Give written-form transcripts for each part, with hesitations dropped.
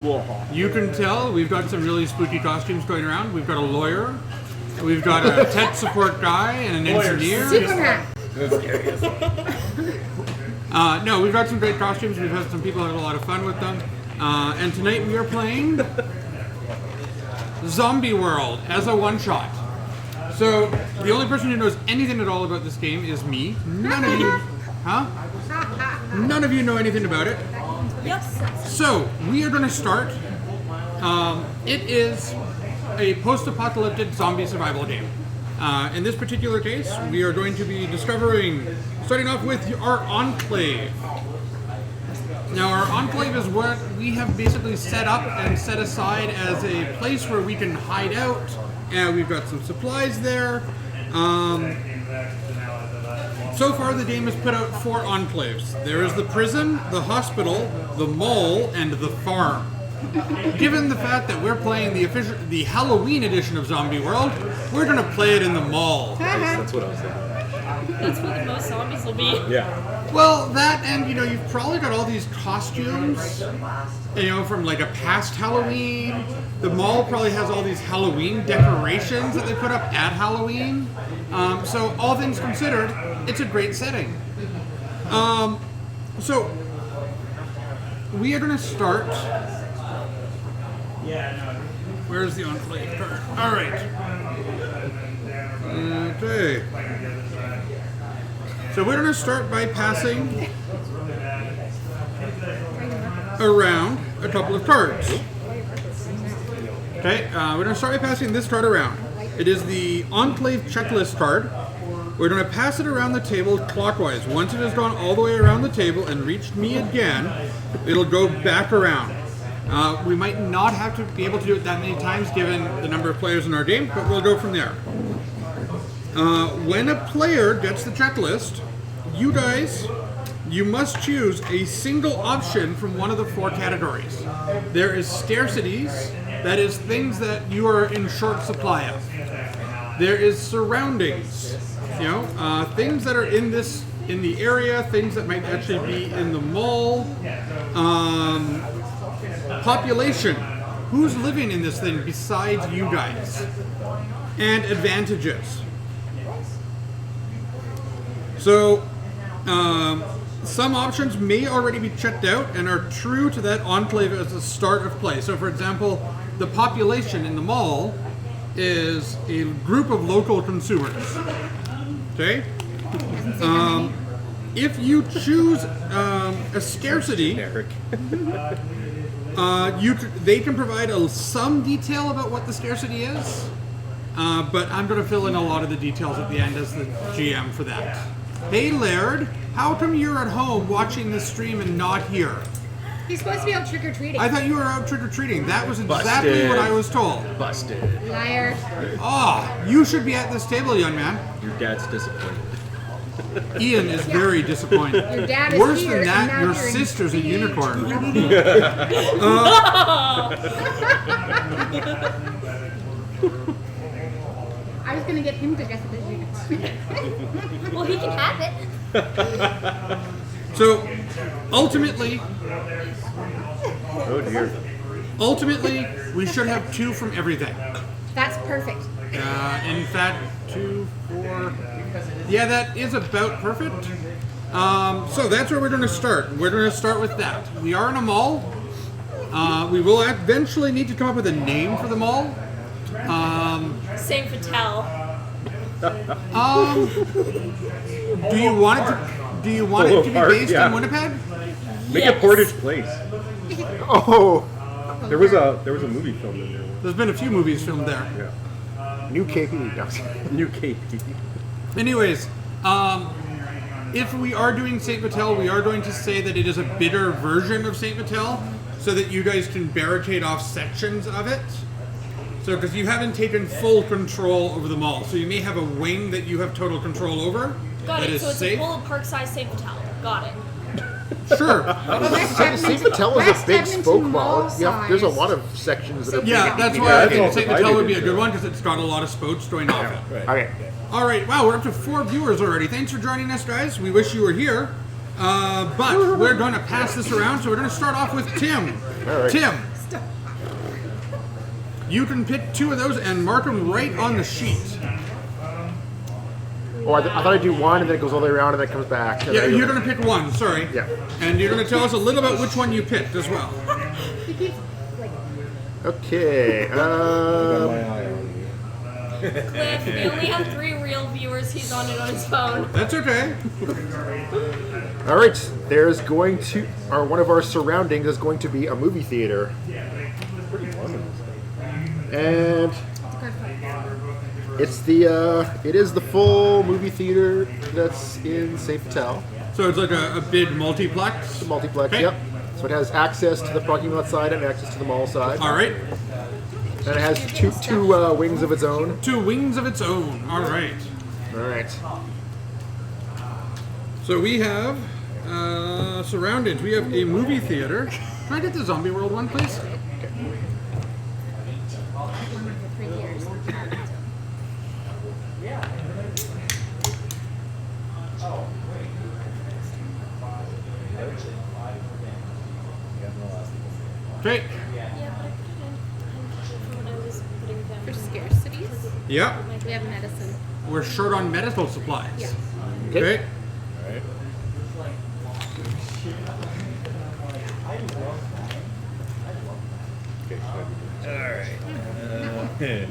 You can tell we've got some really spooky costumes going around. We've got a lawyer, we've got a tech support guy, and an engineer. Superman. No, we've got some great costumes. We've had some people have a lot of fun with them. And tonight we are playing Zombie World as a one-shot. So the only person who knows anything at all about this game is me. None of you, None of you know anything about it. Yes. So we are going to start. It is a post-apocalyptic zombie survival game. In this particular case, we are going to be starting off with our Enclave. Now, our Enclave is what we have basically set up and set aside as a place where we can hide out. And we've got some supplies there. So far, the game has put out 4 enclaves. There is the prison, the hospital, the mall, and the farm. Given the fact that we're playing the Halloween edition of Zombie World, we're going to play it in the mall. That's what I was thinking. That's where the most zombies will be. Yeah. Well, that and, you've probably got all these costumes, from like a past Halloween. The mall probably has all these Halloween decorations that they put up at Halloween. So all things considered, it's a great setting. So we are going to start. Where's the Enclave card? All right. Okay. So we're going to start by passing around a couple of cards. Okay, we're going to start by passing this card around. It is the Enclave checklist card. We're going to pass it around the table clockwise. Once it has gone all the way around the table and reached me again, it'll go back around. We might not have to be able to do it that many times given the number of players in our game, but we'll go from there. When a player gets the checklist, you must choose a single option from one of the 4 categories. There is scarcities, that is things that you are in short supply of. There is surroundings, things that are in the area, things that might actually be in the mall. Population, who's living in this thing besides you guys, and advantages. So, some options may already be checked out and are true to that enclave as the start of play. So, for example, the population in the mall is a group of local consumers. Okay? If you choose a scarcity, they can provide some detail about what the scarcity is, but I'm going to fill in a lot of the details at the end as the GM for that. Hey Laird, how come you're at home watching this stream and not here? He's supposed to be out trick-or-treating. I thought you were out trick-or-treating. That was exactly what I was told. Busted. Liar. You should be at this table, young man. Your dad's disappointed. Ian is very disappointed. Your dad is Worse here, than that, and now your you're in sister's a big unicorn. I was gonna get him to guess the unicorn. Well, he can have it. So, ultimately, Oh dear. we should have 2 from everything. That's perfect. In fact, 2, 4. Yeah, that is about perfect. So that's where we're going to start. We're going to start with that. We are in a mall. We will eventually need to come up with a name for the mall. Same for tell. Do you want it to be based in Winnipeg? Make Yes. a Portage Place. Oh, There was a movie filmed in there. There's been a few movies filmed there. Yeah. new KP. New KP. Anyways, if we are doing Saint Vitel, we are going to say that it is a bitter version of Saint Vitel, so that you guys can barricade off sections of it. So, because you haven't taken full control over the mall, so you may have a wing that you have total control over. Got that it. is So it's safe. a full park-sized safe hotel. Got it. Sure. St. Patel is a big Edmonton spoke mall mall. Yeah, there's a size. lot of sections that are Yeah, that's why I that's think all Saint divided Vitel would be a into- good one because it's got a lot of spokes going off it. Okay. All right, wow, we're up to 4 viewers already. Thanks for joining us, guys. We wish you were here. But we're going to pass this around, so we're going to start off with Tim. All right. Tim, You can pick 2 of those and mark them right on the sheet. Oh, I thought I'd do one and then it goes all the way around and then it comes back. Yeah, you're going to pick 1, sorry. Yeah. And you're going to tell us a little about which one you picked as well. He keeps like Okay. Got my eye on you. Cliff, we only have 3 real viewers. He's on it on his phone. That's okay. All right. There's going to, or one of our surroundings is going to be a movie theater. And it is the full movie theater that's in St. Vital. So it's like a big multiplex. The multiplex, Okay. yep. So it has access to the parking lot side and access to the mall side. All right. And it has two wings of its own. 2 wings of its own. All right. All right. So we have surroundings. We have a movie theater. Can I get the Zombie World one, please? one of the 3 years. Okay. Yeah, but I put it in when I was putting them. For scarcities, Yeah. we have medicine. We're short on medical supplies. Yeah. Okay. Alright. And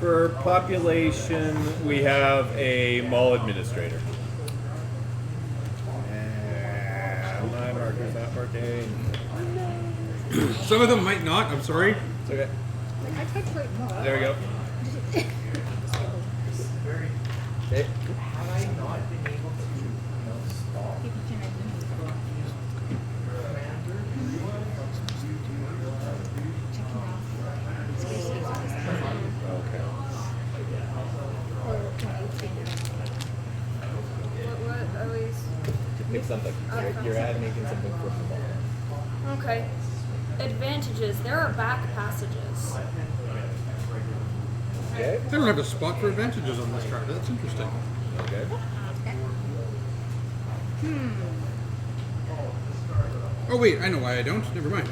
For population, we have a mall administrator. And my marker's not working. some of them might not. I'm sorry. It's okay. I typed right more. There we go. Okay. Pick something. You're at making something for the mall. Okay. Advantages. There are back passages. Okay. They don't have a spot for advantages on this card. That's interesting. Okay. Oh wait, I know why I don't. Never mind.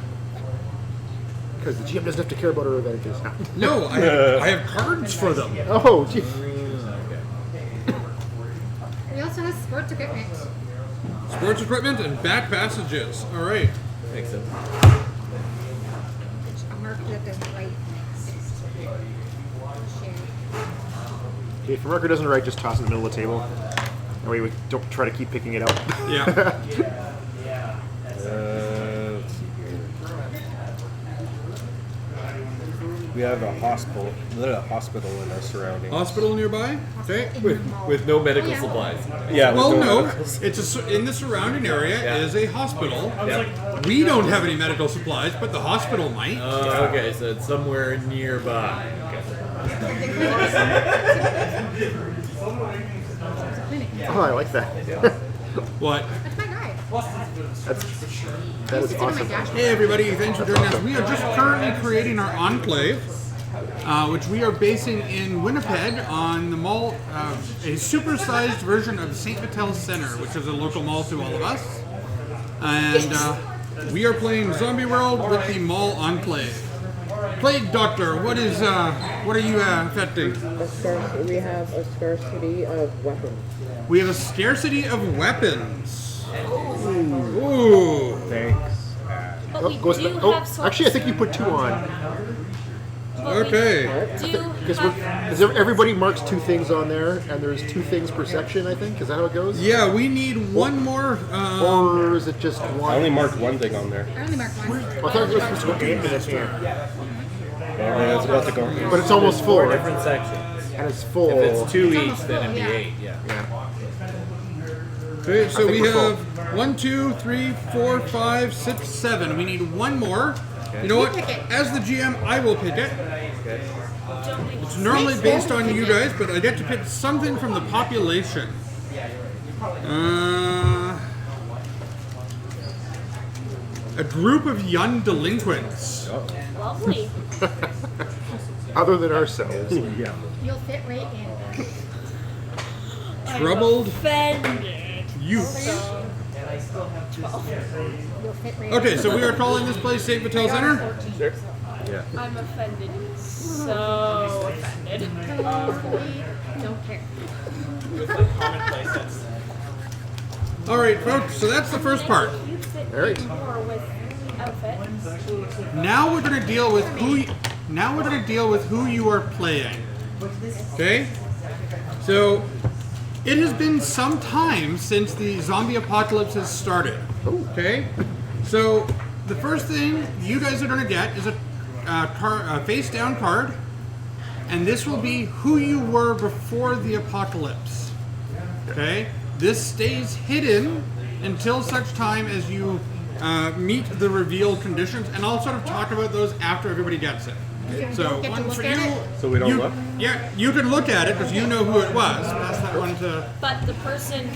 Because the GM doesn't have to care about our advantages. No, I have cards for them. Oh, gee. We also have sports equipment. Sports equipment and back passages. All right. Makes sense. Which I'll mark that there's right. Share. Okay, if a marker doesn't write, just toss it in the middle of the table. That way we don't try to keep picking it out. Yeah. Let's see here. We have a hospital in our surroundings. Hospital nearby. Okay. In the mall. With no medical Oh, yeah. supplies. Yeah. Well, with no. medicals. It's in the surrounding area Yeah. is a hospital. Yeah. We don't have any medical supplies, but the hospital might. Okay, so it's somewhere nearby. Oh, I like that. What? That's my guy. That is It's on my awesome. dash. Hey everybody, thanks for joining us. We are just currently creating our enclave, which we are basing in Winnipeg on the mall, a supersized version of St. Vital Center, which is a local mall to all of us. And we are playing Zombie World with the mall enclave. Plague Doctor, what are you affecting? We have a scarcity of weapons. We have a scarcity of weapons. Ooh. Thanks. But Oh, we goes do back. Oh, have swords. actually, I think you put 2 on. But Okay. We do Because have, everybody marks 2 things on there, and there's 2 things per section, I think. Is that how it goes? Yeah, we need one more. Or is it just one? I only marked one thing on there. I only marked one. I thought it was supposed to go into this here. It's about to go. But it's almost full. Four right? different sections. And it's full. If it's 2 It's each, almost then full, it'd be yeah. 8. Yeah. Okay, so I think we we're full. have 1, 2, 3, 4, 5, 6, 7. We need one more. You know what? pick it. As the GM, I will pick it. Okay. It's normally based on you guys, but I get to pick something from the population. A group of young delinquents. lovely. Other than ourselves. Yeah. You'll fit right in. Troubled Offended. youths. You'll fit right Okay, so we are calling this place St. Vital Center. Yeah. I'm offended. So offended. Don't care. All right, folks. So that's the first part. You fit All right. in more with outfits. Now we're going to deal with who. Now we're going to deal with who you are playing. Okay. So it has been some time since the zombie apocalypse has started. Okay. So the first thing you guys are going to get is a face down card, and this will be who you were before the apocalypse. Okay. This stays hidden until such time as you meet the revealed conditions, and I'll sort of talk about those after everybody gets it. So Get to one look for at you. it? So we don't you- look? Yeah, you can look at it because you know who it was. Pass that one to. But the person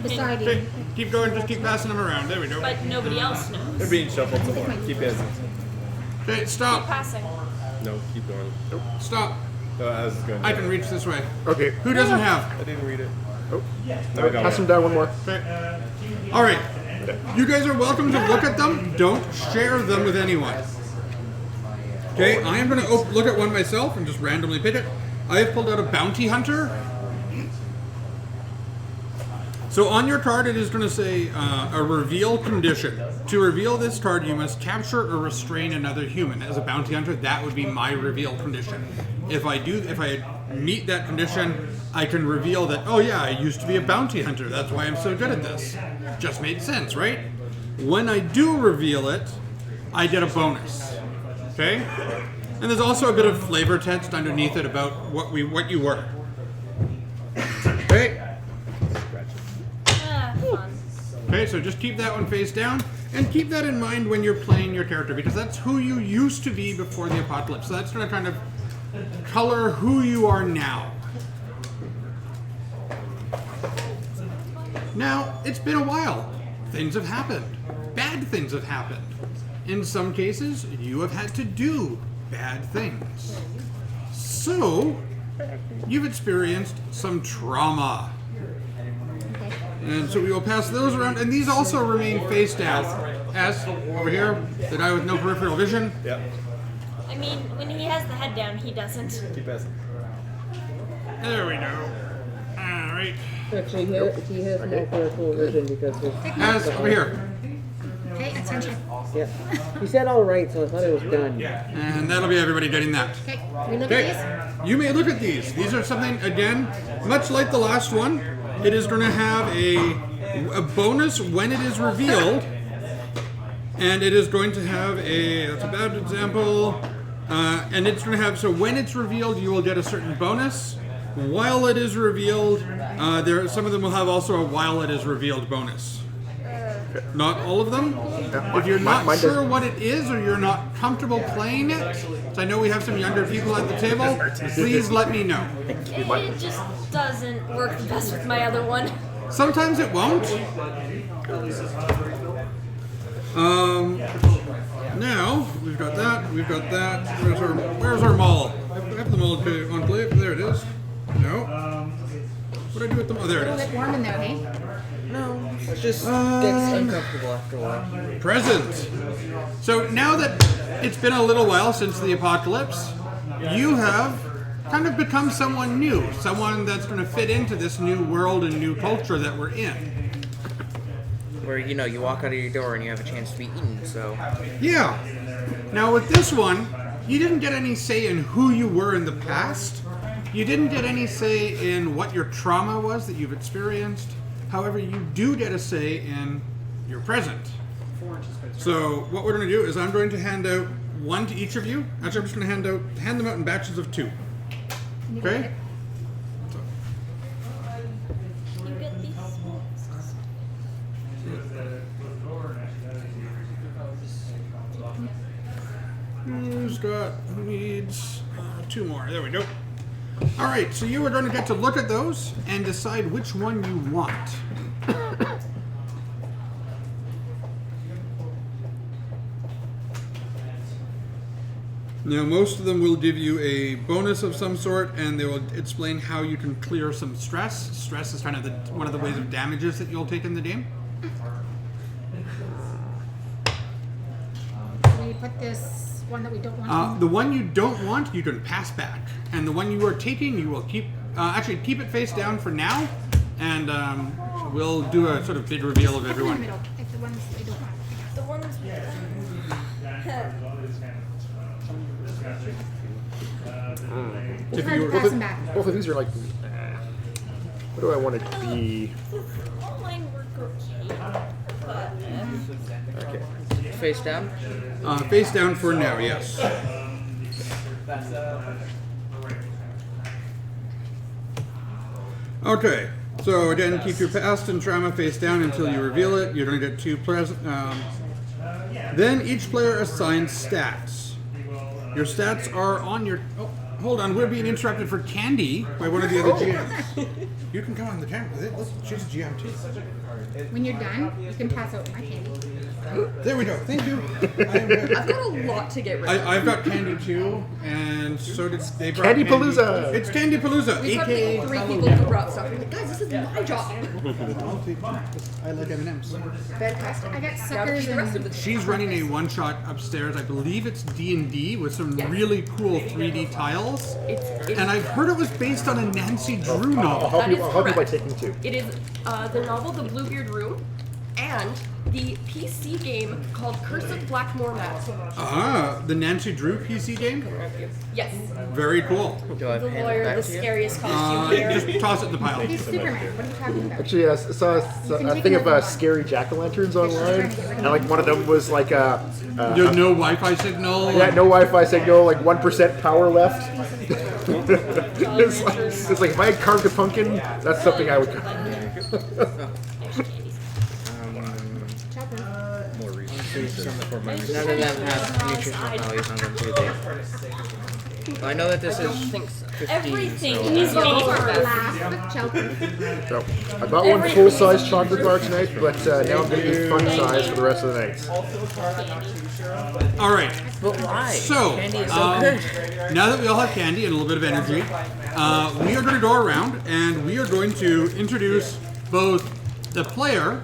Beside Okay, you. keep going. Just keep passing them around. There we go. but nobody else knows. They're being shuffled some more. Keep busy. Okay, stop. Passing. No, keep going. Stop. So I was just going. I can reach this way. Okay. Who doesn't have? I didn't read it. Oh. No, we got Pass one. them down one more. Okay. All right. You guys are welcome to look at them. Don't share them with anyone. Okay, I am going to look at one myself and just randomly pick it. I have pulled out a bounty hunter. So on your card, it is going to say a reveal condition. To reveal this card, you must capture or restrain another human. As a bounty hunter, that would be my reveal condition. If I meet that condition, I can reveal that, oh yeah, I used to be a bounty hunter. That's why I'm so good at this. Just made sense, right? When I do reveal it, I get a bonus. Okay? And there's also a bit of flavor text underneath it about what you were. Okay? Fun. Okay, so just keep that one face down, and keep that in mind when you're playing your character, because that's who you used to be before the apocalypse. So that's going to kind of color who you are now. Now, it's been a while. Things have happened. Bad things have happened. In some cases, you have had to do bad things. So, you've experienced some trauma. And so we will pass those around, and these also remain face down. S, over here, the guy with no peripheral vision. Yeah. I mean, when he has the head down, he doesn't. Keep busy. There we go. Alright. Actually, he has no peripheral vision because his. S, over here. Okay, attention. Yeah. He said all right, so I thought it was done. And that'll be everybody getting that. Okay, we look Okay, at you may look at these. These are something, again, much like the last one, it is going to have a bonus when it is revealed, and it is going to have that's a bad example, and it's going to have, so when it's revealed, you will get a certain bonus. While it is revealed, some of them will have also a while it is revealed bonus. Not all of them. If you're not Mine sure doesn't. what it is, or you're not comfortable playing it, so I know we have some younger people at the table, please let me know. It just doesn't work the best with my other one. Sometimes it won't. Now we've got that. We've got that. Where's our mall? I have the mall enclave. There it is. No. What did I do with the mall? There it. it A is. bit warm in there, hey? No, it just gets uncomfortable after a while. Presents. So now that it's been a little while since the apocalypse, you have kind of become someone new, someone that's going to fit into this new world and new culture that we're in. Where, you know, you walk out of your door and you have a chance to be eaten, so. Yeah. Now with this one, you didn't get any say in who you were in the past. You didn't get any say in what your trauma was that you've experienced. However, you do get a say in your present. So what we're going to do is I'm going to hand out one to each of you. Actually, I'm just going to hand them out in batches of 2. Okay? You get these. Who needs 2 more? There we go. All right, so you are going to get to look at those and decide which one you want. Now, most of them will give you a bonus of some sort, and they will explain how you can clear some stress. Stress is kind of one of the ways of damages that you'll take in the game. We put this one that we don't want. The one you don't want, you can pass back, and the one you are taking, you will keep. Actually, keep it face down for now, and we'll do a sort of big reveal of Put them in the everyone. middle. Like the ones we don't want. The ones It's If hard you- to pass them back. Both of these are like, what do I want it to be? online work okay, but Okay. Face down. Face down for now, yes. Okay, so again, keep your past and trauma face down until you reveal it. You're going to get 2 present. Then each player assigns stats. Your stats are on your. Oh, hold on, we're being interrupted for candy by one of the other GMs. You can come on the camera. She's a GM too. When you're done, you can pass out my candy. There we go. Thank you. I am good. I've got a lot to get rid of. I've got candy too, and so did they. Brought Candy Palooza! It's Candy Palooza, We've got aka like 3 people who brought stuff. I'm like, guys, this is my job. I like M&Ms. Fantastic. I got Now suckers the rest of and the She's running a one-shot upstairs. I believe it's D&D with some really cool 3D tiles. It's And I've heard it was based on a Nancy Drew novel. I'll That is help you by correct. taking 2. It is the novel The Bluebeard Room and the PC game called Curse of Black Mormat. Ah, the Nancy Drew PC game? Yes. Very cool. Do I The hand lawyer, it back the to you? scariest costume here. Just toss it in the pile. he's Superman. What are you talking about? Actually, I saw can a take thing of another one. scary jack-o'-lanterns online, and like one of them was like There's no Wi-Fi signal. yeah, no Wi-Fi signal, like 1% power left. it's like if I had carved a pumpkin, that's something I would. Chopper. More reasons. None of them have nutritional values on them, do they? I know that this I don't is think so. 15, Everything so is Go made for for a us. laugh, Chopper. So, I bought one full-size chocolate bar tonight, but now I'm going to eat fun size for the rest of the night. All right. But why? So, Candy is so good. now that we all have candy and a little bit of energy, we are going to go around and we are going to introduce both the player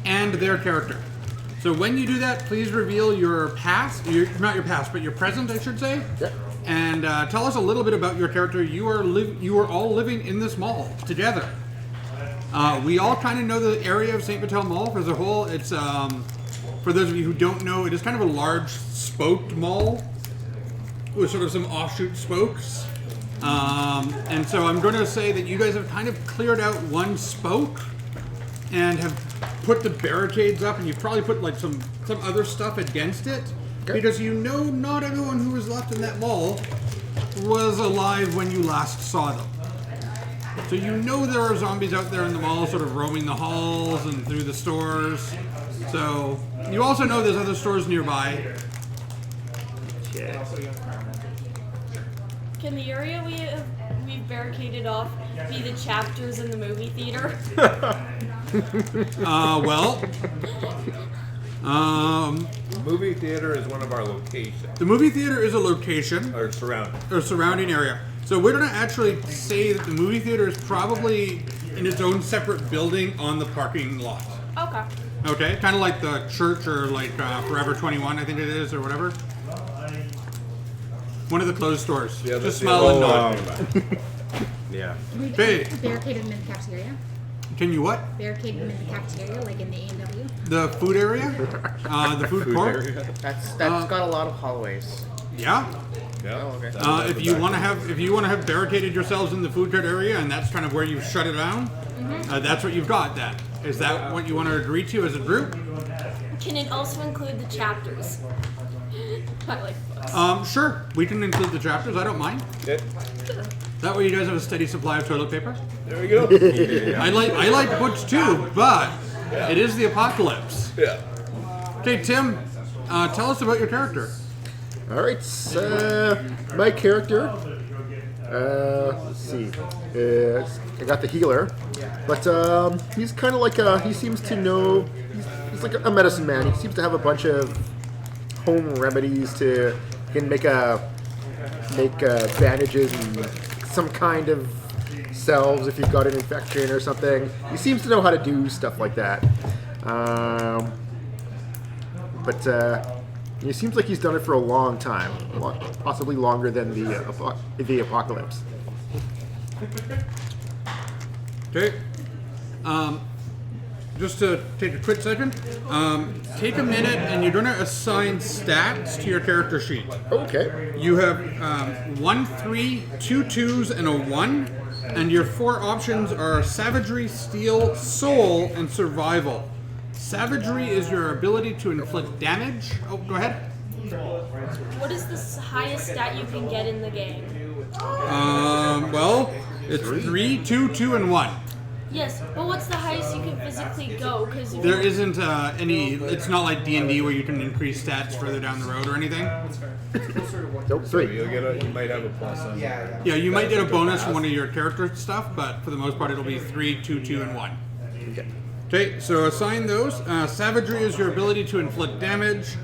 and their character. So when you do that, please reveal your past, not your past, but your present, I should say. Yep. And tell us a little bit about your character. You are all living in this mall together. We all kind of know the area of St. Vital Mall as a whole. It's for those of you who don't know, it is kind of a large spoked mall with sort of some offshoot spokes. And so I'm going to say that you guys have kind of cleared out one spoke and have put the barricades up, and you've probably put like some other stuff against it. Because you know not everyone who was left in that mall was alive when you last saw them. So you know there are zombies out there in the mall sort of roaming the halls and through the stores. So you also know there's other stores nearby. Can the area we've barricaded off be the chapters in the movie theater? Movie theater is one of our locations, The movie theater is a location or surrounding. or surrounding area. So we're going to actually say that the movie theater is probably in its own separate building on the parking lot. Okay. Okay, kind of like the church or like Forever 21, I think it is, or whatever. One of the closed stores. Yeah, Just that's smile and the nod. one. Yeah. We Hey. barricaded them in the cafeteria. Can you what? Barricaded them in the cafeteria, like in the A&W. The food area? The food court? That's got a lot of hallways. Yeah. Yeah. Oh, okay. If you want to have barricaded yourselves in the food court area, and that's kind of where you shut it down, that's what you've got. Then is that what you want to agree to as a group? Can it also include the chapters? I like books. Sure. We can include the chapters. I don't mind. Yeah. That way, you guys have a steady supply of toilet paper. There we go. I like books too, but it is the apocalypse. Yeah. Okay, Tim, tell us about your character. All right, my character. Let's see. I got the healer, but he's kind of like he seems to know. He's like a medicine man. He seems to have a bunch of home remedies to can make bandages and some kind of salves if you've got an infection or something. He seems to know how to do stuff like that. But it seems like he's done it for a long time, possibly longer than the apocalypse. Okay. Just to take a quick second, take a minute and you're going to assign stats to your character sheet. Okay. You have 1 3, 2 2s, and a 1, and your 4 options are Savagery, Steel, Soul, and Survival. Savagery is your ability to inflict damage. Oh, go ahead. What is the highest stat you can get in the game? Well, it's 3, 2, 2, and 1. Yes, but what's the highest you can physically go? Because There isn't any. It's not like D&D where you can increase stats further down the road or anything. Nope, 3. You might have a plus on. Yeah, you might get a bonus from one of your character stuff, but for the most part, it'll be 3, 2, 2, and 1. Okay, so assign those. Savagery is your ability to inflict damage.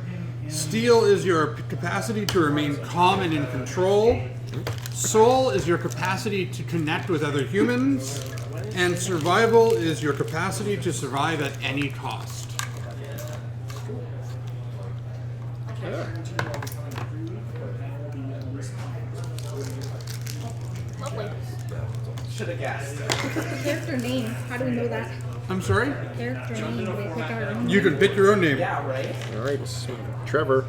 Steel is your capacity to remain calm and in control. Soul is your capacity to connect with other humans. And survival is your capacity to survive at any cost. lovely. Character name. How do we know that? I'm sorry? Character name. Do they pick our own? You can pick your own name. All right, Trevor.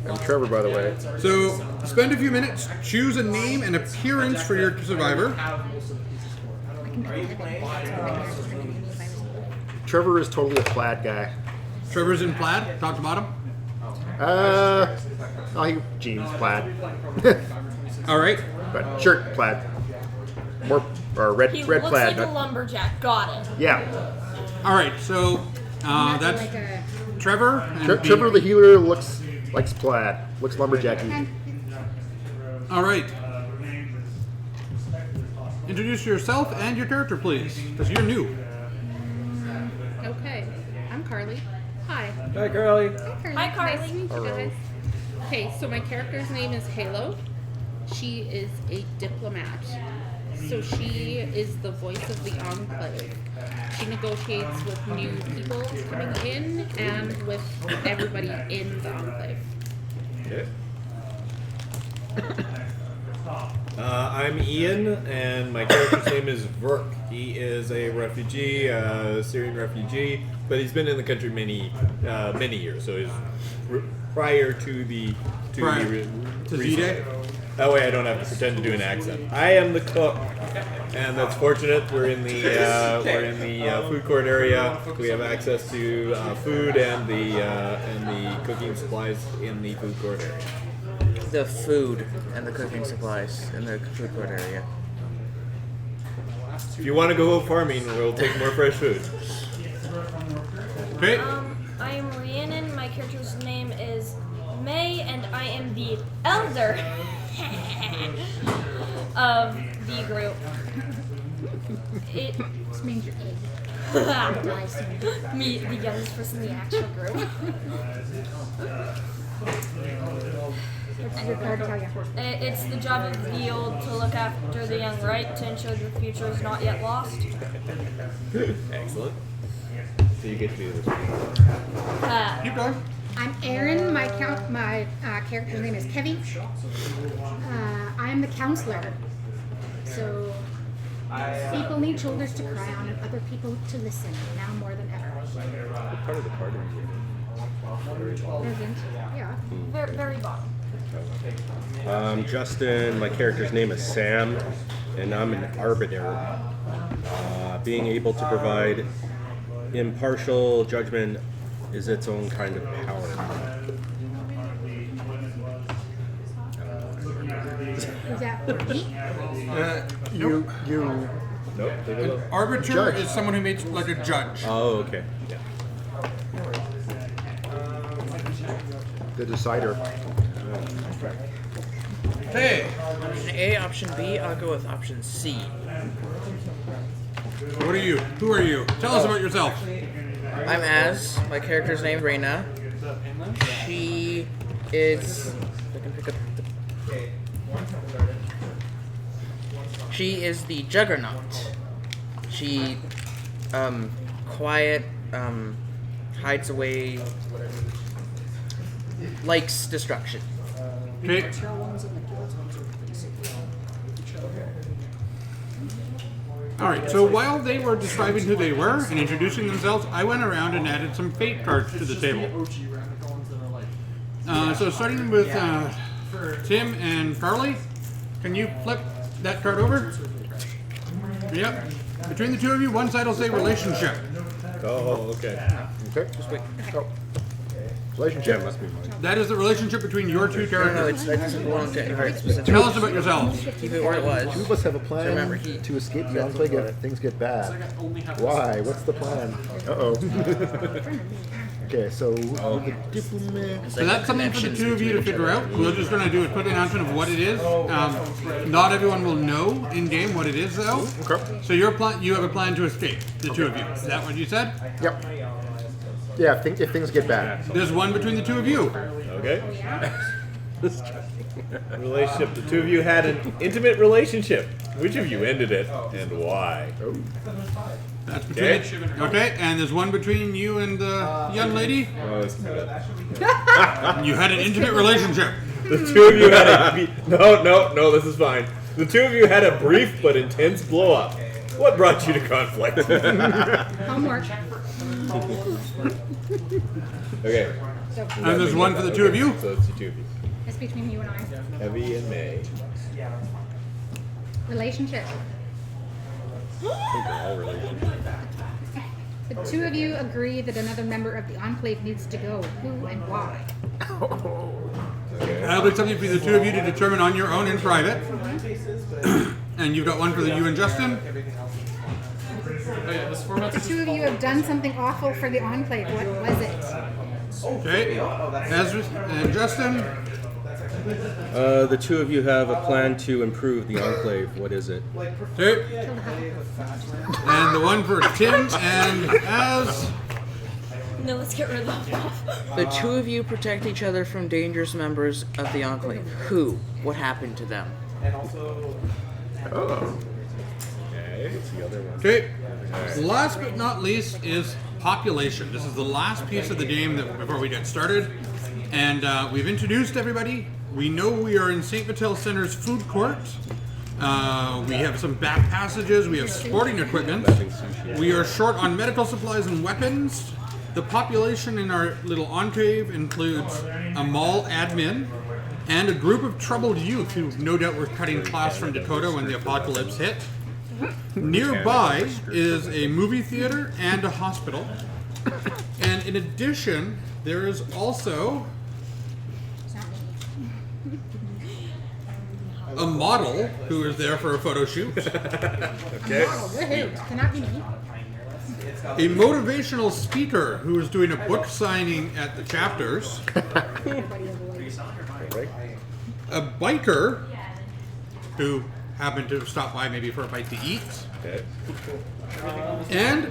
I'm Trevor, by the way. So spend a few minutes, choose a name and appearance for your survivor. I can pick Kevin. So my character's name is by mistake. Trevor is totally a plaid guy. Trevor's in plaid, top to bottom. Jeans plaid, All right. but shirt plaid, or red He red looks plaid. like a lumberjack. Got it. Yeah, All right. So that's Like a Trevor. And Trevor the healer likes plaid, looks lumberjacky. All right. Introduce yourself and your character, please, because you're new. Okay, I'm Carly. Hi. Hi, Carly. Hi, Carly. Nice to meet you guys. Okay, so my character's name is Halo. She is a diplomat. So she is the voice of the Enclave. She negotiates with new people coming in and with everybody in the Enclave. Okay. I'm Ian, and my character's name is Verk. He is a refugee, Syrian refugee, but he's been in the country many years. So he's prior to the Z-Day? That way, I don't have to pretend to do an accent. I am the cook, and that's fortunate. We're in the food court area. We have access to food and the cooking supplies in the food court area. The food and the cooking supplies in the food court area. If you want to go farming, we'll take more fresh food. Okay. I am Rhiannon. My character's name is May, and I am the elder of the group. It This means you're egg. Nice. me, the youngest person in the actual group. What's your card tell you? It's the job of the old to look after the young, right? To ensure the future is not yet lost. Excellent. So you get to do this. Keep going. I'm Aaron. My character's name is Kevin. I'm the counselor. So people need shoulders to cry on and other people to listen now more than ever. Part of the party. Present. Yeah. Very, very bottom. Justin, my character's name is Sam, and I'm an arbiter. Being able to provide impartial judgment is its own kind of power. Is that for me? You Nope. Leave it alone. Arbiter Judge. is someone who makes like a judge. Oh, okay. Yeah. the decider. Okay. Option A, option B, I'll go with option C. What are you? Who are you? Tell us about yourself. I'm Az. My character's named Reina. She is looking She is the Juggernaut. She, quiet, hides away, likes destruction. Okay. Alright, so while they were describing who they were and introducing themselves, I went around and added some fate cards to the table. So starting with Tim and Carly, can you flip that card over? Yep. Between the two of you, one side will say relationship. Oh, okay. Okay. Just wait. Oh. Relationship. Must be mine. That is the relationship between your two No, characters. that doesn't belong to anybody specific. Tell us about yourselves. Keep it where it was. Two of us have a plan remember, he- to escape the enclave if things get bad. Why? What's the plan? Uh-oh. Okay, so the diplomat. So that's something for the two of you to figure out. We're just going to do a quick announcement of what it is. Not everyone will know in game what it is, though. Okay. So you have a plan to escape, the two of you. Is that what you said? Yep. Yeah, if things get bad. There's one between the two of you. Okay. Relationship. The two of you had an intimate relationship. Which of you ended it and why? That's between okay, and there's one between you and the young lady. Oh, that's good. You had an intimate relationship. The two of you had a no. This is fine. The two of you had a brief but intense blow up. What brought you to conflict? Homework. Okay. And there's one for the two of you. So it's the two of you. It's between you and I. Heavy and May. Relationship. All relationships. The two of you agree that another member of the Enclave needs to go. Who and why? That'll be something for the two of you to determine on your own in private. And you've got one for you and Justin. The two of you have done something awful for the Enclave. What was it? Okay. Ezra and Justin. The two of you have a plan to improve the Enclave. What is it? Okay. And the one for Tim and Az. No, let's get rid of that. The two of you protect each other from dangerous members of the Enclave. Who? What happened to them? Oh. Okay. What's the other one? Okay. Last but not least is population. This is the last piece of the game that before we get started. And we've introduced everybody. We know we are in St. Vital Center's food court. We have some back passages. We have sporting equipment. We are short on medical supplies and weapons. The population in our little enclave includes a mall admin and a group of troubled youth who no doubt were cutting class from Dakota when the apocalypse hit. Nearby is a movie theater and a hospital. And in addition, there is also a model who is there for a photo shoot. Okay. Woohoo! Cannot be me. A motivational speaker who is doing a book signing at the chapters. A biker who happened to stop by maybe for a bite to eat. Okay. And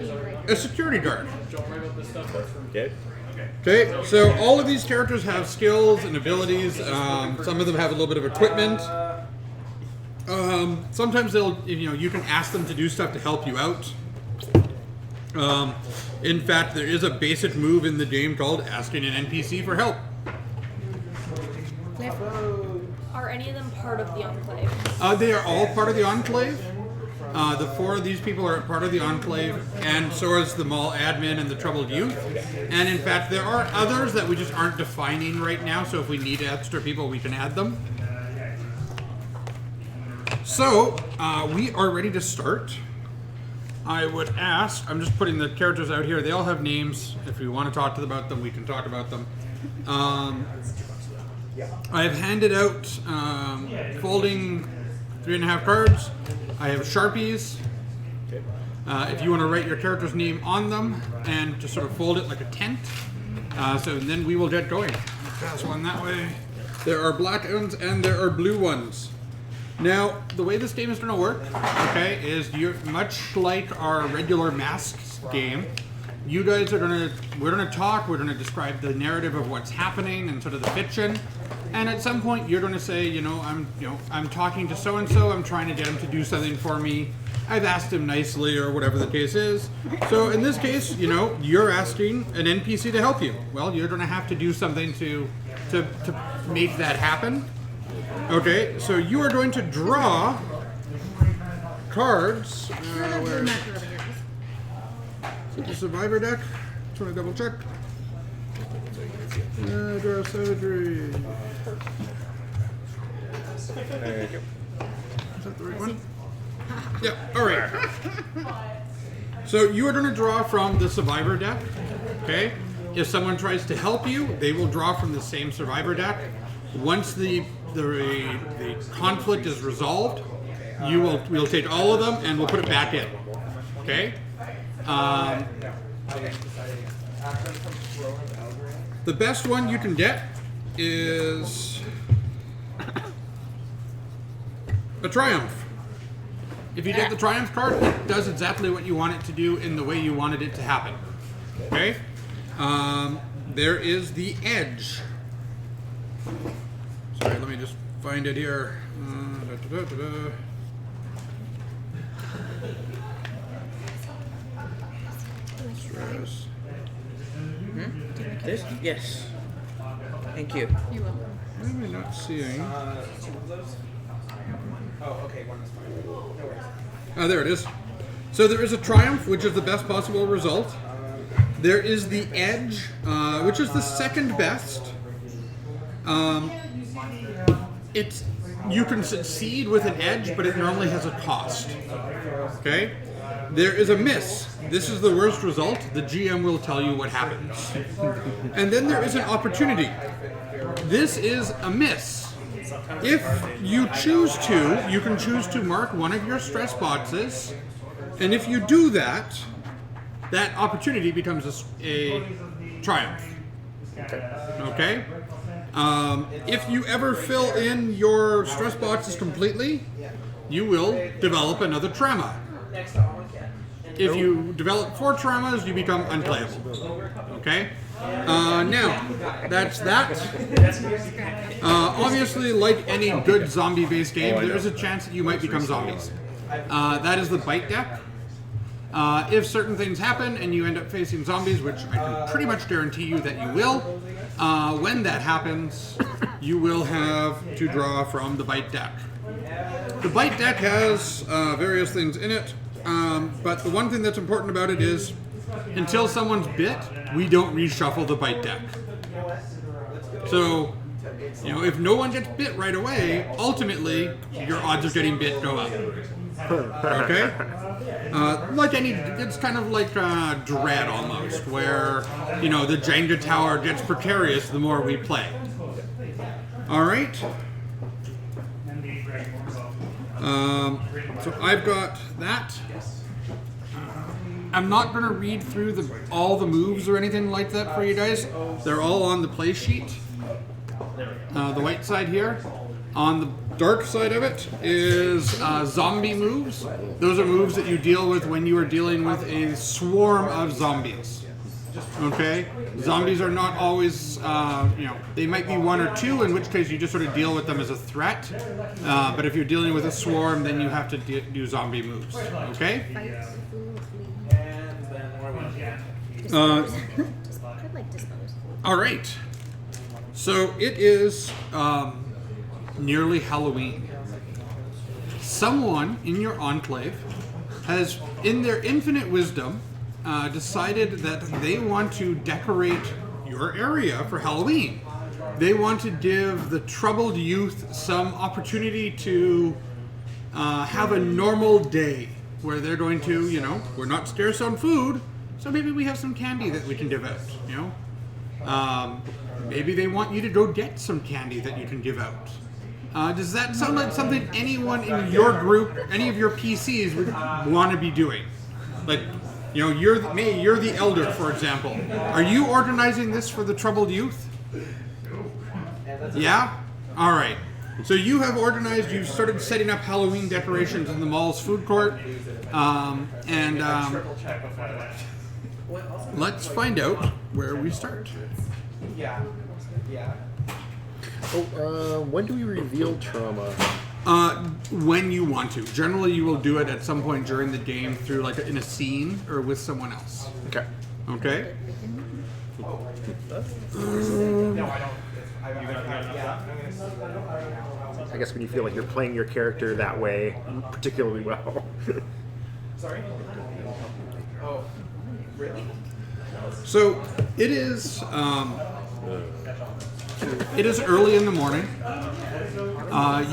a security guard. Okay. Okay, so all of these characters have skills and abilities. Some of them have a little bit of equipment. Sometimes you can ask them to do stuff to help you out. In fact, there is a basic move in the game called asking an NPC for help. Are any of them part of the Enclave? They are all part of the Enclave. The four of these people are part of the Enclave, and so is the mall admin and the troubled youth. And in fact, there are others that we just aren't defining right now, so if we need extra people, we can add them. So, we are ready to start. I would ask, I'm just putting the characters out here, they all have names. If we want to talk about them, we can talk about them. I've handed out folding 3.5 cards. I have Sharpies. If you want to write your character's name on them and just sort of fold it like a tent. So then we will get going. Pass one that way. There are black ones and there are blue ones. Now, the way this game is going to work, okay, is you're much like our regular Masks game. You guys are we're going to talk, we're going to describe the narrative of what's happening and sort of the fiction. And at some point, you're going to say, I'm talking to so and so. I'm trying to get him to do something for me. I've asked him nicely, or whatever the case is. So in this case, you're asking an NPC to help you. Well, you're going to have to do something to make that happen. Okay, so you are going to draw cards. Where is it? The survivor deck. Just want to double check. Draw savagery. There you go. Is that the right one? Yeah, alright. So you are going to draw from the survivor deck. Okay? If someone tries to help you, they will draw from the same survivor deck. Once the conflict is resolved, we'll take all of them and we'll put it back in. Okay? The best one you can get is a triumph. If you get the triumph card, it does exactly what you want it to do in the way you wanted it to happen. Okay? There is the edge. Sorry, let me just find it here. Stress. This? Yes. Thank you. You're welcome. Why am I not seeing? There it is. So there is a triumph, which is the best possible result. There is the edge, which is the second best. You can succeed with an edge, but it normally has a cost. Okay? There is a miss. This is the worst result. The GM will tell you what happens. And then there is an opportunity. This is a miss. If you choose to, you can choose to mark one of your stress boxes, and if you do that, that opportunity becomes a triumph. Okay? If you ever fill in your stress boxes completely, you will develop another trauma. If you develop 4 traumas, you become unplayable. Okay? Now, that's that. Obviously, like any good zombie-based game, there is a chance that you might become zombies. That is the bite deck. If certain things happen and you end up facing zombies, which I can pretty much guarantee you that you will, when that happens, you will have to draw from the bite deck. The bite deck has various things in it, but the one thing that's important about it is until someone's bit, we don't reshuffle the bite deck. So, if no one gets bit right away, ultimately, your odds of getting bit go up. Okay? It's kind of like Dread almost, where, the Jenga tower gets precarious the more we play. Alright? So I've got that. I'm not going to read through all the moves or anything like that for you guys. They're all on the play sheet. The white side here. On the dark side of it is zombie moves. Those are moves that you deal with when you are dealing with a swarm of zombies. Okay? Zombies are not always, they might be 1 or 2, in which case you just sort of deal with them as a threat. But if you're dealing with a swarm, then you have to do zombie moves. Okay? All right. So it is nearly Halloween. Someone in your enclave has, in their infinite wisdom, decided that they want to decorate your area for Halloween. They want to give the troubled youth some opportunity to have a normal day where they're going to, we're not scarce on food, so maybe we have some candy that we can give out, maybe they want you to go get some candy that you can give out. Does that sound like something anyone in your group, any of your PCs would want to be doing? Like, you're the elder, for example. Are you organizing this for the troubled youth? Yeah? All right. So you have organized, you've started setting up Halloween decorations in the mall's food court. Let's find out where we start. When do we reveal trauma? When you want to. Generally, you will do it at some point during the game through like in a scene or with someone else. Okay. Okay. I guess when you feel like you're playing your character that way particularly well. So it is. It is early in the morning.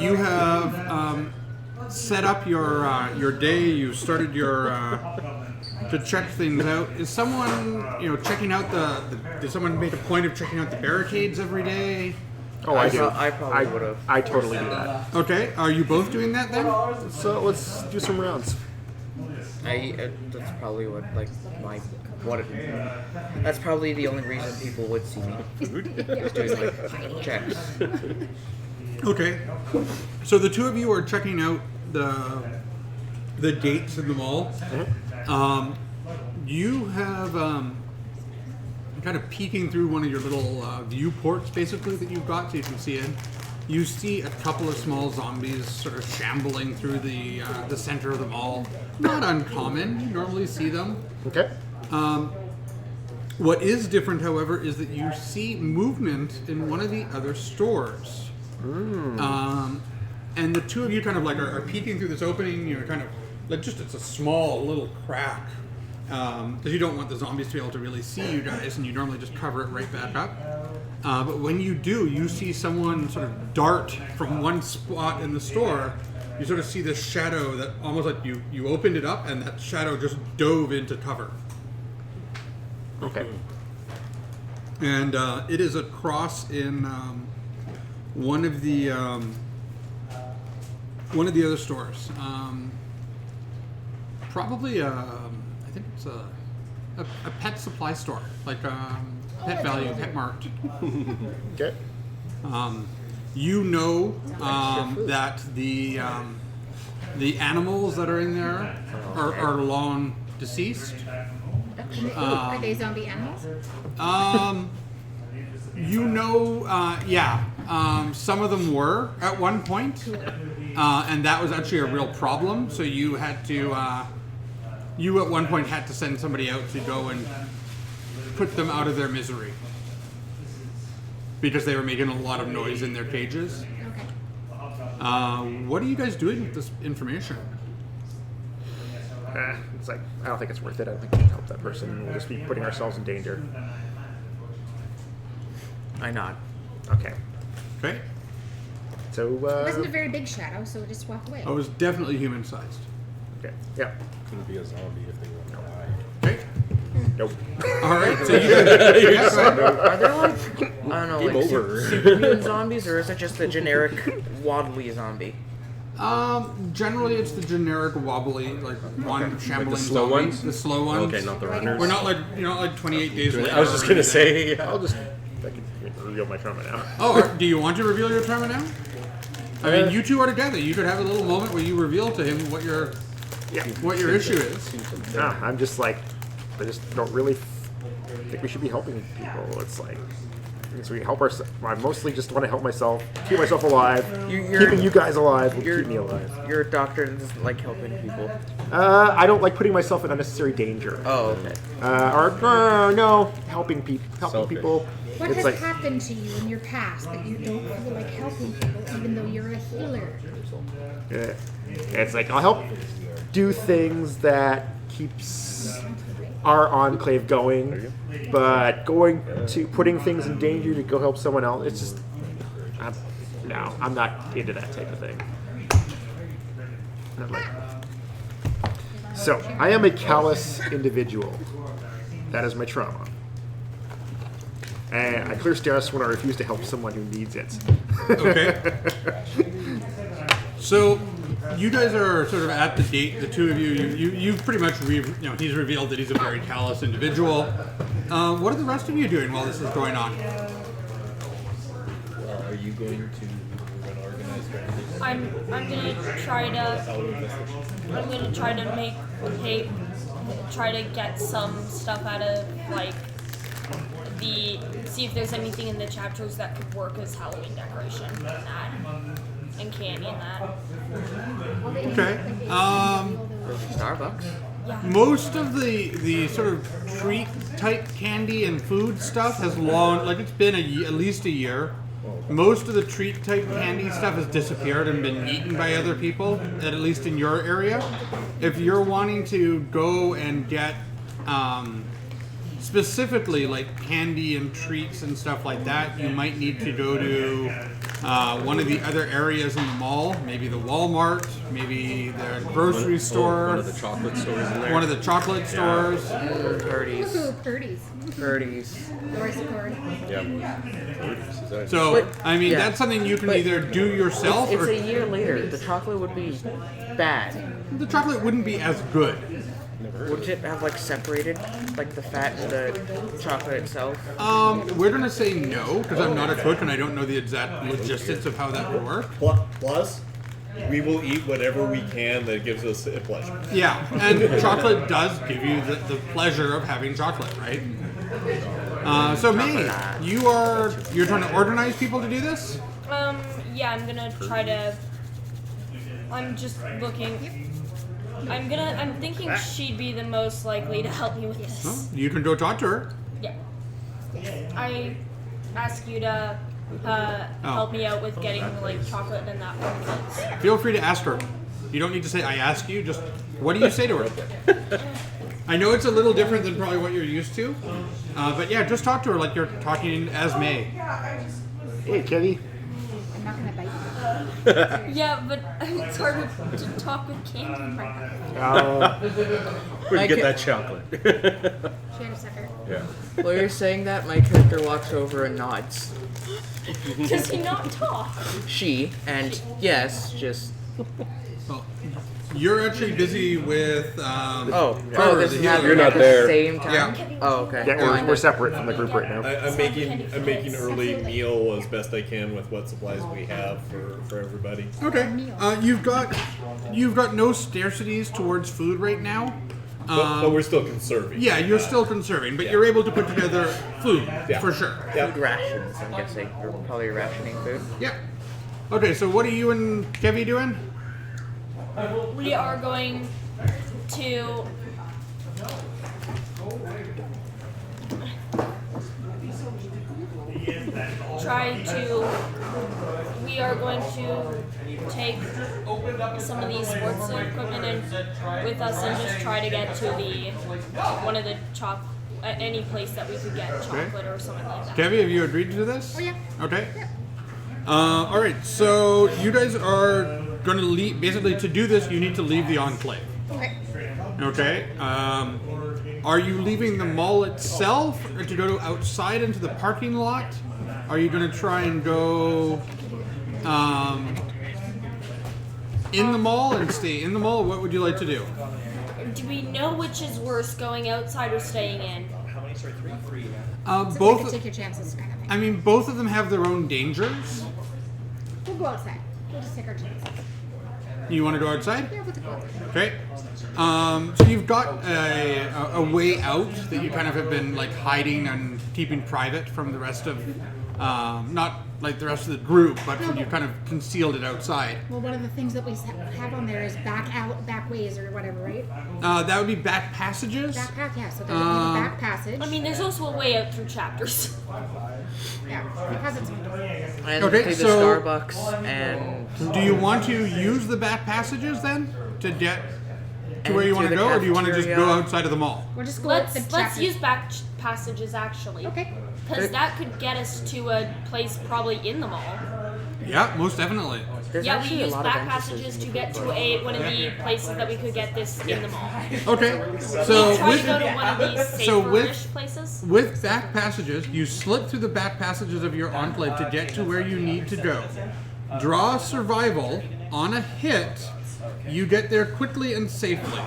You have set up your day. You started your to check things out. Is someone checking out did someone make a point of checking out the barricades every day? Oh, I do. I probably would have. I totally do that. Okay. Are you both doing that then? So let's do some rounds. That's probably that's probably the only reason people would see me. Just doing like checks. Okay. So the two of you are checking out the gates in the mall. You have kind of peeking through one of your little viewports, basically, that you've got, so you can see in. You see a couple of small zombies sort of shambling through the center of the mall. Not uncommon. You normally see them. Okay. What is different, however, is that you see movement in one of the other stores. And the two of you kind of like are peeking through this opening, kind of like it's a small little crack. Because you don't want the zombies to be able to really see you guys, and you normally just cover it right back up. But when you do, you see someone sort of dart from one spot in the store. You sort of see this shadow that almost like you opened it up, and that shadow just dove into cover. Okay. And it is a cross in one of the other stores. Probably I think it's a pet supply store, like Pet Value, Pet Mart. Okay. You know that the animals that are in there are long deceased. Are they zombie animals? Some of them were at one point, and that was actually a real problem. So you had to, you at one point had to send somebody out to go and put them out of their misery because they were making a lot of noise in their cages. Okay. What are you guys doing with this information? It's like, I don't think it's worth it. I don't think we can help that person. We'll just be putting ourselves in danger. I nod. Okay. Okay. So, It wasn't a very big shadow, so just walk away. It was definitely human-sized. okay. Yeah. Couldn't be a zombie if they were alive. Okay. Nope. All right. So you guys, Are there like, I don't know, like over. superhuman zombies, or is it just the generic waddly zombie? generally it's the generic wobbly, like one shambling slow zombie. ones? The slow ones. Okay, not the runners. We're not like 28 days later. I was just gonna say. I can reveal my trauma now. Oh, do you want to reveal your trauma now? I mean, you two are together. You could have a little moment where you reveal to him what your issue is. Nah, I'm just like, I just don't really think we should be helping people. It's like, so we help ourselves. I mostly just want to help myself, keep myself alive. Keeping you guys alive will keep me alive. You're a doctor that doesn't like helping people. I don't like putting myself in unnecessary danger. Oh, okay. No, helping people. What It's has like, happened to you in your past that you don't feel like helping people even though you're a healer? it's like I'll help do things that keeps our enclave going, but going to putting things in danger to go help someone else, it's just I'm not into that type of thing. So I am a callous individual. That is my trauma. And I clear stress when I refuse to help someone who needs it. Okay. So, you guys are sort of at the date. The two of you've pretty much he's revealed that he's a very callous individual. What are the rest of you doing while this is going on? Are you going to run organized bandits? I'm gonna try to make try to get some stuff out of like see if there's anything in the chapters that could work as Halloween decoration and candy and that. Okay. Starbucks. Most of the sort of treat type candy and food stuff has it's been at least a year. Most of the treat type candy stuff has disappeared and been eaten by other people, at least in your area. If you're wanting to go and get specifically like candy and treats and stuff like that, you might need to go to one of the other areas in the mall, maybe the Walmart, maybe the grocery store, One of the chocolate stores in there. one of the chocolate stores. Purdy's. Ooh, Purdy's. Purdy's. Doris Accord. Yeah. So, But- I mean, yeah. that's something you can But either do yourself It's or a year later. The chocolate would be bad. the chocolate wouldn't be as good. Would it have like separated, like the fat and the chocolate itself? We're gonna say no because I'm not a cook and I don't know the exact logistics of how that would work. Plus, we will eat whatever we can that gives us a pleasure. Yeah, and chocolate does give you the pleasure of having chocolate, right? So May, you're trying to organize people to do this? Yeah, I'm gonna try to. I'm just looking. I'm thinking she'd be the most likely to help me with this. You can go talk to her. Yeah. I ask you to help me out with getting like chocolate and that one. Feel free to ask her. You don't need to say I ask you. Just what do you say to her? I know it's a little different than probably what you're used to, but yeah, just talk to her like you're talking as May. Hey, Kenny. I'm not gonna bite you. Yeah, but it's hard to talk with candy right now. Where'd you get that chocolate? She had a sucker. Yeah. While you're saying that, my character walks over and nods. Does he not talk? She, and yes, just. Well, you're actually busy with Trevor, this the is happening healer. not at the there. same time? Yeah. Oh, okay. Yeah, Well, we're separate from the group right now. I'm making early meal as best I can with what supplies we have for everybody. Okay. You've got no scarcities towards food right now. But we're still conserving. Yeah, you're still conserving, but you're able to put together food for sure. Yeah. Food rations, I'm guessing. You're probably rationing food. Yeah. Okay, so what are you and Kevy doing? We are going to we are going to take some of these sports equipment and with us and just try to get to one of the any place that we could get chocolate or something like that. Kevy, have you agreed to do this? Oh yeah. Okay. All right. So you guys are going to leave. Basically, to do this, you need to leave the enclave. Okay. Okay. Are you leaving the mall itself, or to go outside into the parking lot? Are you going to try and go in the mall and stay in the mall? What would you like to do? Do we know which is worse, going outside or staying in? So Both. you can take your chances, kind of thing. I mean, both of them have their own dangers. We'll go outside. We'll just take our chances. You want to go outside? Yeah, we'll go outside. Okay. So you've got a way out that you kind of have been like hiding and keeping private from the rest of, not like the rest of the group, but you kind of concealed it outside. Well, one of the things that we have on there is back ways or whatever, right? That would be back passages. Backpack, yeah. So there's a back passage. I mean, there's also a way out through chapters. Yeah, it has its own door. And Okay, to the so- Starbucks and Do you want to use the back passages then to get to And where you to want to the go, or do you want to just go cafeteria. outside of the mall? We'll just go out the Let's chapters. use back passages actually. Okay. Because that could get us to a place probably in the mall. Yeah, most definitely. there's Yeah, we actually a use lot back of emphasis passages in to the get to one of the places that we could get this in the mall. Okay. So Try to go with to one of these so with- safer-ish places. with back passages, you slip through the back passages of your enclave to get to where you need to go. Draw survival on a hit. You get there quickly and safely.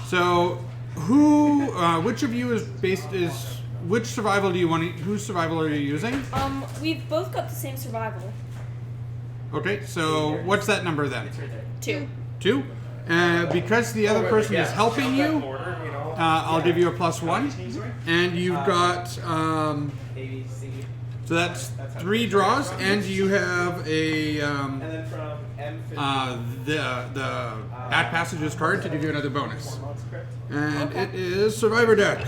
So, which of you which survival do you want to, whose survival are you using? We've both got the same survival. Okay, so what's that number then? 2. 2? Because the other person is helping you, I'll give you a +1, and you've got so that's 3 draws, and you have a the Bad Passages card to give you another bonus, and it is Survivor deck.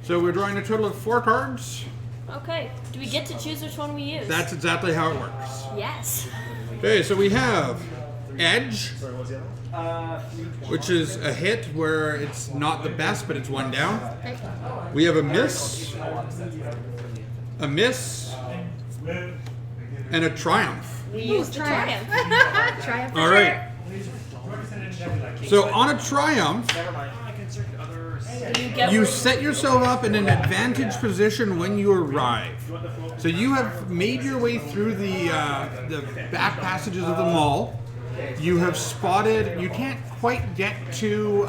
So we're drawing a total of 4 cards. Okay. Do we get to choose which one we use? That's exactly how it works. Yes. Okay, so we have Edge, which is a hit where it's not the best, but it's 1 down. We have a miss, and a triumph. We used the triumph. Triumph. All right. So on a triumph, you set yourself up in an advantage position when you arrive. So you have made your way through the back passages of the mall. You have spotted. You can't quite get to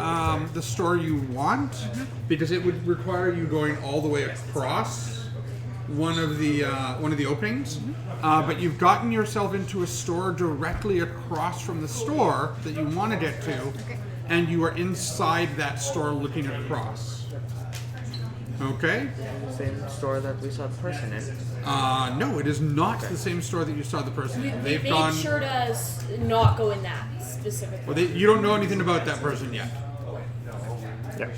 the store you want because it would require you going all the way across one of the openings. But you've gotten yourself into a store directly across from the store that you want to get to, and you are inside that store looking across. Okay? Same store that we saw the person in. No, it is not the same store that you saw the person in. We They've made gone. sure to not go in that specifically. Well, you don't know anything about that person yet. Yeah,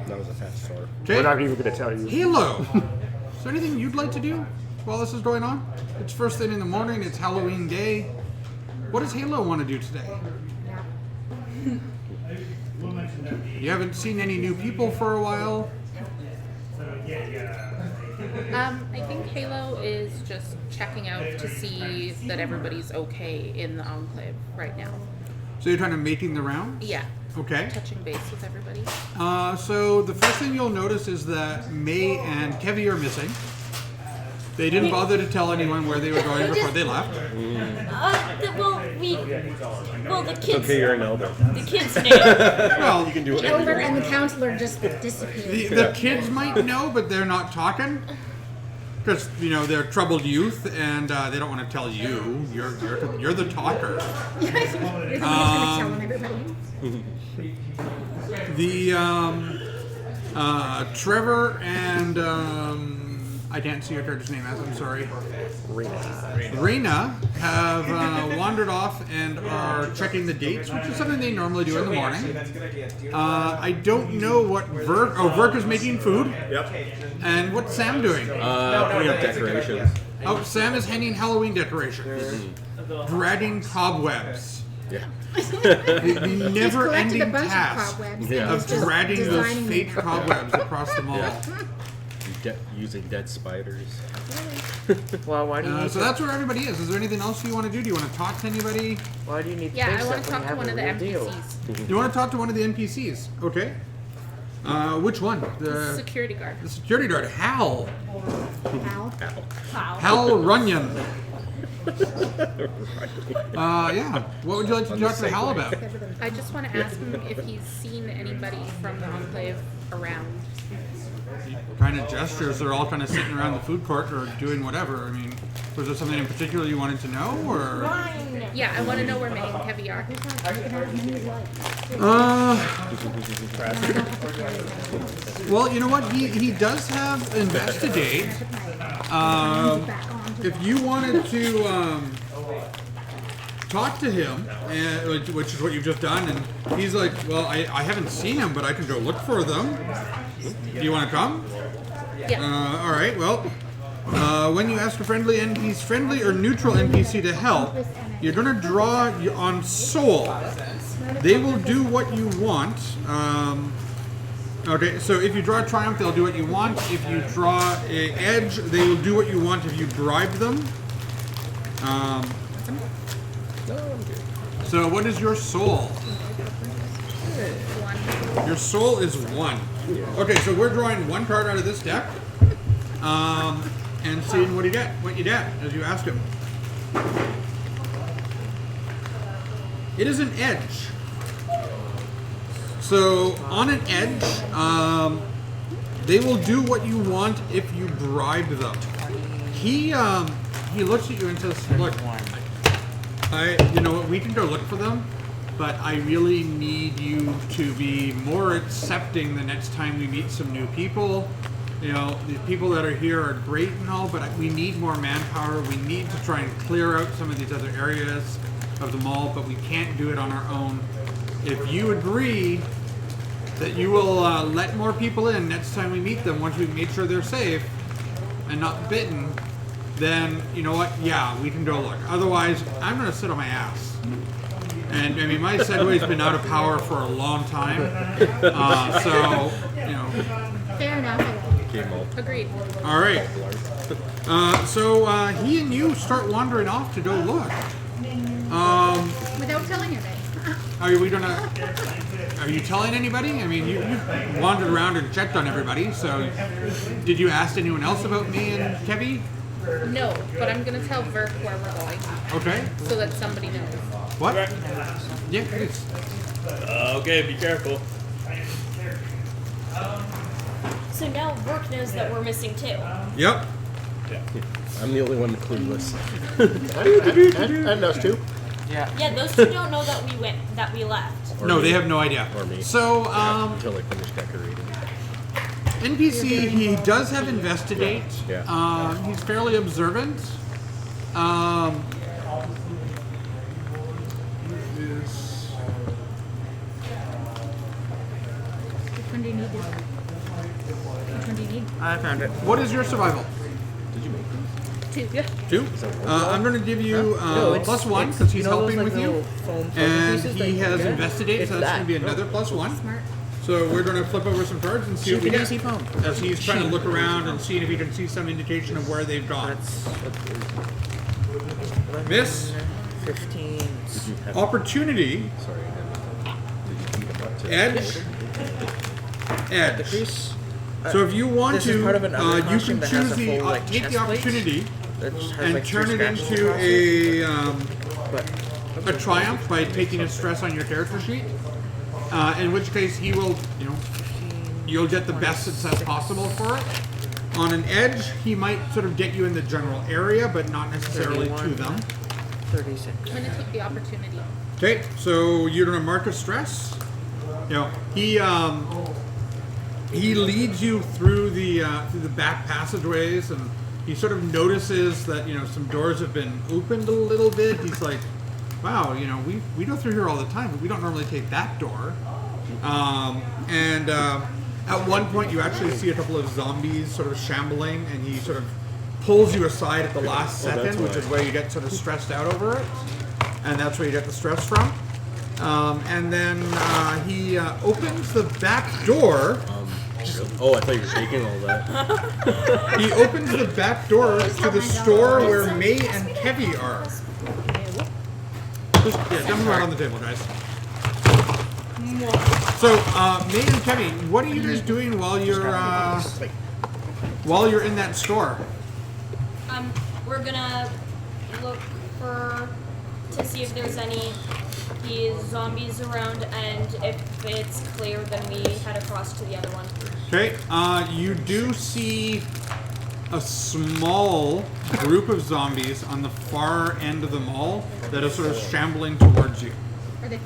That was a fast store. we're Okay? not even going to tell you. Halo. Is there anything you'd like to do while this is going on? It's first thing in the morning. It's Halloween day. What does Halo want to do today? You haven't seen any new people for a while. I think Halo is just checking out to see that everybody's okay in the Enclave right now. So you're trying to making the round? Yeah, Okay. touching base with everybody. So the first thing you'll notice is that May and Kevy are missing. They didn't bother to tell anyone where they were going before they left. The kids. Okay, you're an elder. The kids knew. Well, You can do The whatever elder you want. and the counselor just disappeared. the kids might know, but they're not talking. Because, they're troubled youth, and they don't want to tell you. You're the talker. You're the one who's going to tell them, everybody. Trevor and I can't see your character's name as I'm sorry. Rena have wandered off and are checking the dates, which is something they normally do in the morning. I don't know what Verk. Oh, Verk is making food. Yep. And what's Sam doing? Putting up decorations. Oh, Sam is hanging Halloween decorations, dragging cobwebs. Yeah. The never-ending collected a bunch of task cobwebs. Yeah. and of he's just dragging those designing fake them. cobwebs across the mall. Using dead spiders. Well, why do you need So that's where everybody is. Is there anything else you want to do? Do you want to talk to anybody? Why do you need Yeah, fake I want stuff to when talk you to have one of the real deal? NPCs. You want to talk to one of the NPCs? Okay. Which one? The security guard. The security guard, Hal. Al. Wow. Hal Runyon. Yeah. What would you like to talk to Hal about? I just want to ask him if he's seen anybody from the Enclave around. Kind of gestures. They're all kind of sitting around the food court or doing whatever. I mean, was there something in particular you wanted to know, or? Yeah, I want to know where May and Kevy are. Well, you know what? He does have investigate. If you wanted to talk to him, which is what you've just done, and he's like, well, I haven't seen him, but I can go look for them. Do you want to come? Yeah. All right. Well, when you ask a friendly or neutral NPC to help, you're going to draw on Soul. They will do what you want. Okay, so if you draw a Triumph, they'll do what you want. If you draw a Edge, they will do what you want if you bribe them. So what is your Soul? One. Your Soul is 1. Okay, so we're drawing 1 card out of this deck, and seeing what you get as you ask him. It is an Edge. So on an Edge, they will do what you want if you bribe them. He looks at you and says, "Look, you know what? We can go look for them, but I really need you to be more accepting the next time we meet some new people. You know, the people that are here are great and all, but we need more manpower. We need to try and clear out some of these other areas of the mall, but we can't do it on our own. If you agree that you will let more people in next time we meet them, once we've made sure they're safe and not bitten, then you know what? Yeah, we can go look. Otherwise, I'm gonna sit on my ass. And I mean, my Segway's been out of power for a long time, so you know. Fair enough. Agreed. All right. So he and you start wandering off to go look. Without telling anybody. Are you telling anybody? I mean, you wandered around and checked on everybody. So, did you ask anyone else about me and Kevy? No, but I'm gonna tell Verk where we're going Okay. so that somebody knows. What? Yeah, please. Okay, be careful. So now Rourke knows that we're missing too. Yep. I'm the only one clueless. And us too. Yeah, those two don't know that we left. No, they have no idea. Or me. So, Until I finish decorating. NPC, he does have investigate. Yeah. He's fairly observant. Is Which one do you need? Which one do you need? I found it. what is your survival? Did you make these? 2. 2. I'm going to give you No, it's- +1 it's- because he's you know those, helping like, with you, little foam puzzle and pieces that he you has get? investigate, It's so that's going to be that. another +1. Smart. So we're going to flip over some cards and see what we Cheap get. and easy foam. As he's trying to look around and see if he can see some indication of where they've gone. That's Miss 15. Did you have? Opportunity, Sorry, I didn't. Did you beat them up to edge, edge. Decrease. So if you want This is to, part of another you costume can that has choose a the full, like, take the chest plate. opportunity That just has, and like, turn 3 it scratches into across it. a But triumph by taking a stress on your character sheet. In which case he will, you know, you'll get the best success possible for it. On an edge, he might sort of get you in the general area, but not necessarily to 31. them. 36. I'm gonna take the opportunity. Okay, so you're gonna mark a stress. You know, he leads you through the back passageways, and he sort of notices that, you know, some doors have been opened a little bit. He's like, "Wow, you know, we go through here all the time, but we don't normally take that door." At one point, you actually see a couple of zombies sort of shambling, and he sort of pulls you aside at the last second, which is where you get sort of stressed out over it, and that's where you get the stress from. And then he opens the back door. Oh, I thought you were taking all that. He opens the back door to the store where May and Kevy are. Yeah, dump them right on the table, guys. So, May and Kevy, what are you guys doing while you're in that store? We're gonna look to see if there's any these zombies around, and if it's clear, then we head across to the other one. Okay, you do see a small group of zombies on the far end of the mall that are sort of shambling towards you. Are they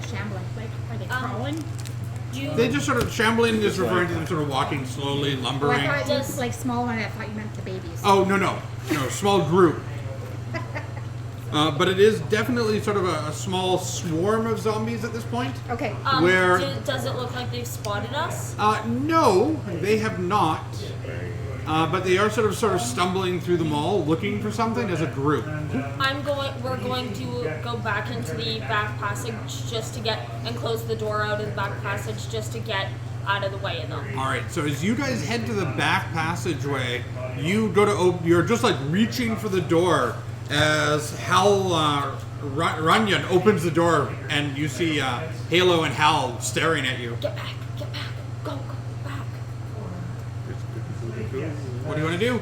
shambling? Like, are they crawling? They just sort of shambling is referring to them sort of walking slowly, Oh, lumbering. I thought you like small one. I thought you meant the babies. Oh, no, small group. But it is definitely sort of a small swarm of zombies at this point. Okay. Where- Does it look like they've spotted us? No, they have not. But they are sort of stumbling through the mall looking for something as a group. We're going to go back into the back passage just to and close the door out of the back passage just to get out of the way of them. All right, so as you guys head to the back passageway, you go to you're just like reaching for the door as Hal Runyon opens the door, and you see Halo and Hal staring at you. Get back, go back. What do you want to do?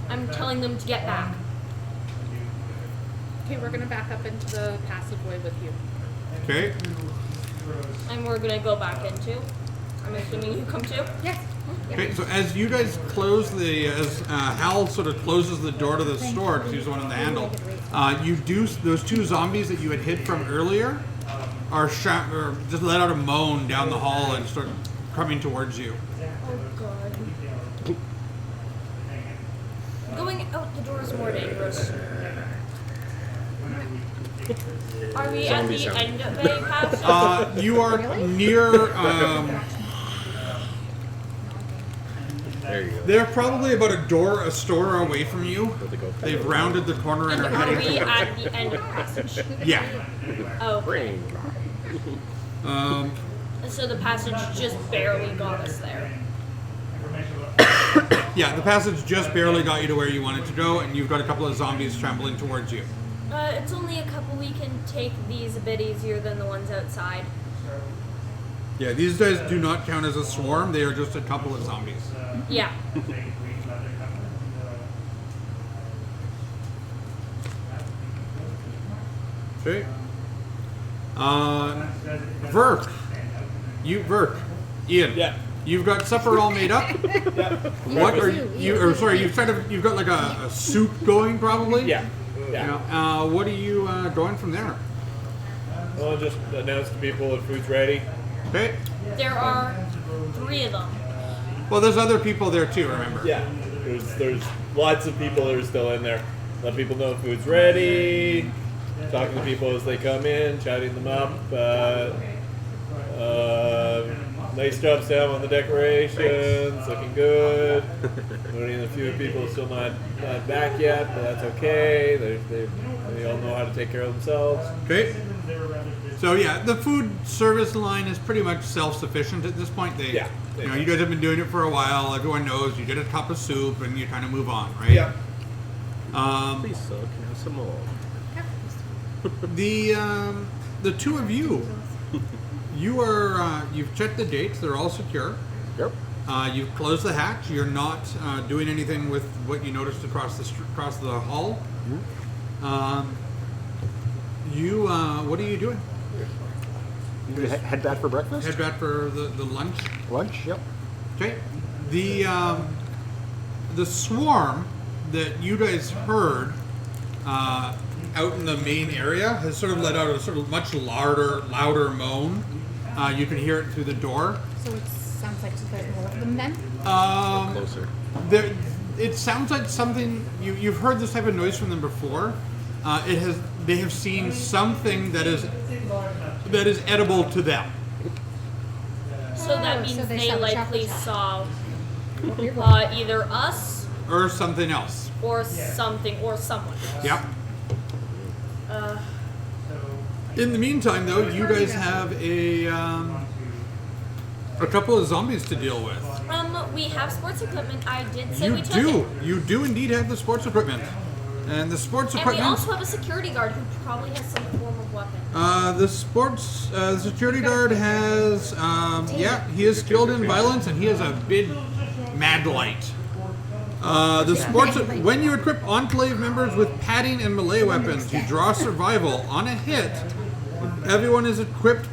I'm telling them to get back. Okay, we're gonna back up into the passageway with you. Okay. And we're gonna go back in too. I'm assuming you come too? Yes. Okay, so as you guys close as Hal sort of closes the door to the store, because he's the one on the handle, those two zombies that you had hid from earlier are or just let out a moan down the hall and start coming towards you. Oh god. Going out the door is more dangerous. Are we at Zombie the sound. end of a passage? You are near. There you go. They're probably about a store away from you. Let it go. They've rounded the corner and And are are heading we towards. at the end of the passage? Yeah. Oh, Brain. so the passage just barely got us there. Yeah, the passage just barely got you to where you wanted to go, and you've got a couple of zombies trembling towards you. It's only a couple. We can take these a bit easier than the ones outside. Yeah, these guys do not count as a swarm. They are just a couple of zombies. Yeah. Okay. Verk. Ian. Yeah. You've got supper all made up. What are you? Or sorry, you've got like a soup going probably. Yeah. You Yeah. know, what are you going from there? Well, just announce to people that food's ready. Okay. There are 3 of them. Well, there's other people there too. Remember. Yeah. There's lots of people that are still in there. Let people know food's ready. Talking to people as they come in, chatting them up. Nice job, Sam, on the decorations. Looking good. Noting a few people still not back yet, but that's okay. They all know how to take care of themselves. Okay. So yeah, the food service line is pretty much self-sufficient at this point. Yeah. You know, you guys have been doing it for a while. Everyone knows you get a cup of soup and you kind of move on, right? Please, so can I have some more? The two of you, you've checked the dates. They're all secure. Yep. You've closed the hatch. You're not doing anything with what you noticed across the hall. What are you doing? You gonna head back for breakfast? Head back for the lunch. Lunch? Yep. Okay. The swarm that you guys heard out in the main area has sort of let out a sort of much louder moan. You can hear it through the door. So it sounds like there's more of them then? Closer. It sounds like something you've heard this type of noise from them before. They have seen something that is edible to them. So that means so they they saw the likely chocolate saw We're going. either us Or something else. or something or someone else. Yep. In the meantime, though, you guys have a couple of zombies to deal with. We have sports equipment. I did say You we took do. it. You do indeed have the sports equipment. And the sports And we equipment. also have a security guard who probably has some form of weapon. The security guard has, he is skilled in violence and he has a big mad light. When you equip Enclave members with padding and melee weapons, you draw survival. On a hit, everyone is equipped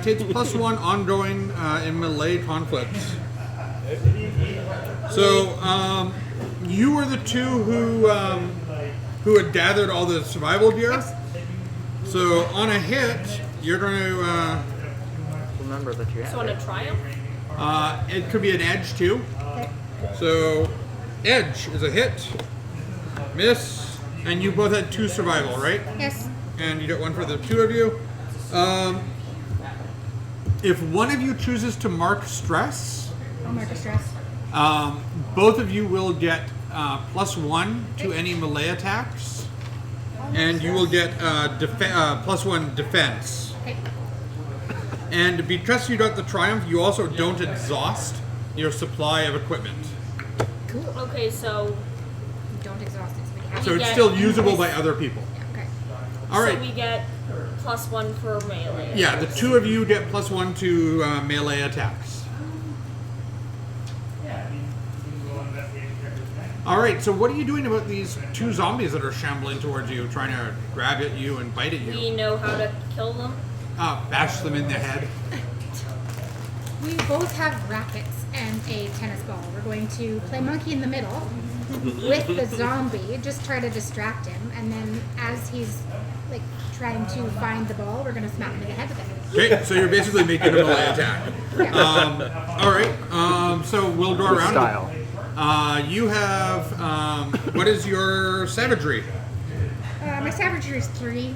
takes +1 ongoing in melee conflicts. So, you were the two who had gathered all the survival gear. So on a hit, you're going to. Remember that you have So on it. a triumph? It could be an edge too. Okay. So edge is a hit, miss, and you both had 2 survival, right? Yes. And you get 1 for the 2 of you. If one of you chooses to mark stress, I'll mark a stress. both of you will get +1 to any melee attacks, and you will get +1 defense. Okay. And because you got the triumph, you also don't exhaust your supply of equipment. Cool. Okay, so Don't exhaust it. So we have So it's get- still usable by other people. Okay. All right. So we get +1 for melee. Yeah, the 2 of you get +1 to melee attacks. All right. So what are you doing about these 2 zombies that are shambling towards you, trying to grab at you and bite at We you? know how to kill them. Bash them in the head. We both have rackets and a tennis ball. We're going to play monkey in the middle with the zombie. Just try to distract him, and then as he's like trying to find the ball, we're gonna smack him in the head with it. Okay, so you're basically making a melee attack. Yeah. All right. So we'll go With around. style. You have what is your savagery? My savagery is 3.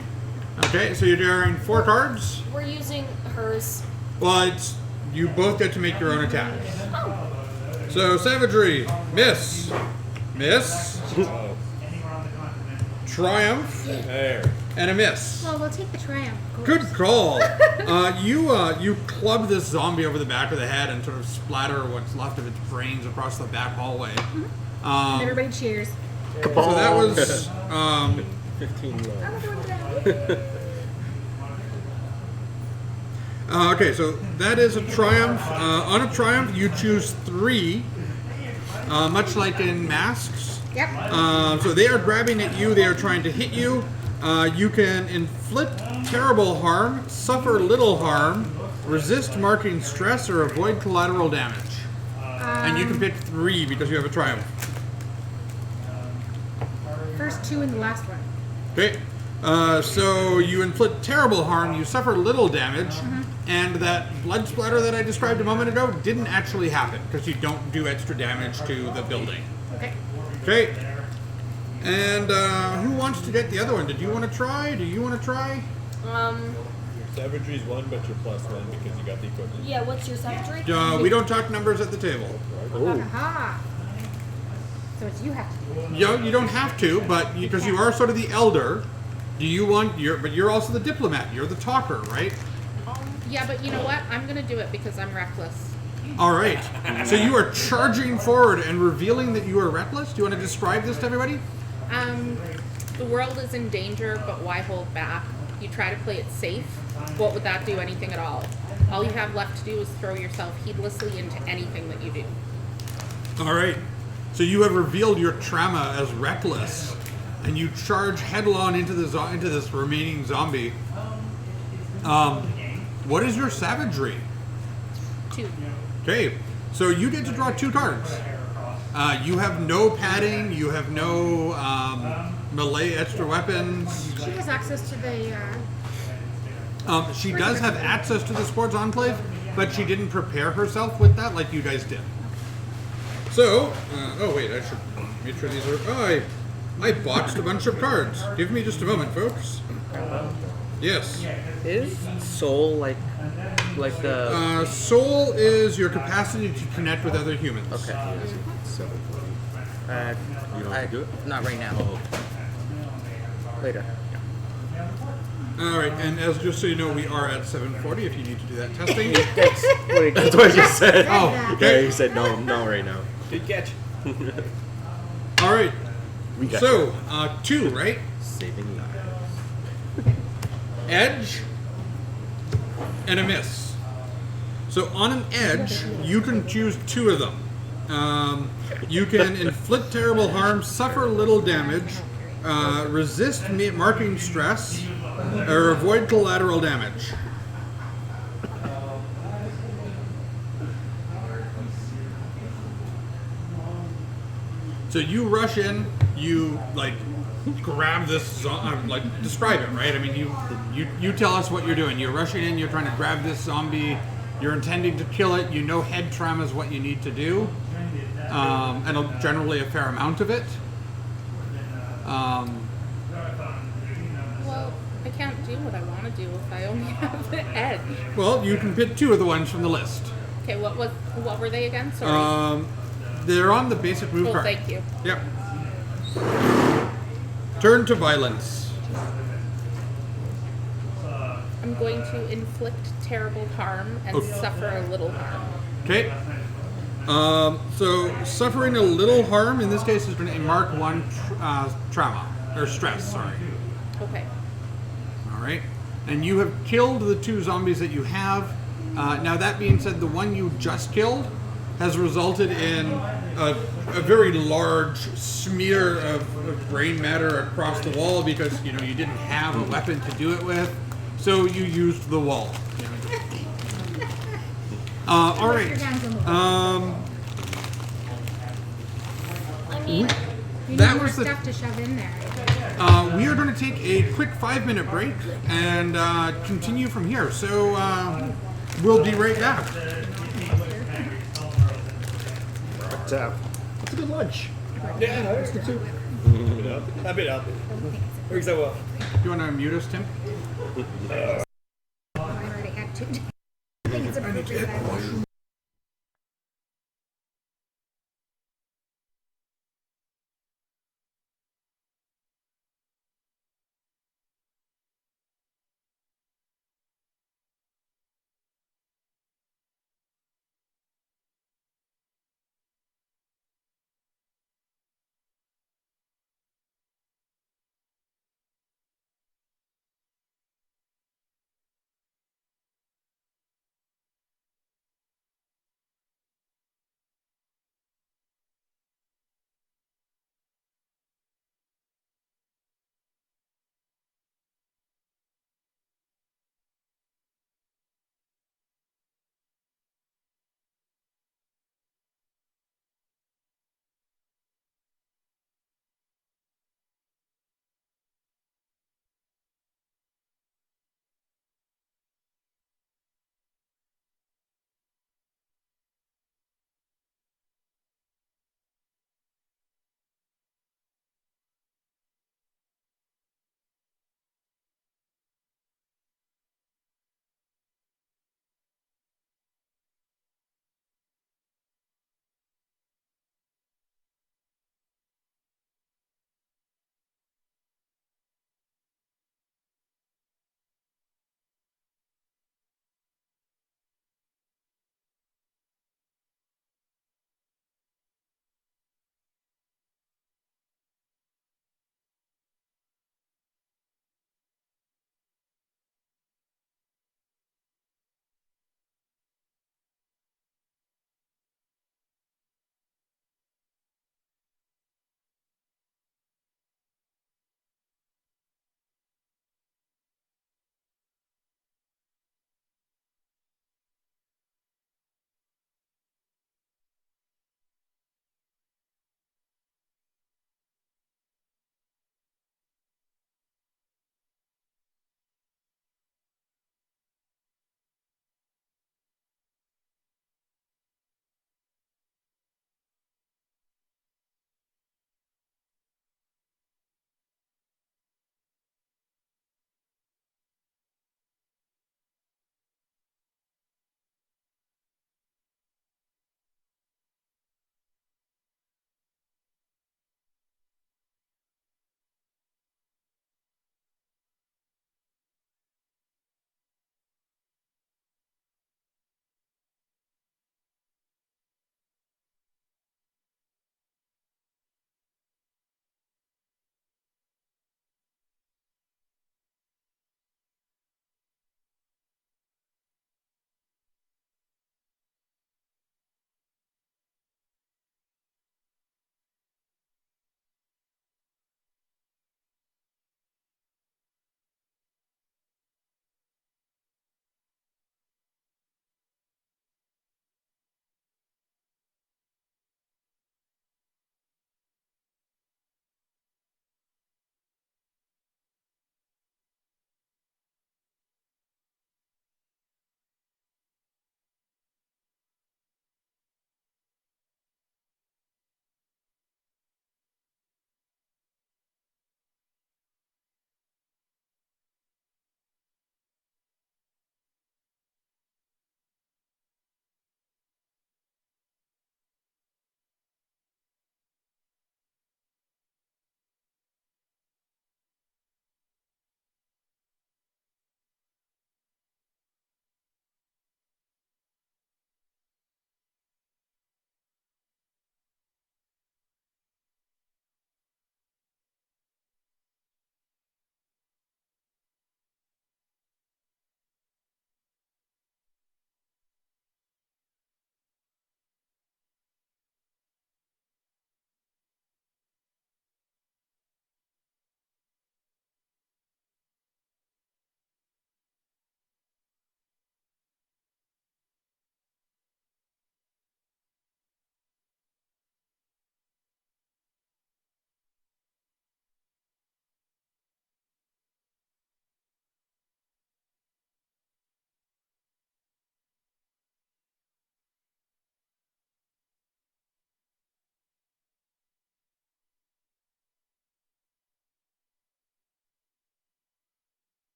Okay, so you're drawing 4 cards. We're using hers. Well, it's you both get to make your own attacks. Oh, So savagery, miss, triumph, There. and a miss. Well, we'll take the triumph. Of course. Good call. You club this zombie over the back of the head and sort of splatter what's left of its brains across the back hallway. And everybody cheers. So that was 15 love. I'm going down. okay. So that is a triumph. On a triumph, you choose 3, much like in masks. Yep. So they are grabbing at you. They are trying to hit you. You can inflict terrible harm, suffer little harm, resist marking stress, or avoid collateral damage. And you can pick 3 because you have a triumph. First 2 and the last one. Okay. So you inflict terrible harm, you suffer little damage, and that blood splatter that I described a moment ago didn't actually happen because you don't do extra damage to the building. Okay. Okay. And who wants to get the other one? Did you want to try? Do you want to try? Savagery's 1, but you're +1 because you got the equipment. yeah. What's your savagery? We don't talk numbers at the table. Aha. So it's you have to do it. You don't have to, but because you are sort of the elder, do you want but you're also the diplomat. You're the talker, right? Yeah, but you know what? I'm gonna do it because I'm reckless. All right. So you are charging forward and revealing that you are reckless. Do you want to describe this to everybody? The world is in danger, but why hold back? You try to play it safe. What would that do? Anything at all? All you have left to do is throw yourself heedlessly into anything that you do. All right. So you have revealed your trauma as reckless, and you charge headlong into into this remaining zombie. What is your savagery? 2. Okay. So you get to draw 2 cards. You have no padding. You have no melee extra weapons. She has access to the. She does have access to the Sports Enclave, but she didn't prepare herself with that like you guys did. So, oh wait, I should make sure these are. Oh, I botched a bunch of cards. Give me just a moment, folks. Yes. Is soul like the? Soul is your capacity to connect with other humans. Okay. So, you don't I, have to do it? not right now. Later. All right, and as just so you know, we are at 7:40. If you need to do that testing. That's what you said. Oh, Yeah, okay. you said no right now. Good catch. All right. We got So, 2, right? Saving lives. Edge and a miss. So on an edge, you can choose 2 of them. You can inflict terrible harm, suffer little damage, resist marking stress, or avoid collateral damage. So you rush in, you like grab this like describe it, right? I mean, you tell us what you're doing. You're rushing in, you're trying to grab this zombie, you're intending to kill it. You know head trauma is what you need to do, and generally a fair amount of it. Well, I can't do what I want to do if I only have the edge. Well, you can pick 2 of the ones from the list. Okay, what were they again? Sorry. They're on the basic move Oh, card. thank you. Yep. Turn to violence. I'm going to inflict terrible harm and Okay. suffer a little harm. Okay. So suffering a little harm in this case is going to mark 1 trauma or stress. Sorry. Okay. All right. And you have killed the 2 zombies that you have. Now that being said, the one you just killed has resulted in a very large smear of brain matter across the wall because you didn't have a weapon to do it with, so you used the wall. All right. Your hands on the wall. I mean, that more was the. stuff to shove in there. We are going to take a quick 5-minute break and continue from here. So we'll be right back. But, it's a good lunch. Yeah, that's good too. Happy to help you. Works out well. You want to mute us, Tim? I already had two. I think it's appropriate.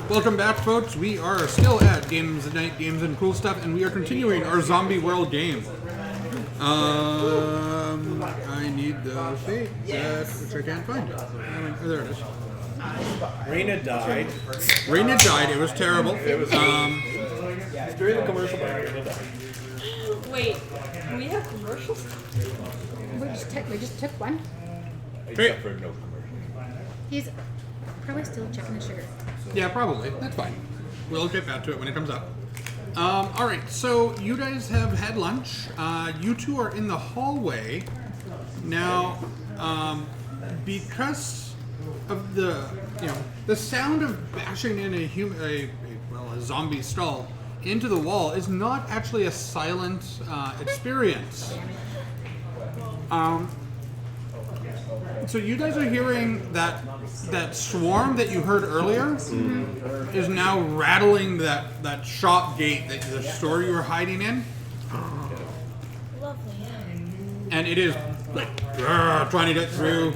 Welcome back, folks. We are still at Games at Night, Games and Cool Stuff, and we are continuing our Zombie World game. I need the fate which I can't find. Oh, there it is. Raina died. Raina died. It was terrible. It was during the commercial break. Raina died. Wait, we have commercials? We just took one. Except for no commercial. He's probably still checking the shirt. Yeah, probably. That's fine. We'll get back to it when it comes up. All right. So you guys have had lunch. You two are in the hallway now. Because of the sound of bashing in a zombie skull into the wall is not actually a silent experience. So you guys are hearing that swarm that you heard earlier is now rattling that shop gate, the store you were hiding in, Lovely. and it is like trying to get through.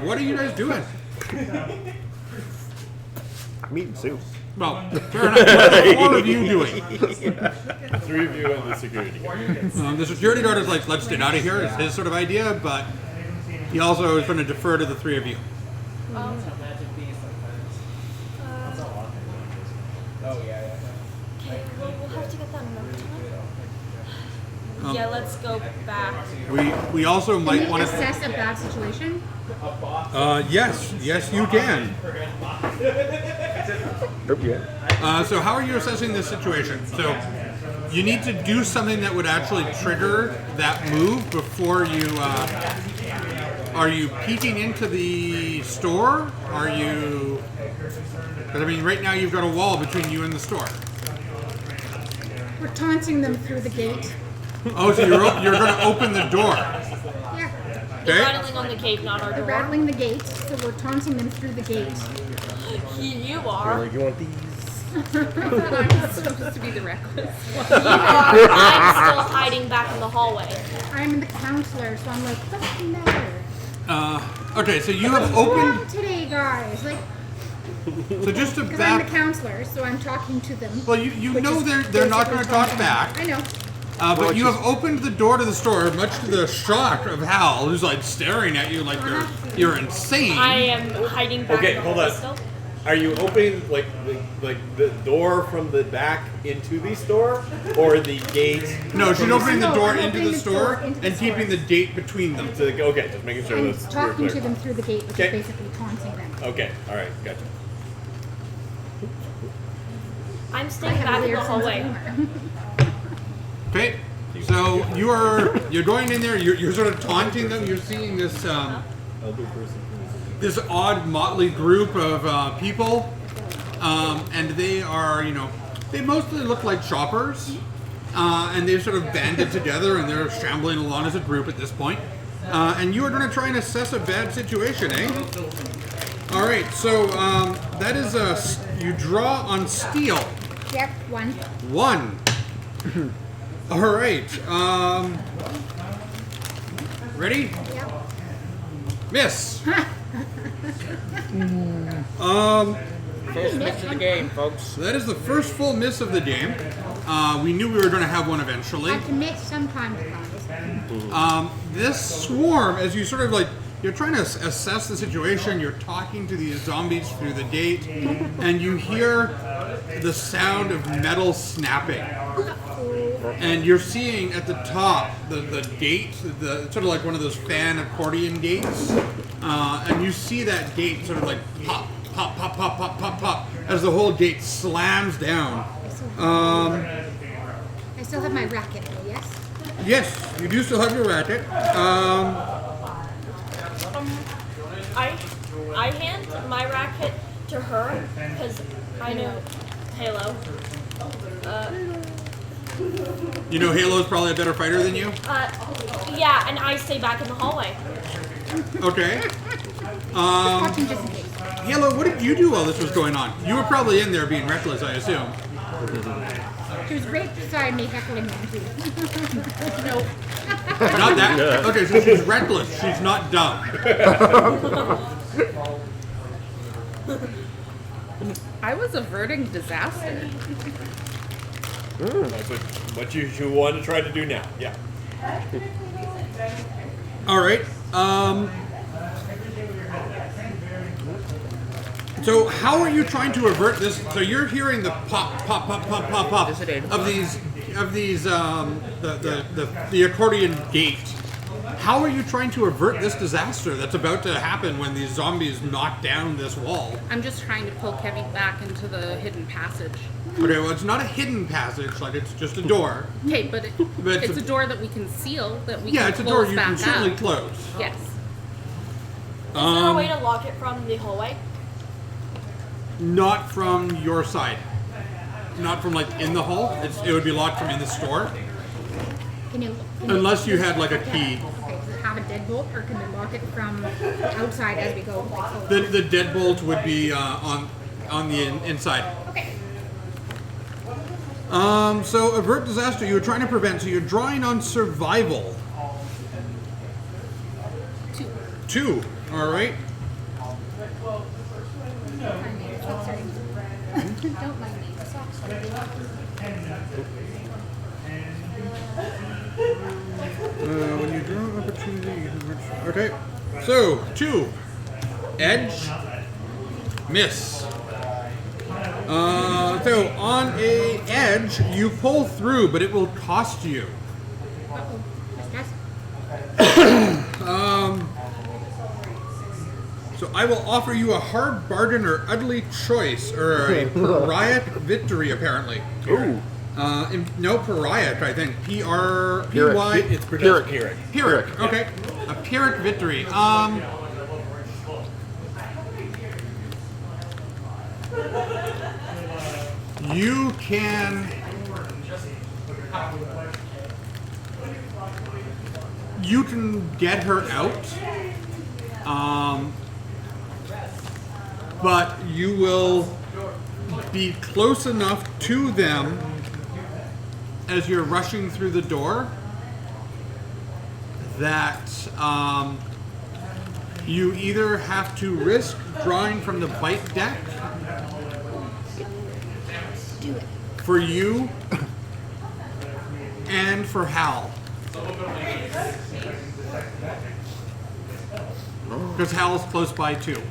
What are you guys doing? I'm eating soup. Well, fair enough. What are the four of you doing? 3 of you and the security guard. The security guard is like, let's get out of here. It's his sort of idea, but he also is going to defer to the 3 of you. Okay, well, we'll have to get that another time. Yeah, let's go back. We also Can might we want to. assess a bad situation? Yes, you can. Nope, yeah. So how are you assessing this situation? So you need to do something that would actually trigger that move before you. Are you peeking into the store? Are you? Because I mean, right now you've got a wall between you and the store. We're taunting them through the gate. Oh, so you're going to open the door. Yeah. They're Okay. rattling on the gate, not our We're door. rattling the gate, so we're taunting them through the gate. You are. You want these? I thought I was supposed to be the reckless one. You are. I'm still hiding back in the hallway. I'm the counselor, so I'm like, what's the matter? Okay, so you have What's wrong opened. today, guys? Like, So just to because I'm the back. counselor, so I'm talking to them. Well, you which know is they're not basically going to talk taunting back. them. I know. But you have opened the door to the store, much to the shock of Hal, who's like staring at you like you're insane. I am hiding back Okay, in the hold hallway on. still. Are you opening like the door from the back into the store, or the gate? No, she's opening the No, door I'm into opening the the door store into the and keeping store. the gate between them. Okay, just making sure I'm that's talking we're to clear. them through the gate, which Okay. is basically taunting them. Okay, all right, gotcha. I'm I staying have a back in weird the sense of hallway. humor. Okay, so you're going in there. You're sort of taunting them. You're seeing this this odd motley group of people, and they are they mostly look like shoppers, and they've sort of banded together and they're shambling along as a group at this point. And you are going to try and assess a bad situation, eh? All right, so that is you draw on steel. Yep, one. 1. All right. Ready? Yep. Miss. First miss of the game, folks. So that is the first full miss of the game. We knew we were going to have one eventually. I can miss sometimes, guys. This swarm, as you sort of like, you're trying to assess the situation. You're talking to these zombies through the gate, and you hear the sound of metal snapping. And you're seeing at the top the gate, the sort of like one of those fan accordion gates, and you see that gate sort of like pop, pop, pop, pop, pop, pop, pop, as the whole gate slams down. I still have my racket, though, yes? Yes, you do still have your racket. I hand my racket to her because I know Halo. You know Halo's probably a better fighter than you. Yeah, and I stay back in the hallway. Okay. Watching just in case. Halo, what did you do while this was going on? You were probably in there being reckless, I assume. She was right beside me heckling them, too. No. Not that. Okay, so she's reckless. She's not dumb. I was averting disaster. That's what you want to try to do now. Yeah. All right. So how are you trying to avert this? So you're hearing the pop, pop, pop, pop, pop, pop Yes, I did. of these the accordion gate. How are you trying to avert this disaster that's about to happen when these zombies knock down this wall? I'm just trying to pull Kevin back into the hidden passage. Okay, well, it's not a hidden passage, like it's just a door. Okay, but, But it's a door that we can seal, that we Yeah, can it's a close door you back can certainly up. close. Yes. Is there a way to lock it from the hallway? Not from your side. Not from like in the hall. It would be locked from in the store. Can you Unless you had like a key. Okay, does it have a deadbolt, or can we lock it from the outside as we go? Like, The deadbolt would be on the inside. okay. So avert disaster you were trying to prevent. So you're drawing on survival. 2. All right. Don't mind me. Socks. When you draw opportunity. Okay. So 2. Edge. Miss. So on a edge, you pull through, but it will cost you. Uh-oh. Yes. So I will offer you a hard bargain or ugly choice, or a pariah victory, apparently. Ooh. No, pariah, I think. Pyrrhic. P-Y. It's pronounced Pyrrhic. Pyrrhic. Pyrrhic. Okay. A Pyrrhic victory. You can. You can get her out. But you will be close enough to them as you're rushing through the door that you either have to risk drawing from the bite deck for you and for Hal. Because Hal's close by too.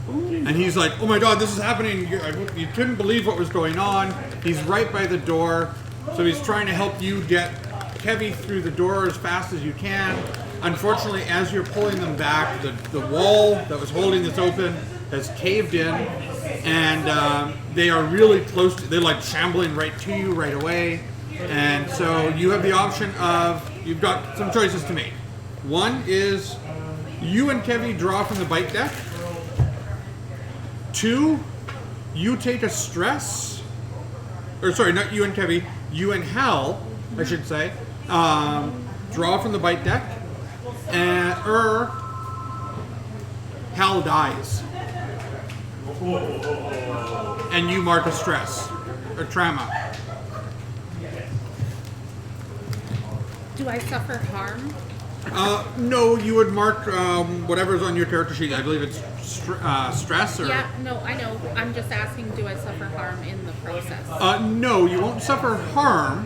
And he's like, oh my god, this is happening. You couldn't believe what was going on. He's right by the door. So he's trying to help you get Kevy through the door as fast as you can. Unfortunately, as you're pulling them back, the wall that was holding this open has caved in. And they are really close they're like shambling right to you right away. And so you have the option of, you've got some choices to make. One is you and Kevy draw from the bite deck. 2, you take a stress, or sorry, not you and Kevy, you and Hal, I should say, draw from the bite deck, or Hal dies. And you mark a stress, or trauma. Do I suffer harm? No, you would mark whatever's on your character sheet. I believe it's stress or... Yeah, no, I know. I'm just asking, do I suffer harm in the process? No, you won't suffer harm.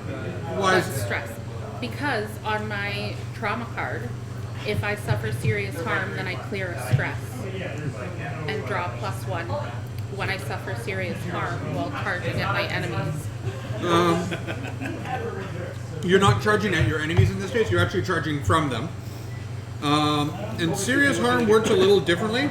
Why? But stress. Because on my trauma card, if I suffer serious harm, then I clear a stress and draw +1 when I suffer serious harm while charging at my enemies. You're not charging at your enemies in this case, you're actually charging from them. And serious harm works a little differently.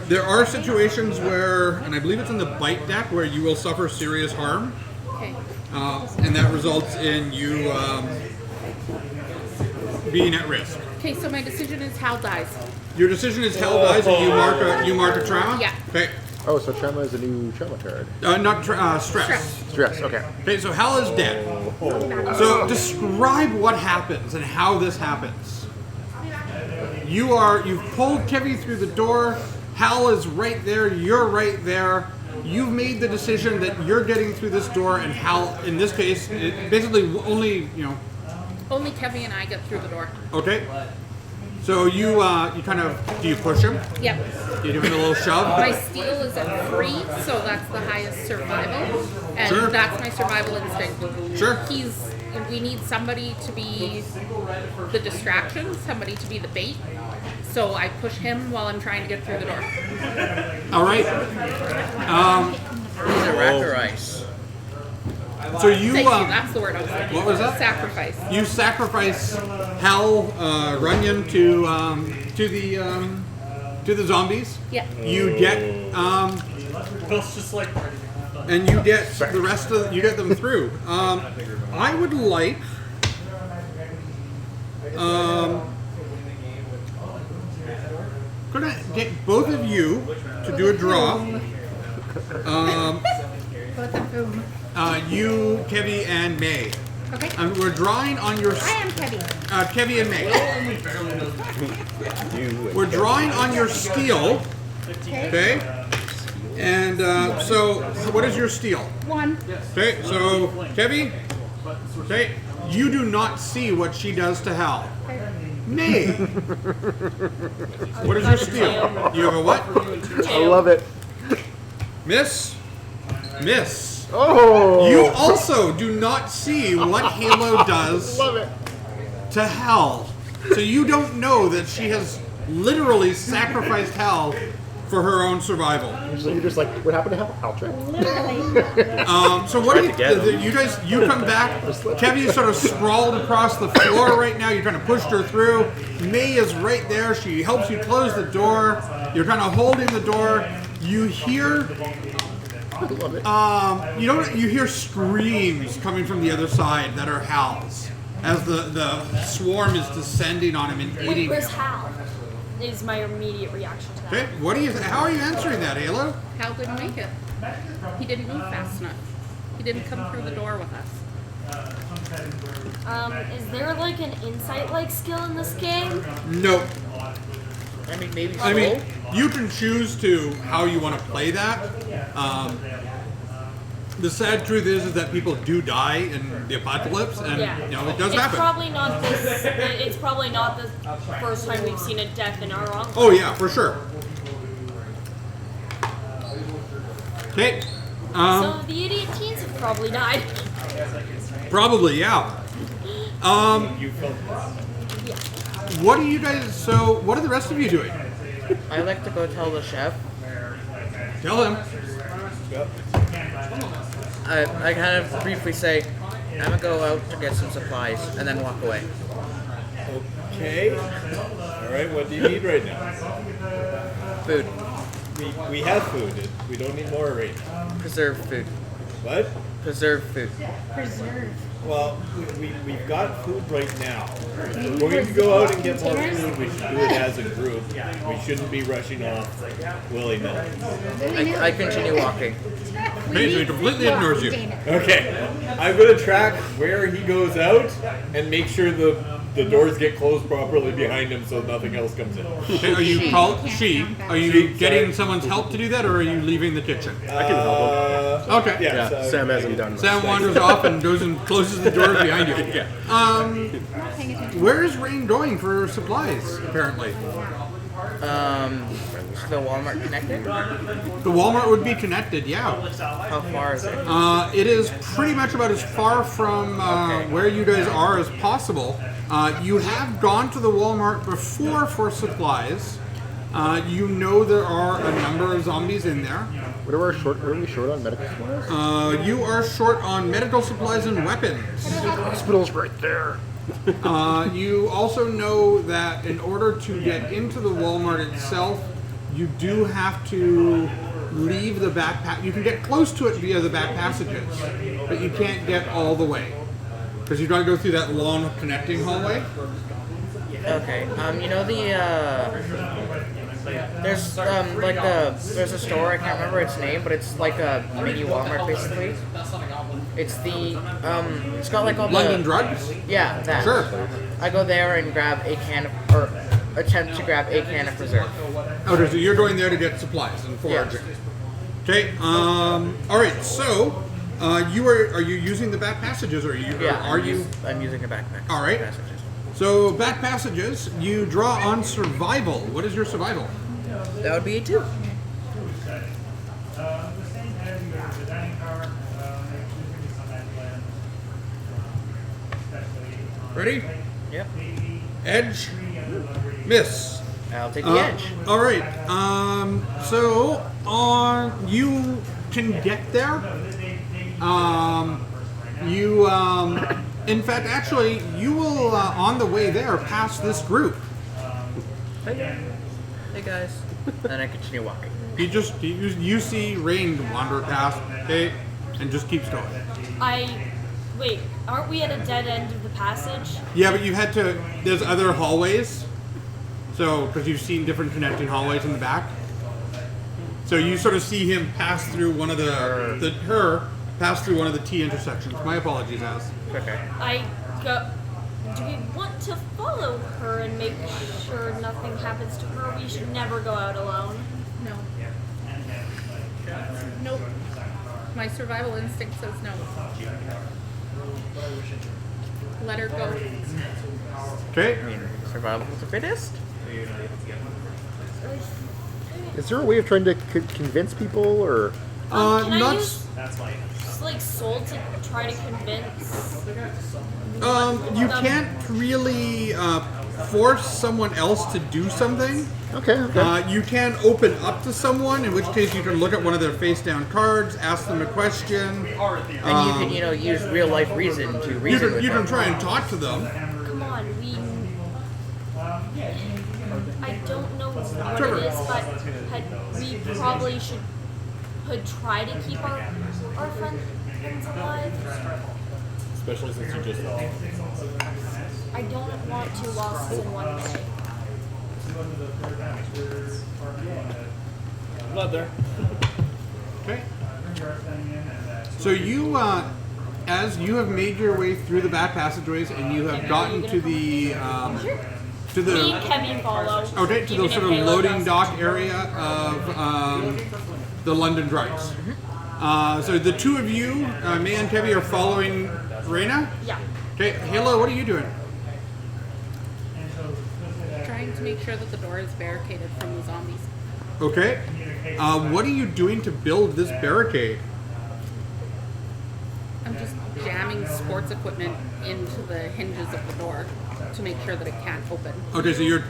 There are situations where, and I believe it's in the bite deck, where you will suffer serious harm. Okay. And that results in you being at risk. Okay, so my decision is Hal dies. Your decision is Hal dies and you mark a trauma? Yeah. Okay. Oh, so trauma is a new trauma card. Not stress. Stress, okay. Okay, so Hal is dead. So describe what happens and how this happens. You've pulled Kevy through the door. Hal is right there. You're right there. You've made the decision that you're getting through this door, and Hal, in this case, basically only Only Kevin and I get through the door. Okay. So you kind of, do you push him? Yep. You give him a little shove? My steel is at 3, so that's the highest survival, and Sure. that's my survival instinct. Sure. We need somebody to be the distraction, somebody to be the bait. So I push him while I'm trying to get through the door. All right. Is it rack or ice? So you, Thank you. That's the word I was looking what was for. that? Sacrifice. You sacrifice Hal Runyon to the zombies. Yeah. You get and you get the rest of you get them through. I would like gonna get both of you to do a draw. Both of whom? You, Kevy, and May. Okay. We're drawing on your I am Kevin. Kevy and May. We're drawing on your steel. Okay. And so, what is your steel? 1. Okay. So, Kevy. Okay. You do not see what she does to Hal. May. What is your steel? You have a what? I love it. Miss. Miss. Oh, You also do not see what Halo does love it. to Hal. So you don't know that she has literally sacrificed Hal for her own survival. So you're just like, what happened to Hal? Altrek? Literally. So what do Tried to get him. you guys, you come back, Kevin is sort of sprawled across the floor right now, you're trying to push her through. May is right there, she helps you close the door, you're kind of holding the door. You hear Love it. you hear screams coming from the other side that are Hal's as the swarm is descending on him and Wait, eating where's him. Hal? Is my immediate reaction to that. Okay, how are you answering that, Halo? Hal didn't make it. He didn't move fast enough. He didn't come through the door with us. Is there like an insight-like skill in this game? No. I mean, maybe I mean, you can choose to how you want to play that. The sad truth is that people do die in the apocalypse, and Yeah. you know it does It's happen. probably not this. It's probably not the first time we've seen a death in our own. Oh yeah, for sure. Okay. So the idiot teens have probably died. Probably, yeah. You felt Yeah. What are you guys? So, what are the rest of you doing? I like to go tell the chef. Tell him. I kind of briefly say, I'm gonna go out to get some supplies and then walk away. okay. All right. What do you need right now? Food. We have food. We don't need more right now. Preserved food. What? Preserved food. Preserve. Well, we've got food right now. If we're going to go out and get more food, we should do it as a group. We shouldn't be rushing off willy-nilly. I continue walking. Okay, so he completely ignores you. Okay. I'm going to track where he goes out and make sure the doors get closed properly behind him so nothing else comes in. Okay, are you Are you She, getting sorry. someone's help to do that, or are you leaving the kitchen? I can help him. Okay. Yeah, Yeah, so- Sam hasn't done much. Sam wanders off and goes and closes the doors behind you. Where is Rain going for supplies? Apparently, Is the Walmart connected? the Walmart would be connected. Yeah. How far is it? It is pretty much about as far from where you guys are as possible. You have gone to the Walmart before for supplies. You know there are a number of zombies in there. What are we short on medical supplies? You are short on medical supplies and weapons. Hospital's right there. You also know that in order to get into the Walmart itself, you do have to leave the back You can get close to it via the back passages, but you can't get all the way. Because you've got to go through that long connecting hallway. Okay. You know there's there's a store, I can't remember its name, but it's like a mini Walmart basically. It's it's got like all London the Drugs? yeah, that. Sure. I go there and grab a can of, or attempt to grab a can of preserve. Okay, so you're going there to get supplies and foraging. Okay, alright, so are you using the back passages, or Yeah, are you? I'm using a backpack. All right. Passages. So back passages. You draw on survival. What is your survival? That would be a 2. Ready? Yep. Edge. Miss. I'll take the edge. All right. So on you can get there. In fact, actually, you will on the way there pass this group. Hey guys. Then I continue walking. You see Rain wander past, okay, and just keeps going. Wait, aren't we at a dead end of the passage? Yeah, but you had to. There's other hallways. So, because you've seen different connecting hallways in the back. So you sort of see him pass through one of her pass through one of the T intersections. My apologies, Az. Okay. Do we want to follow her and make sure nothing happens to her? We should never go out alone. No. Nope. My survival instinct says no. Let her go. Okay. I mean, survival of the fittest? Is there a way of trying to convince people, or? Can I not. use like soul to try to convince? You can't really force someone else to do something. Okay. You can open up to someone, in which case you can look at one of their face-down cards, ask them a question. And you can, use real life reason to reason with You them. can try and talk to them. Come on, I don't know what Trevor. it is, but we probably should try to keep our friends alive. Especially since you just lost. I don't want 2 losses in one day. I'm not there. Okay. So you, as you have made your way through the back passageways, and you have gotten to the Me and to the Kevin follow. okay to the even sort if of Halo loading doesn't. dock area of the London Drugs. So the two of you, May and Kevin, are following Reyna. Yeah. Okay, Halo, what are you doing? Trying to make sure that the door is barricaded from the zombies. Okay. What are you doing to build this barricade? I'm just jamming sports equipment into the hinges of the door to make sure that it can't open. Okay, so you're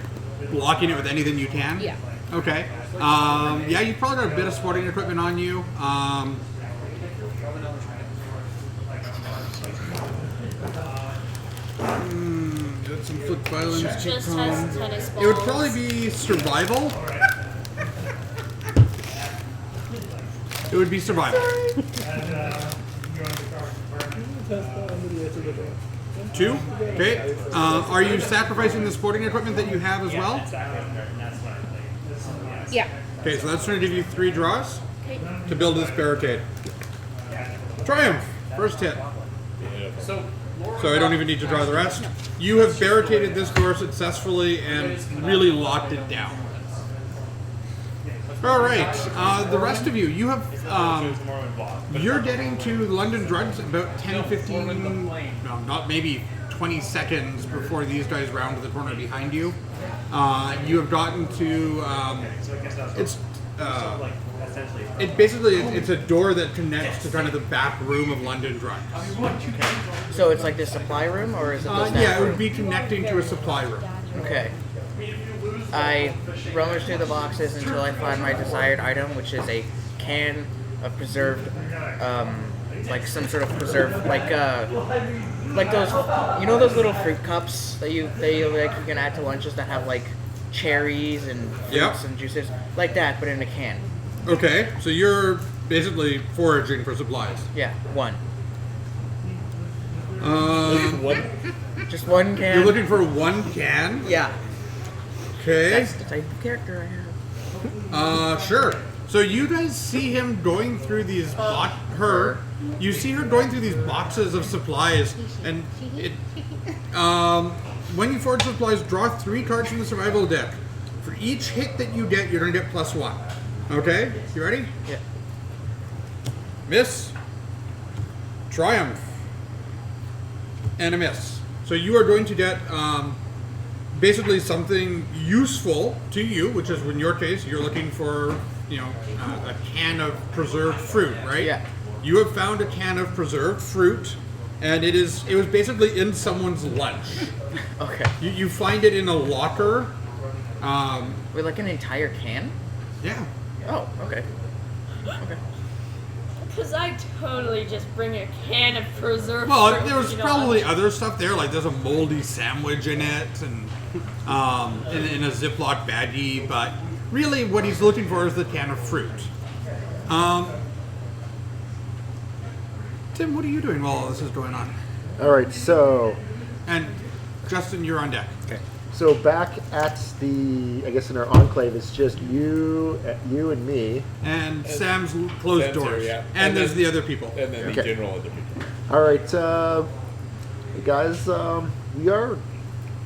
blocking it with anything you can? Yeah. Okay. Yeah, you've probably got a bit of sporting equipment on you. Got some foot violence. Just kick has home. tennis balls. It would probably be survival. It would be survival. 2? Okay. Are you sacrificing the sporting equipment that you have as well? Yeah. Okay, so that's going to give you 3 draws to build this barricade. Triumph! First hit. So I don't even need to draw the rest. You have barricaded this door successfully and really locked it down. All right, the rest of you, you have, you're getting to London Drugs about 10, 15, no, not maybe 20 seconds before these guys round the corner behind you. You have gotten to, it's a door that connects to kind of the back room of London Drugs. So it's like the supply room, or is it the staff Yeah, it room? would be connecting to a supply room. Okay. I rummage through the boxes until I find my desired item, which is a can of preserved, like some sort of preserved, like those, you know, those little fruit cups that you can add to lunches that have like cherries and fruits Yep. and juices, like that, but in a can. Okay, so you're basically foraging for supplies. Yeah, one. What? Just one can. You're looking for 1 can? Yeah. Okay. That's the type of character I have. Sure. So you guys see him going through these you see her going through these boxes of supplies, and it, when you forage supplies, draw 3 cards from the survival deck. For each hit that you get, you're gonna get +1. Okay? You ready? Yeah. Miss. Triumph. And a miss. So you are going to get basically something useful to you, which is in your case you're looking for a can of preserved fruit, right? Yeah. You have found a can of preserved fruit, and it was basically in someone's lunch. Okay. You find it in a locker. Wait, like an entire can? Yeah. Oh, okay. Okay. Because I totally just bring a can of preserved Well, fruit, there was you know, probably other stuff there, like there's a moldy sandwich in it, and in a Ziploc baggie. But really, what he's looking for is the can of fruit. Tim, what are you doing while all this is going on? All right, so And Justin, you're on deck. okay, so back at I guess in our enclave, it's just you and me. And Sam's closed Sam's doors. here, yeah. And And there's then- the other people. And then the Okay. general other people. All right, guys, we are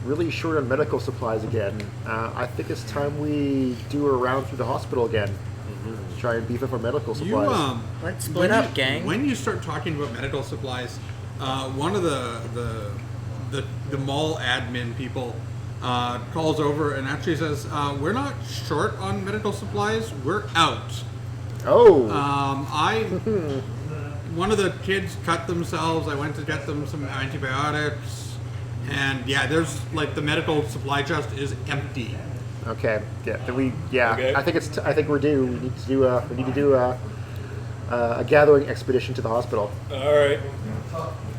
really short on medical supplies again. I think it's time we do a round through the hospital again. Try and beef up our medical You supplies. Let's split up, gang. When you start talking about medical supplies, one of the mall admin people calls over and actually says, "We're not short on medical supplies. We're out." Oh, One of the kids cut themselves. I went to get them some antibiotics, and yeah, there's like the medical supply chest is empty. okay. Yeah, then Okay. I think I think we're due. We need to do a gathering expedition to the hospital. All right.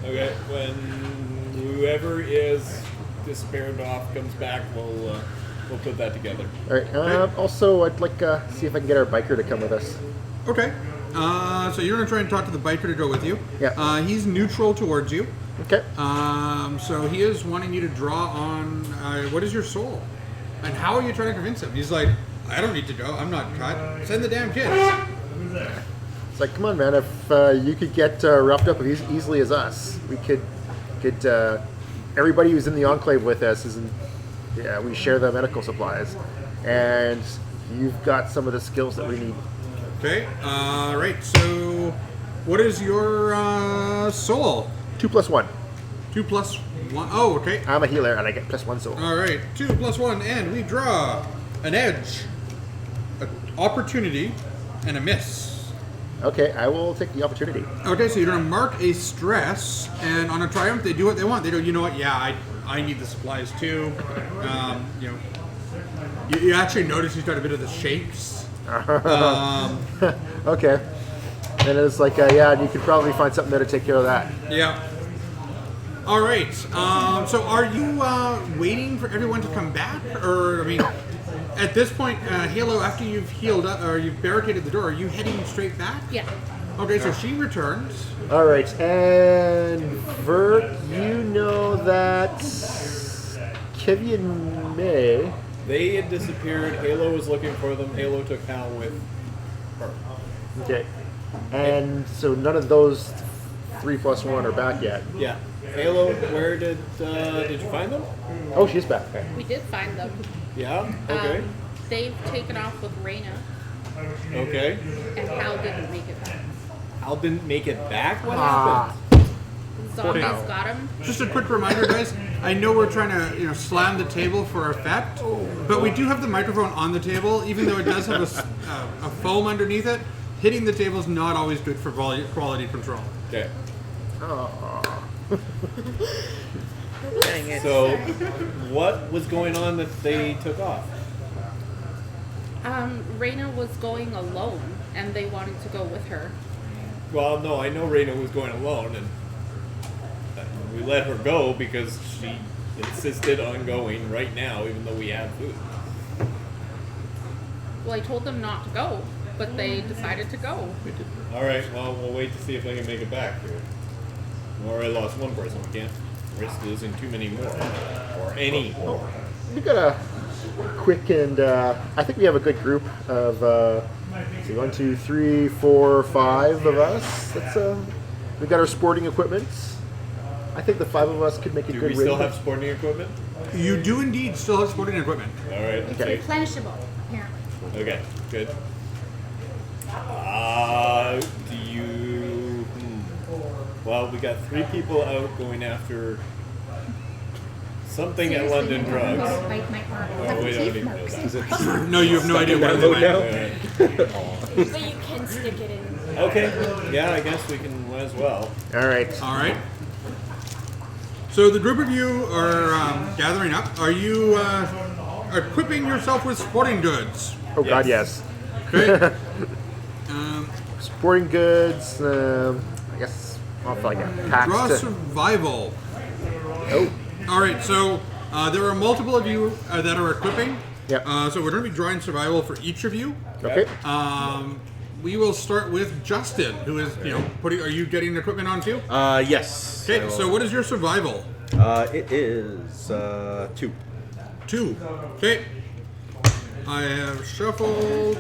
Okay. When whoever is despaired off comes back, we'll put that together. All right. Also, I'd like see if I can get our biker to come with us. Okay. So you're gonna try and talk to the biker to go with you. Yeah. He's neutral towards you. Okay. So he is wanting you to draw on what is your soul, and how are you trying to convince him? He's like, I don't need to go. I'm not cut. Send the damn kids. It's like, come on, man. If you could get roughed up as easily as us, we could everybody who's in the enclave with us we share the medical supplies, and you've got some of the skills that we need. Okay. Right. So, what is your soul? 2 + 1. 2 + 1. Oh, okay. I'm a healer, and I get +1 soul. All right. 2 + 1, and we draw an edge, an opportunity, and a miss. Okay, I will take the opportunity. Okay, so you're gonna mark a stress, and on a triumph, they do what they want. They go, you know what? Yeah, I need the supplies too. You actually notice he's got a bit of the shakes. Okay. And it's like, yeah, you could probably find something there to take care of that. Yeah. All right. So are you waiting for everyone to come back, or I mean, at this point, Halo, after you've healed up or you've barricaded the door, are you heading straight back? Yeah. Okay, so she returns. All right, and Vert, you know that Kivy and May. They had disappeared. Halo was looking for them. Halo took Hal with her. Okay. And so none of those 3 + 1 are back yet. Yeah. Halo, where did you find them? Oh, she's back. Okay. We did find them. Yeah. Okay. They've taken off with Raina, Okay. and Hal didn't make it back. Hal didn't make it back. What Ah. happened? Zombies Hal. got him. Just a quick reminder, guys. I know we're trying to slam the table for effect, but we do have the microphone on the table, even though it does have a foam underneath it. Hitting the table is not always good for quality control. Okay. Dang it. So, what was going on that they took off? Raina was going alone, and they wanted to go with her. Well, no, I know Raina was going alone, and we let her go because she insisted on going right now, even though we had food. Well, I told them not to go, but they decided to go. All right, well, we'll wait to see if they can make it back here. We already lost one person. We can't risk losing too many more, or any more. We got a quick and I think we have a good group of let's see, 1, 2, 3, 4, 5 of us. That's we got our sporting equipment. I think the 5 of us could make a Do good we still raid. have sporting equipment? You do indeed still have sporting equipment. All right. Okay. Replenishable, apparently. Okay. Good. Do you? Well, we got 3 people out going after Something at London Drugs. Bite my arm. Oh, we don't Teeth even know marks. that. No, you have no idea what That they load like. now? But you can stick it in. Okay, yeah, I guess we can might as well. All right. All right. So the group of you are gathering up. Are you equipping yourself with sporting goods? Oh God, yes. Okay. Sporting goods. I guess I'll feel like a pack. Draw survival. Oh. All right. So there are multiple of you that are equipping. Yep. So we're going to be drawing survival for each of you. Okay. We will start with Justin, who is, putting. Are you getting equipment on too? Yes. Okay. So what is your survival? It is 2. 2. Okay. I have shuffled.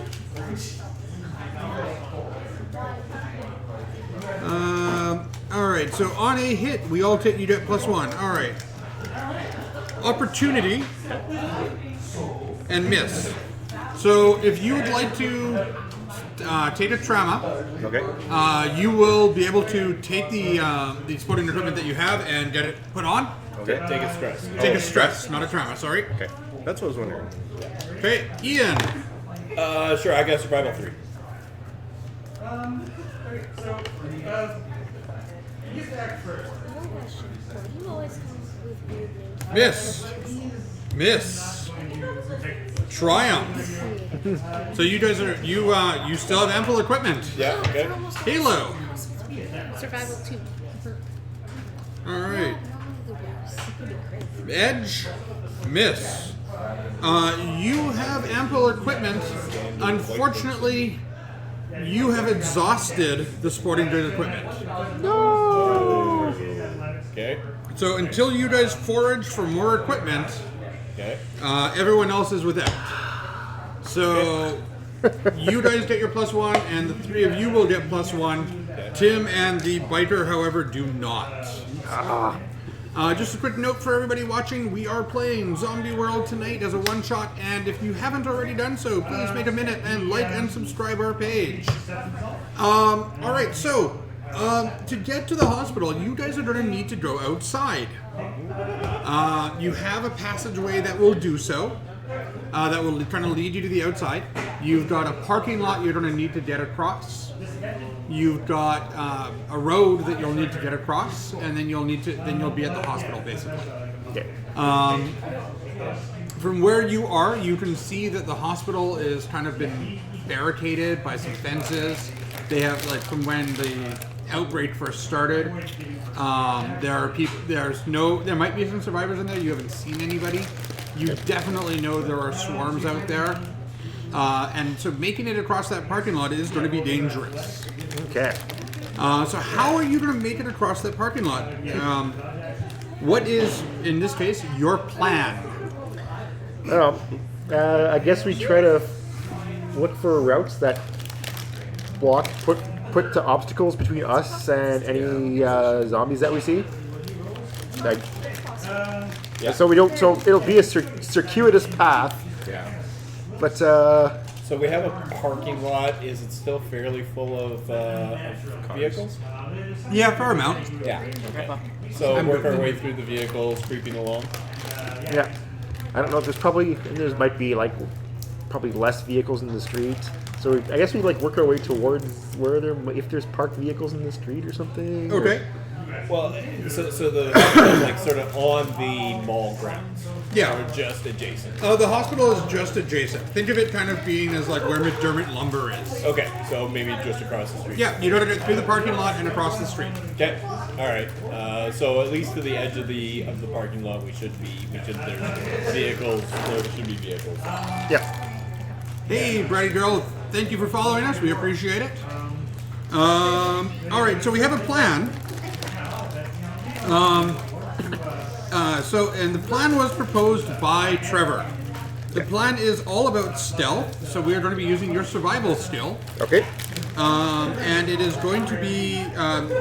All right. So on a hit, we all take you get +1. All right. Opportunity and miss. So if you would like to take a trauma, Okay. you will be able to take the sporting equipment that you have and get it put on. Okay. Take a stress. Take a stress, not a trauma. Sorry. Okay. That's what I was wondering. Okay, Ian. Sure, I got survival 3. He always comes with weird names. Miss. Triumph. So you guys are you still have ample equipment. Yeah, okay. Halo. Survival 2. All right. Edge. Miss. You have ample equipment. Unfortunately, you have exhausted the sporting goods equipment. Okay. So until you guys forage for more equipment, Okay. everyone else is without. So you guys get your +1, and the 3 of you will get +1. Tim and the biter, however, do not. Just a quick note for everybody watching, we are playing Zombie World tonight as a one-shot, and if you haven't already done so, please make a minute and like and subscribe our page. Alright, so, to get to the hospital, you guys are going to need to go outside. You have a passageway that will do so, that will kind of lead you to the outside. You've got a parking lot you're going to need to get across. You've got a road that you'll need to get across, and then you'll be at the hospital basically. Okay. From where you are, you can see that the hospital is kind of been barricaded by some fences. They have, like, from when the outbreak first started. There are people. There might be some survivors in there. You haven't seen anybody. You definitely know there are swarms out there. And so making it across that parking lot is going to be dangerous. Okay. So how are you going to make it across that parking lot? What is, in this case, your plan? I guess we try to look for routes that put the obstacles between us and any zombies that we see. Like, so we don't. So it'll be a circuitous path. Yeah. But So we have a parking lot. Is it still fairly full of vehicles? Yeah, fair amount. Yeah. Okay. So work our way through the vehicles, creeping along. yeah, I don't know. There might be like probably less vehicles in the street. So I guess we like work our way towards if there's parked vehicles in the street or something. Okay. Well, so the like sort of on the mall grounds. Yeah. Or just adjacent. The hospital is just adjacent. Think of it kind of being as like where McDermott Lumber is. Okay, so maybe just across the street. Yeah, you got to get through the parking lot and across the street. Okay. All right. So at least to the edge of the parking lot, there's vehicles. There should be vehicles. Yeah. Hey, Brady Girl, thank you for following us. We appreciate it. All right, so we have a plan. And the plan was proposed by Trevor. The plan is all about stealth, so we are going to be using your survival skill. Okay. And it is going to be,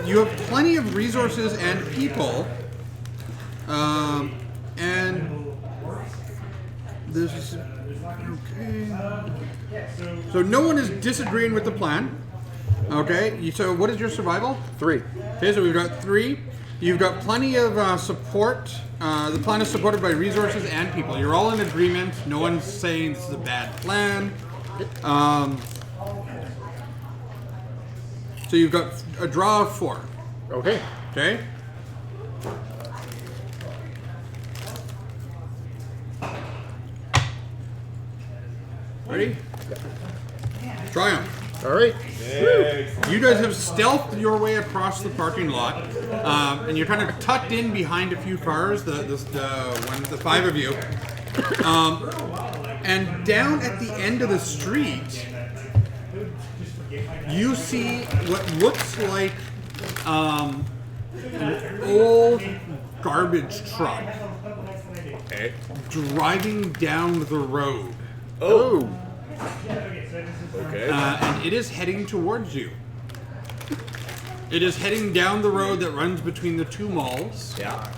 you have plenty of resources and people. And this is, okay. So no one is disagreeing with the plan. Okay, so what is your survival? 3. Okay, so we've got 3. You've got plenty of support. The plan is supported by resources and people. You're all in agreement. No one's saying this is a bad plan. So you've got a draw of 4. Okay. Okay? Ready? Triumph. All right. You guys have stealthed your way across the parking lot, and you're kind of tucked in behind a few cars. The 5 of you, and down at the end of the street, you see what looks like an old garbage truck Okay. driving down the road. Oh. Okay. And it is heading towards you. It is heading down the road that runs between the 2 malls. Yeah.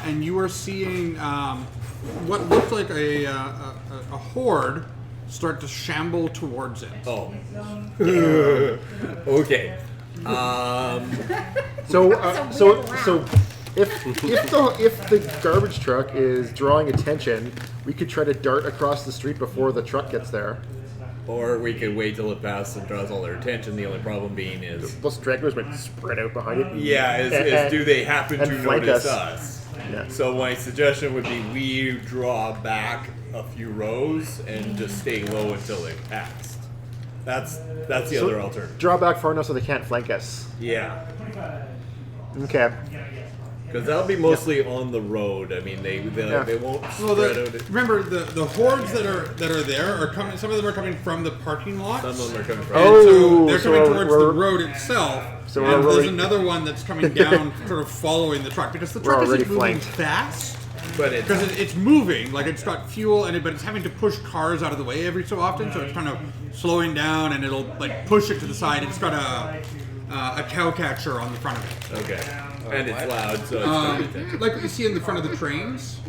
And you are seeing what looks like a horde start to shamble towards it. Oh. Okay. So if the garbage truck is drawing attention, we could try to dart across the street before the truck gets there. Or we could wait till it passes and draws all their attention. The only problem being is, Plus, stragglers might spread out behind it. yeah, is do they happen and to flank notice us. us? Yeah. So my suggestion would be we draw back a few rows and just stay low until they've passed. That's the other alternative. Draw back far enough so they can't flank us. Yeah. Okay. Because that'll be mostly on the road. I mean, they won't Well, spread out. remember the hordes that are there are coming. Some of them are coming from the parking lot. Some of them are coming from. And Oh, so they're so coming towards the we're- road itself. so and we're there's already- another one that's coming down, sort of following the truck because the We're truck isn't already moving flanked. fast. But it's Because it's moving, like it's got fuel in it, but it's having to push cars out of the way every so often, so it's kind of slowing down, and it'll like push it to the side. It's got a cow catcher on the front of it, okay, and it's loud, so it's not attention. like what you see in the front of the trains.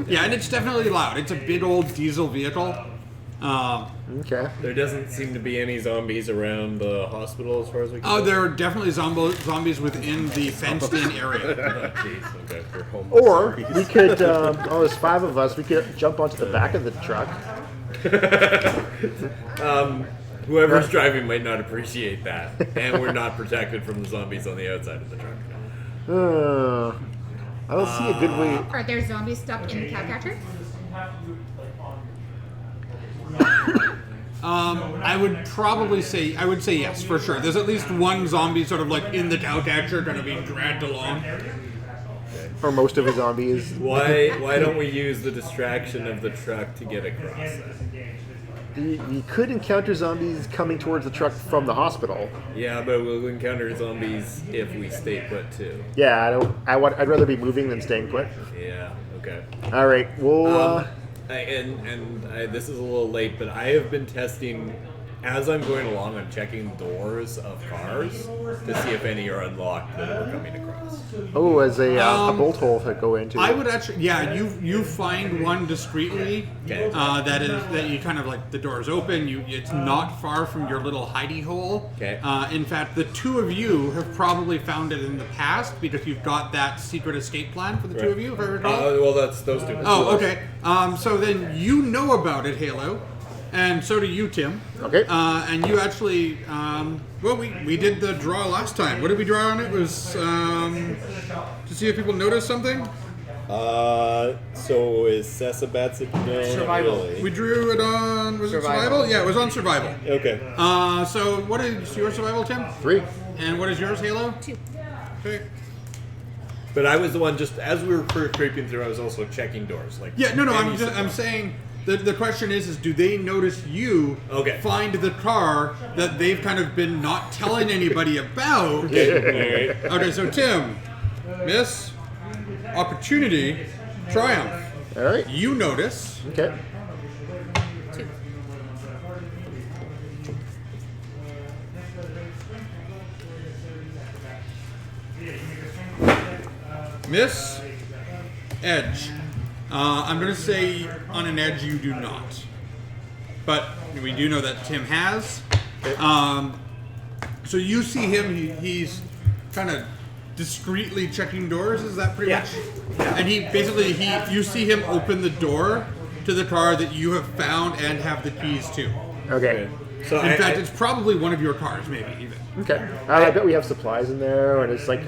Yeah, and it's definitely loud. It's a big old diesel vehicle. Okay. There doesn't seem to be any zombies around the hospital, as far as we can Oh, tell. there are definitely zombies within the fenced-in area. Oh, jeez, okay. They're homeless Or zombies. we could, there's 5 of us, we could jump onto the back of the truck. Whoever's driving might not appreciate that, and we're not protected from the zombies on the outside of the truck. I don't see a good way. Are there zombies stuck in the cow catcher? I would probably say, yes, for sure. There's at least one zombie sort of like in the cow catcher, kind of being dragged along. Or most of the zombies. Why don't we use the distraction of the truck to get across that? You could encounter zombies coming towards the truck from the hospital. Yeah, but we'll encounter zombies if we stay put too. Yeah, I'd rather be moving than staying put. Yeah, okay. All right, we'll. This is a little late, but I have been testing as I'm going along. I'm checking doors of cars to see if any are unlocked that we're coming across. As a bolt hole to go into. I would actually, yeah, you find one discreetly Okay. that you kind of like the door's open. It's not far from your little hidey hole. Okay. In fact, the 2 of you have probably found it in the past because you've got that secret escape plan for the 2 of you, if I recall. Well, that's those two. Oh, okay. So then you know about it, Halo, and so do you, Tim. Okay. And you actually, we did the draw last time. What did we draw on it? It was to see if people noticed something. So is Sesabats Survival. We drew it on, was it Survival. survival? Yeah, it was on survival. Okay. So what is your survival, Tim? 3. And what is yours, Halo? 2. Okay. But I was the one just as we were creeping through. I was also checking doors. Like Yeah, no, any I'm saying the question is do they notice you Okay. find the car that they've kind of been not telling anybody about? Okay. Okay, so Tim, miss, opportunity, triumph. All right. You notice. Okay. 2. Miss, edge. I'm going to say on an edge you do not. But we do know that Tim has. So you see him, he's kind of discreetly checking doors. Is that pretty Yeah. much? And you see him open the door to the car that you have found and have the keys to. Okay. So In fact, it's probably one of your cars, maybe even. Okay. I bet we have supplies in there, and it's like,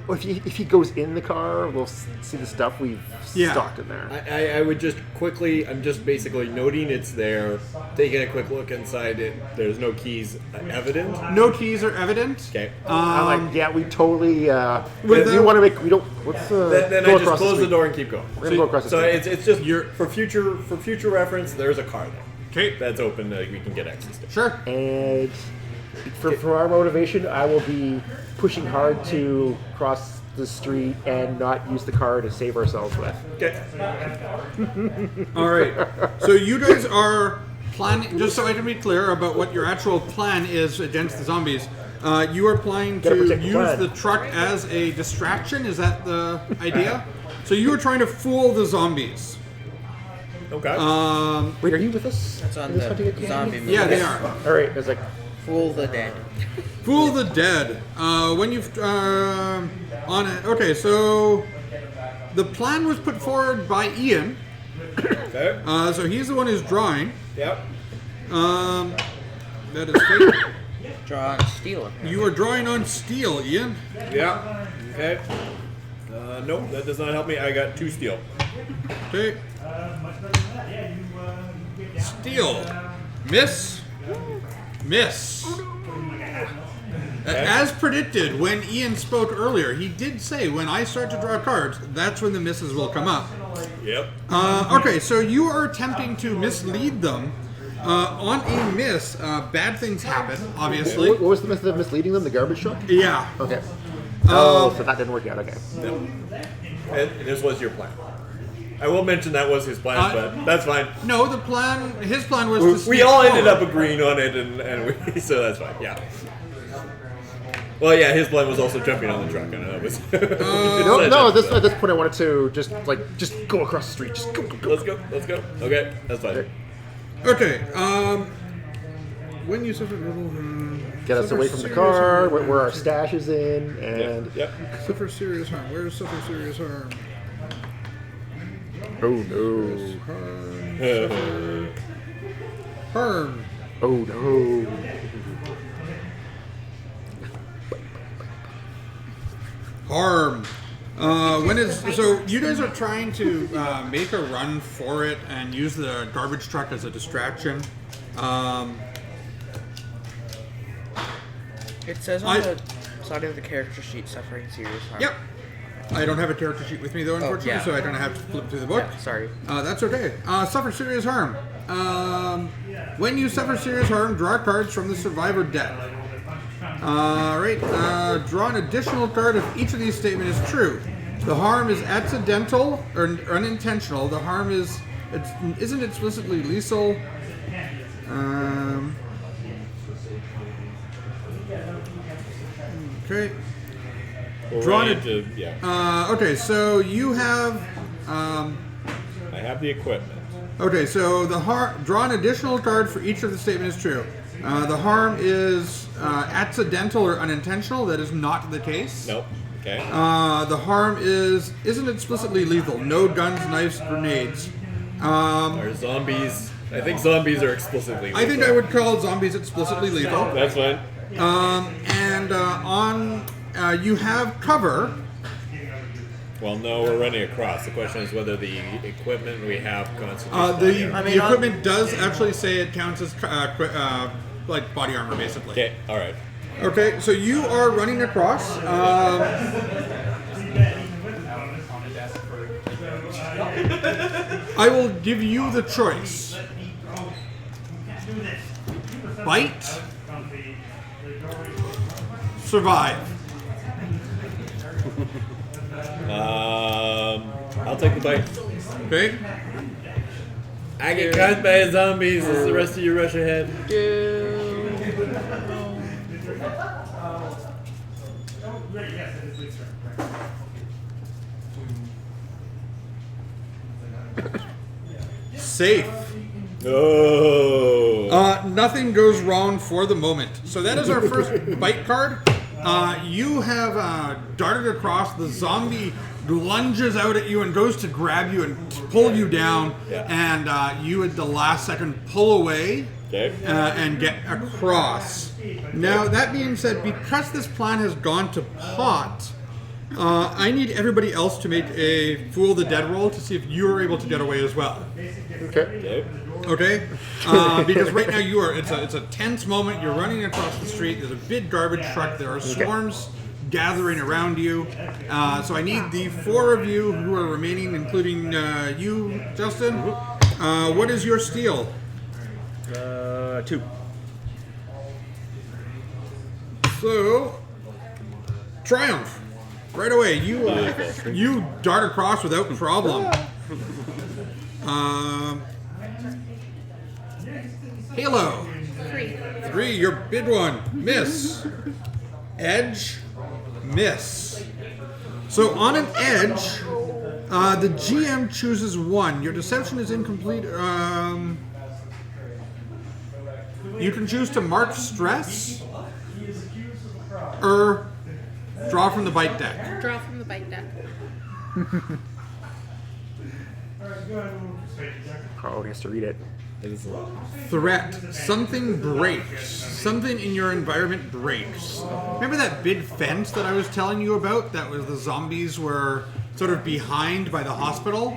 if he goes in the car, we'll see the stuff we've stocked in there. I would just quickly, I'm just basically noting it's there, taking a quick look inside it. There's no keys evident. No keys are evident. Okay. I'm like, yeah, we totally. With we the- want to make. We don't. Let's Then go I just across close the street. door and keep going. We're gonna go across the So street. it's just for future reference. There's a car there. Okay. That's open that we can get access to. Sure. And for our motivation, I will be pushing hard to cross the street and not use the car to save ourselves with. Okay. All right. So you guys are planning, just so I can be clear about what your actual plan is against the zombies. You are planning Gotta to protect the use plan. the truck as a distraction. Is that the idea? So you are trying to fool the zombies. Okay. Wait, are you with us? That's on in this hunting the activity? zombie movie. Yeah, they are. All right. It's like, Fool the dead. Fool the dead. When you've on it. Okay, so the plan was put forward by Ian. okay. So he's the one who's drawing. Yep. That is fake. Draw on steel. You are drawing on steel, Ian. Yeah. Okay. Nope, that does not help me. I got 2 steel. Okay. Steel. Miss. Miss. As predicted, when Ian spoke earlier, he did say, when I start to draw cards, that's when the misses will come up. Yep. Okay, so you are attempting to mislead them. On a miss, bad things happen, obviously. what was the method of misleading them? The garbage truck? Yeah. Okay. Oh, so that didn't work out. Okay. No. And this was your plan. I will mention that was his plan, but that's fine. No, his plan was to We sneak all ended forward. up agreeing on it, and we, so that's fine. Yeah. Well, yeah, his plan was also jumping on the truck. I know that was. No. At this point, I wanted to just go across the street. Just go. Let's go. Okay, that's fine. Okay, when you suffer little... Get us suffer away from the serious car, harm. where our stash is in, and Yep. Suffer serious harm. Where is suffer serious harm? oh no, Harm. oh no. Harm. So you guys are trying to make a run for it and use the garbage truck as a distraction. It says on the side of the character sheet, suffering serious harm. Yep. I don't have a character sheet with me though, unfortunately, yeah. so I don't have to flip through the book. Yeah, sorry. That's okay. Suffer serious harm. When you suffer serious harm, draw cards from the survivor deck. Right. Draw an additional card if each of these statements is true. The harm is accidental or unintentional. The harm isn't explicitly lethal. Okay. Drawn it. Okay, so you have. I have the equipment. Okay, so draw an additional card for each of the statements is true. The harm is accidental or unintentional. That is not the case. Nope. Okay. The harm isn't explicitly lethal. No guns, knives, grenades. Are zombies? I think zombies are explicitly lethal. I think I would call zombies explicitly lethal. That's fine. You have cover. Well, no, we're running across. The question is whether the equipment we have constitutes. The equipment does actually say it counts as like body armor, basically. Okay. All right. Okay, so you are running across. I will give you the choice. Bite. Survive. I'll take the bite. Okay. I get caught by zombies. As the rest of you rush ahead. Safe. No. Nothing goes wrong for the moment. So that is our first bite card. You have darted across. The zombie lunges out at you and goes to grab you and pull you down. Yeah. And you at the last second pull away Okay. and get across. Now, that being said, because this plan has gone to pot, I need everybody else to make a Fool the Dead roll to see if you're able to get away as well. Okay. Okay? Because right now it's a tense moment. You're running across the street. There's a big garbage truck. There are swarms gathering around you. So I need the 4 of you who are remaining, including you, Justin. What is your steal? 2. So, Triumph. Right away, you dart across without problem. Halo. 3, your big one. Miss. Edge. Miss. So on an edge, the GM chooses 1. Your deception is incomplete. You can choose to mark stress or draw from the bite deck. Draw from the bite deck. Oh, he has to read it. Threat. Something breaks. Something in your environment breaks. Remember that big fence that I was telling you about? That was the zombies were sort of behind by the hospital?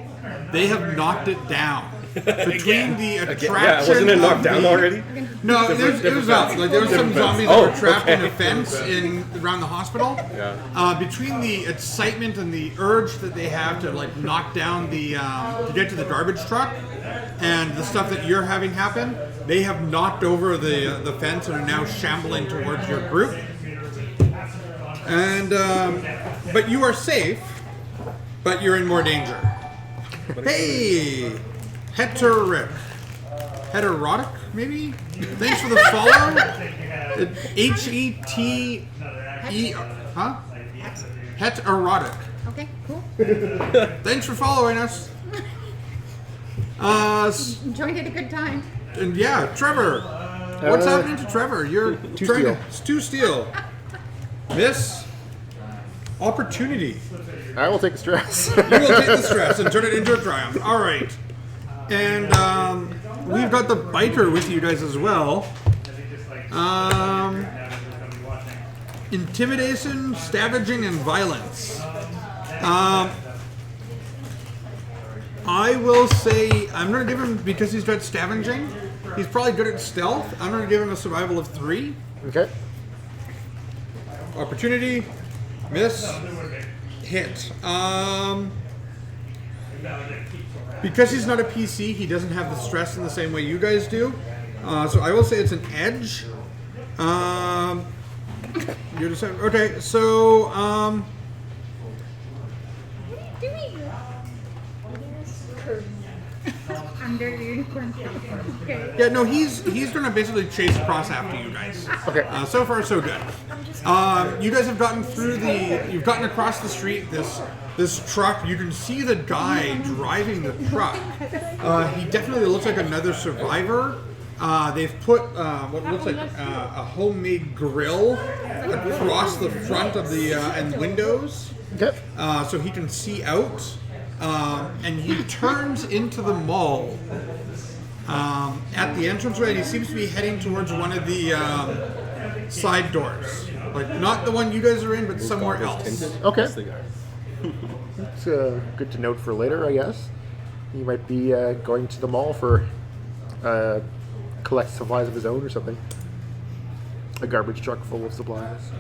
They have knocked it down. Between the attraction Yeah, wasn't it knocked down already? No, it was up. Like, there were some zombies that were trapped in a fence around the hospital. Yeah. Between the excitement and the urge that they have to like knock down to get to the garbage truck, and the stuff that you're having happen, they have knocked over the fence and are now shambling towards your group. And but you are safe, but you're in more danger. Hey, heterotic, maybe. Thanks for the follow. H-E-T-E, huh? Heterotic. Okay, cool. Thanks for following us. Joined at a good time. And yeah, Trevor. What's happening to Trevor? You're Two trying steal. to 2 steal. Miss. Opportunity. I will take the stress. You will take the stress and turn it into a triumph. All right. And we've got the biker with you guys as well. Intimidation, stavaging, and violence. I will say I'm going to give him, because he's got scavenging, he's probably good at stealth. I'm going to give him a survival of 3. Okay. Opportunity, miss, hit. Because he's not a PC, he doesn't have the stress in the same way you guys do. So I will say it's an edge. You're just okay. So What are you doing? Under the unicorn. Okay. yeah, no, he's gonna basically chase across after you guys. Okay. So far, so good. You guys have gotten through you've gotten across the street. This truck, you can see the guy driving the truck. He definitely looks like another survivor. They've put what looks like a homemade grill across the front of the and windows, Okay. so he can see out. And he turns into the mall at the entranceway, and he seems to be heading towards one of the side doors. Like, not the one you guys are in, but somewhere else. Okay. It's good to note for later, I guess. He might be going to the mall for collect supplies of his own or something. A garbage truck full of supplies.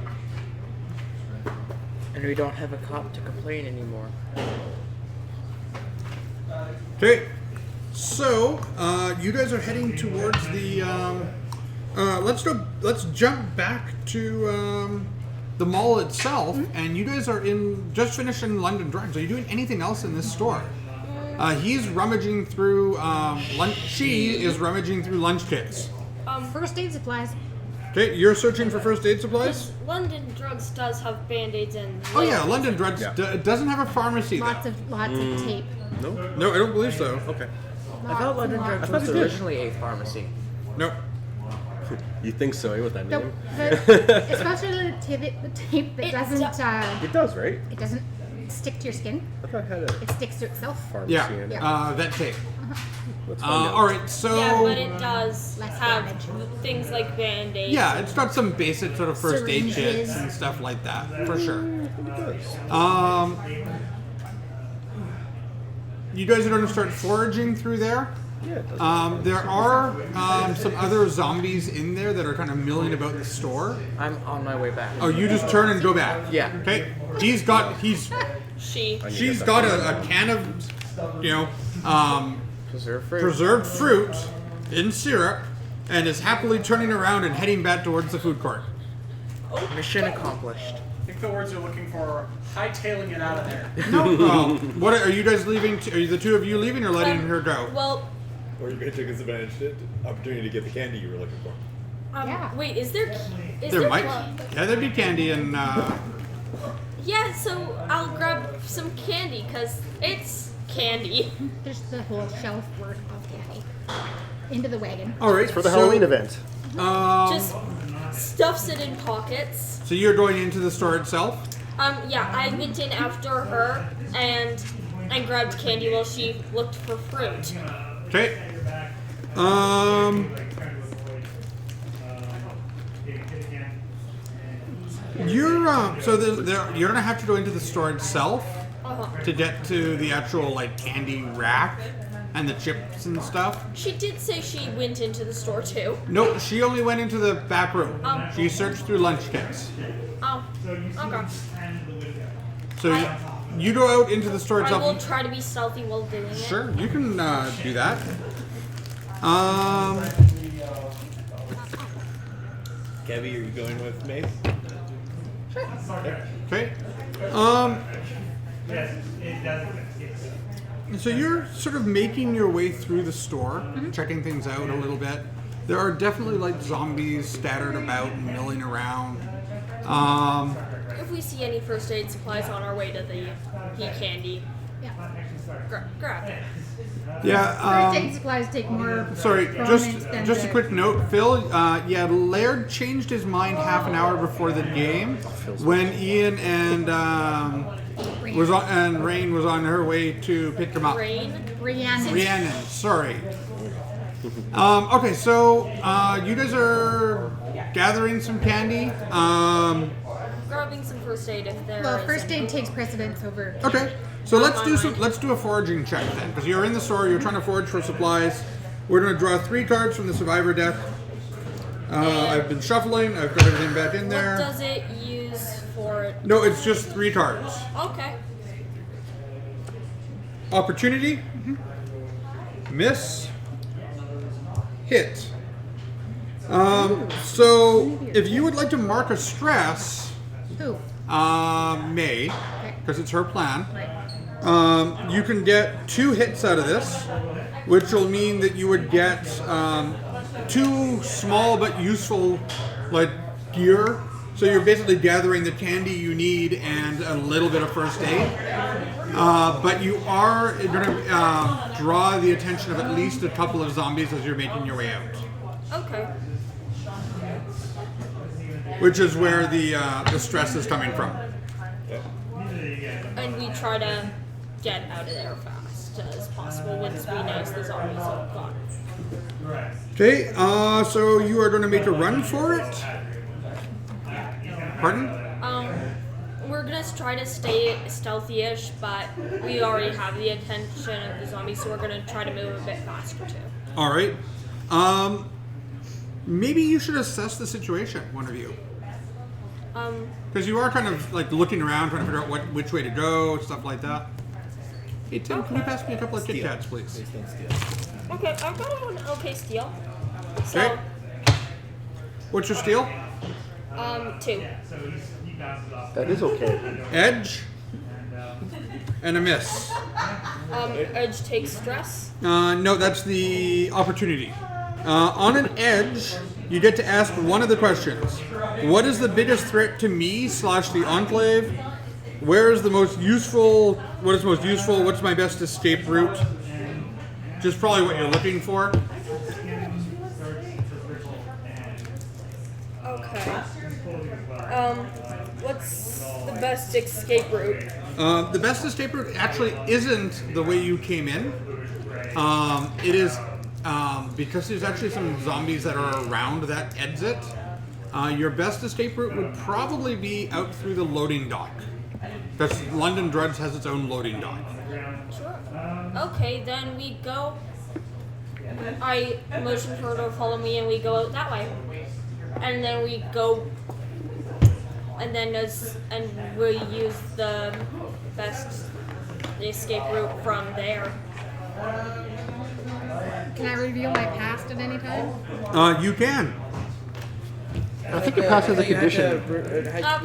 And we don't have a cop to complain anymore. Okay, so you guys are heading towards the. Let's jump back to the mall itself, and you guys are just finishing London Drugs. Are you doing anything else in this store? He's rummaging through lunch. She is rummaging through lunch kits. First aid supplies. Okay, you're searching for first aid supplies. London Drugs does have band-aids and. Oh yeah, London Drugs doesn't have a pharmacy. Lots though. of tape. No, I don't believe so. Okay. I thought London Drugs was originally a pharmacy. Nope. You think so, eh, with that The, name? especially the tape that It doesn't It does, right? it doesn't stick to your skin. I thought I had a It sticks to itself. pharmacy Yeah, in it. that tape. Let's find out. All right, so Yeah, but it does Less have damage. things like band-aids. yeah, it's got some basic sort of first aid Syringes. kits and stuff like that, for sure. It does. You guys are going to start foraging through there. Yeah, it does. There are some other zombies in there that are kind of milling about the store. I'm on my way back. Oh, you just turn and go back. Yeah. Okay. She's got a can of, Preserve fruit. preserved fruit in syrup, and is happily turning around and heading back towards the food court. Mission accomplished. I think the words you're looking for are hightailing it out of there. No. What are you guys leaving? Are you the two of you leaving or letting her go? Well, Or you could take this opportunity to get the candy you were looking for. Yeah. wait, is there There might. club? Yeah, there'd be candy and. Yeah, so I'll grab some candy because it's candy. There's the whole shelf worth of candy. Into the wagon. All right. For the Halloween event. Just stuffs it in pockets. So you're going into the store itself. Yeah, I went in after her and grabbed candy while she looked for fruit. Okay. You're so you're gonna have to go into the store itself to get to the actual like candy rack and the chips and stuff. She did say she went into the store too. No, she only went into the back room. Oh. She searched through lunch kits. Oh, okay. So you go out into the store I will itself. try to be stealthy while doing it. Sure, you can do that. Kevy, are you going with Mace? Okay. So you're sort of making your way through the store, checking things out a little bit. There are definitely like zombies scattered about and milling around. If we see any first aid supplies on our way to the candy, Yeah. grab it. Yeah. First aid supplies take more Sorry, prominence than just a the- quick note, Phil. Yeah, Laird changed his mind half an hour before the game when Ian and Rain was on her way to pick him up. Rain. Rhiannon, sorry. Okay, so you guys are gathering some candy. Grabbing some first aid if there Well, is first any. aid takes precedence over. Okay, so let's do a foraging check then, because you're in the store, you're trying to forage for supplies. We're going to draw 3 cards from the survivor deck. I've been shuffling. I've got everything back in What there. does it use for? No, it's just 3 cards. Okay. Opportunity, miss, hit. So if you would like to mark a stress, Who? May, Okay. because it's her plan, Right. you can get 2 hits out of this, which will mean that you would get 2 small but useful like gear. So you're basically gathering the candy you need and a little bit of first aid. But you are going to draw the attention of at least a couple of zombies as you're making your way out, Okay. which is where the stress is coming from. And we try to get out of there fast as possible once we notice the zombies are gone. Okay, so you are going to make a run for it. Pardon? We're gonna try to stay stealthy-ish, but we already have the attention of the zombies, so we're gonna try to move a bit faster too. All right. Maybe you should assess the situation, one of you. Because you are kind of like looking around, trying to figure out which way to go, stuff like that. Hey Tim, can you pass me a couple of Kit Kats, please? Okay, I've got an okay steal. So, Okay. What's your steal? 2. That is okay. Edge and a miss. Edge takes stress. No, that's the opportunity. On an edge, you get to ask one of the questions. What is the biggest threat to me / the Enclave? Where is the most useful? What is most useful? What's my best escape route? Just probably what you're looking for. Okay. What's the best escape route? The best escape route actually isn't the way you came in. It is because there's actually some zombies that are around that exit. Your best escape route would probably be out through the loading dock. Because London Drugs has its own loading dock. Sure. Okay, then we go. I motion for her to follow me, and we go out that way. And then we go. And then we use the best escape route from there. Can I reveal my past at any time? You can. I think your past has a condition.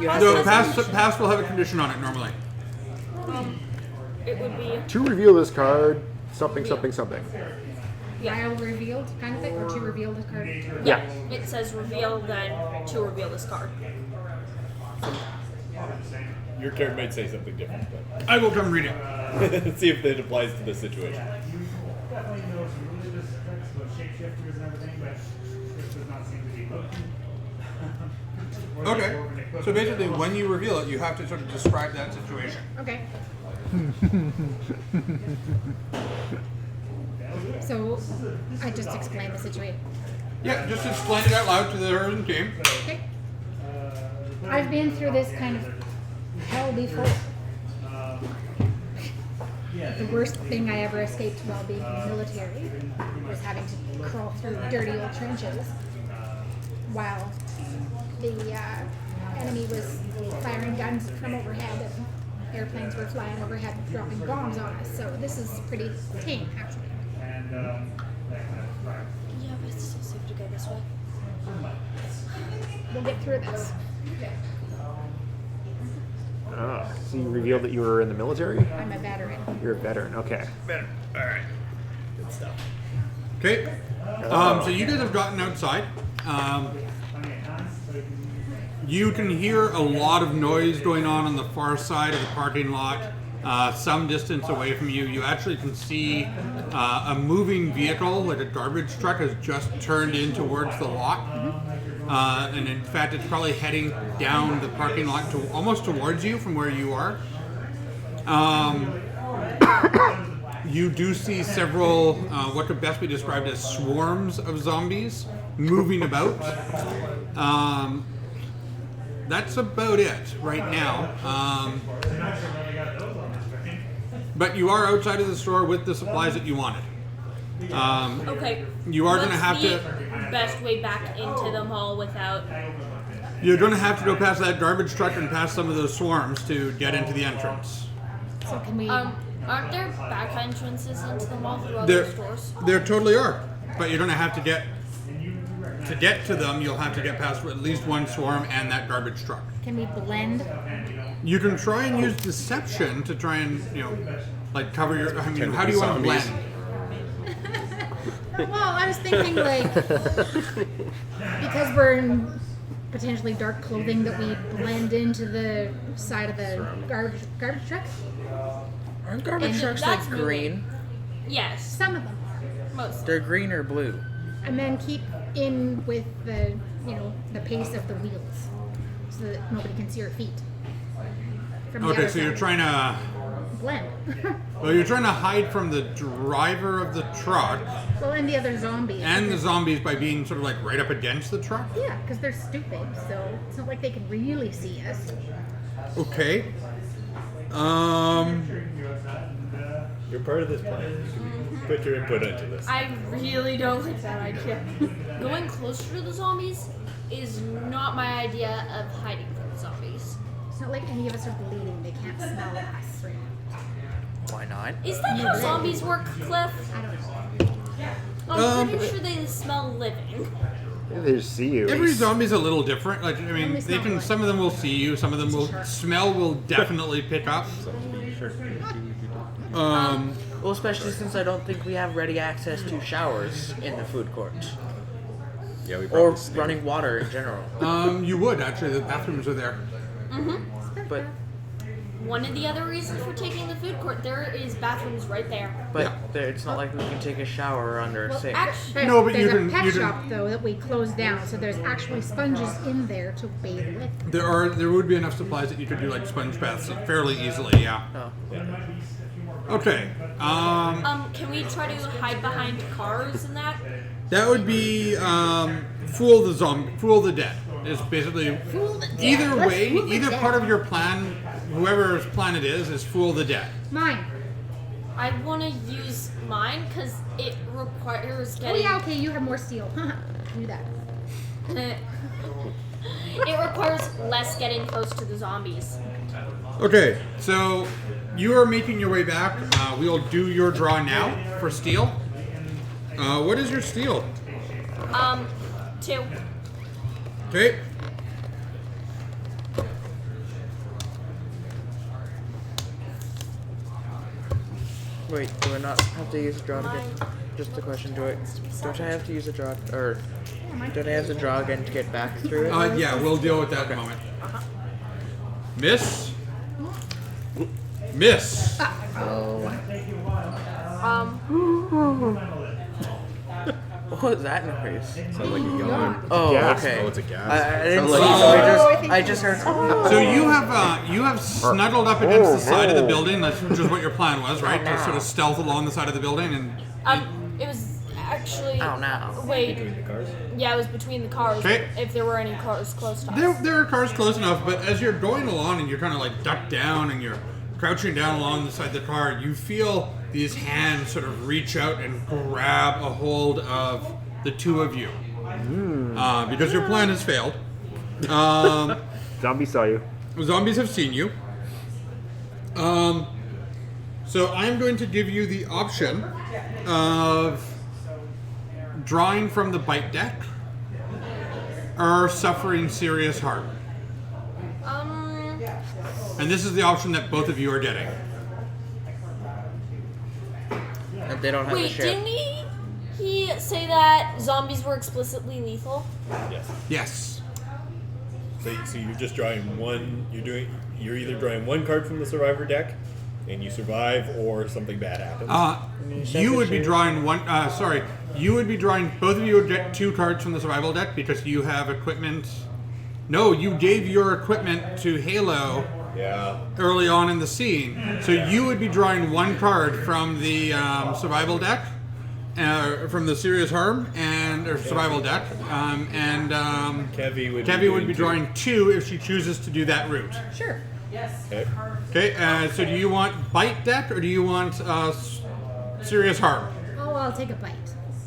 No, past will have a condition on it normally. It would be. To reveal this card, something, something, something. File revealed kind of thing, or to reveal the card? Yeah. It says reveal, then to reveal this card. Your character might say something different, but I will come read it. see if it applies to this situation. Okay. So basically, when you reveal it, you have to sort of describe that situation. Okay. So, I just explained the situation. Yeah, just explain it out loud to the person team. Okay. I've been through this kind of hell before. The worst thing I ever escaped while being in the military was having to crawl through dirty old trenches while the enemy was firing guns from overhead and airplanes were flying overhead dropping bombs on us. So this is pretty tame, actually. Yeah, but it's still safe to go this way. We'll get through this. Ah, so you revealed that you were in the military? I'm a veteran. You're a veteran, okay. Alright. Good stuff. Okay. So you guys have gotten outside. You can hear a lot of noise going on the far side of the parking lot. Some distance away from you, you actually can see a moving vehicle, like a garbage truck, has just turned in towards the lot. And in fact, it's probably heading down the parking lot to almost towards you from where you are. You do see several, what could best be described as swarms of zombies moving about. That's about it right now. But you are outside of the store with the supplies that you wanted. Okay. You are going to have to. Best way back into the mall without. You're going to have to go past that garbage truck and past some of those swarms to get into the entrance. So can we... Aren't there back entrances into the mall through other stores? There totally are, but you're going to have to get to them. You'll have to get past at least one swarm and that garbage truck. Can we blend? You can try and use deception to try and like cover your. I mean, how do you want to Zombies. blend? Well, I was thinking like because we're in potentially dark clothing that we blend into the side of the garbage truck. Aren't garbage And trucks that's like green? Yes, Some of them are, most. They're green or blue? and then keep in with the the pace of the wheels, so that nobody can see your feet. From the Okay, other so you're side. trying to. blend. Well, you're trying to hide from the driver of the truck Well, and the other zombies. and the zombies by being sort of like right up against the truck. Yeah, because they're stupid, so it's not like they can really see us. Okay. You're part of this plan. You can put your input into this. I really don't like that idea. Going closer to the zombies is not my idea of hiding from the zombies. It's not like any of us are bleeding. They can't smell us. Why not? Is that how zombies work, Cliff? I don't know. I'm pretty sure they smell living. They just see you. Every zombie's a little different. Like, I mean, Only they smell can. like- Some of them will see you. Some of them will smell. Will definitely pick up. Well, especially since I don't think we have ready access to showers in the food court. Yeah, we Or probably stink. running water in general. You would actually. The bathrooms are there. But one of the other reasons for taking the food court. There is bathrooms right there. But it's not like we can take a shower under a sink. Actually, No, but there's you a can- pet you can- shop though that we closed down, so there's actually sponges in there to bathe with. There would be enough supplies that you could do like sponge baths fairly easily. Yeah. Oh. Okay. can we try to hide behind cars and that? That would be fool the dead. Is basically Fool the dead. either Let's way, fool the either dead. part of your plan, whoever's plan it is fool the dead. Mine. I want to use mine because it requires Oh getting. yeah, okay, you have more steel. Do that. It requires less getting close to the zombies. Okay, so you are making your way back. We'll do your draw now for steel. What is your steel? 2. Okay. Wait, do I not have to use a draw again? Just a question, don't I have to use a draw, or don't I have to draw again to get back through it? Yeah, we'll deal with that in a moment. Miss? Miss? What was that noise? Sounds like a yawn. Oh, gas. okay. Oh, it's a gas. I didn't Sounds see, like so I just heard. So you have snuggled up against the side of the building, which is what your plan was, right? To sort of stealth along the side of the building and It was actually. Oh no. Wait. Between the cars. Yeah, it was between the cars. Okay. If there were any cars close to us. there are cars close enough, but as you're going along and you're kind of like ducked down and you're crouching down along the side of the car, you feel these hands sort of reach out and grab a hold of the two of you. Because your plan has failed. Zombie saw you. Zombies have seen you. So I'm going to give you the option of drawing from the bite deck or suffering serious harm. And this is the option that both of you are getting. And they don't have a Wait, ship. didn't he say that zombies were explicitly lethal? Yes. Yes. So you're just drawing one. You're either drawing one card from the survivor deck, and you survive, or something bad happens. You would be drawing one. You would be drawing. Both of you would get 2 cards from the survival deck because you have equipment. No, you gave your equipment to Halo Yeah. early on in the scene. So you would be drawing 1 card from the survival deck, from the serious harm or survival deck, and Kevi would. Kevi would be drawing 2 if she chooses to do that route. Sure. Okay. Okay. So do you want bite deck or do you want serious harm? Oh, I'll take a bite.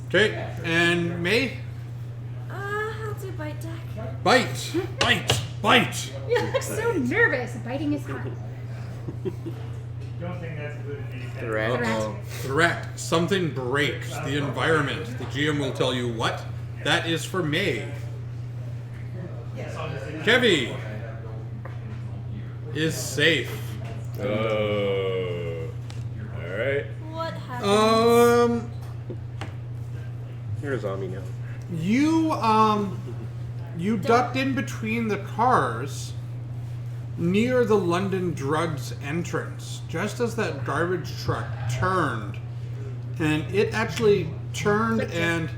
Okay. And May, I'll do bite deck. bite. You look so nervous. Biting is fun. Threat. Threat. Something breaks the environment. The GM will tell you what. That is for May. Kevi is safe. Oh. All right. What happened? You're a zombie now. You ducked in between the cars near the London Drugs entrance, just as that garbage truck turned. And it actually turned Clipped you. and...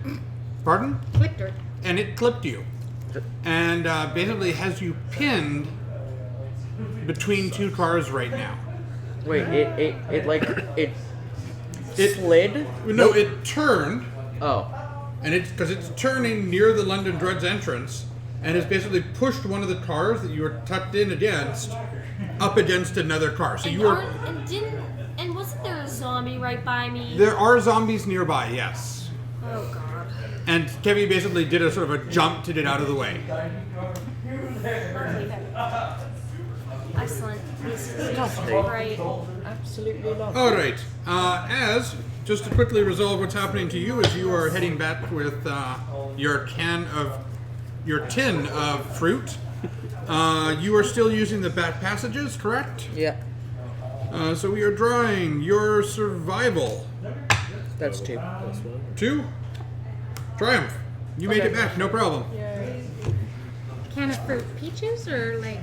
Pardon? Clipped her. And it clipped you. And basically has you pinned between 2 cars right now. Wait, it It- slid? No, it turned, Oh. and because it's turning near the London Drugs entrance, and it's basically pushed one of the cars that you were tucked in against up against another car. So And you were. wasn't there a zombie right by me? There are zombies nearby, yes. Oh god. And Kevi basically did a sort of a jump to get out of the way. Excellent. This is great. Absolutely not. All right. Just to quickly resolve what's happening to you as you are heading back with your tin of fruit. You are still using the back passages, correct? Yeah, So we are drawing your survival. that's 2. 2. Triumph. You made it back, no problem. Can of fruit peaches or like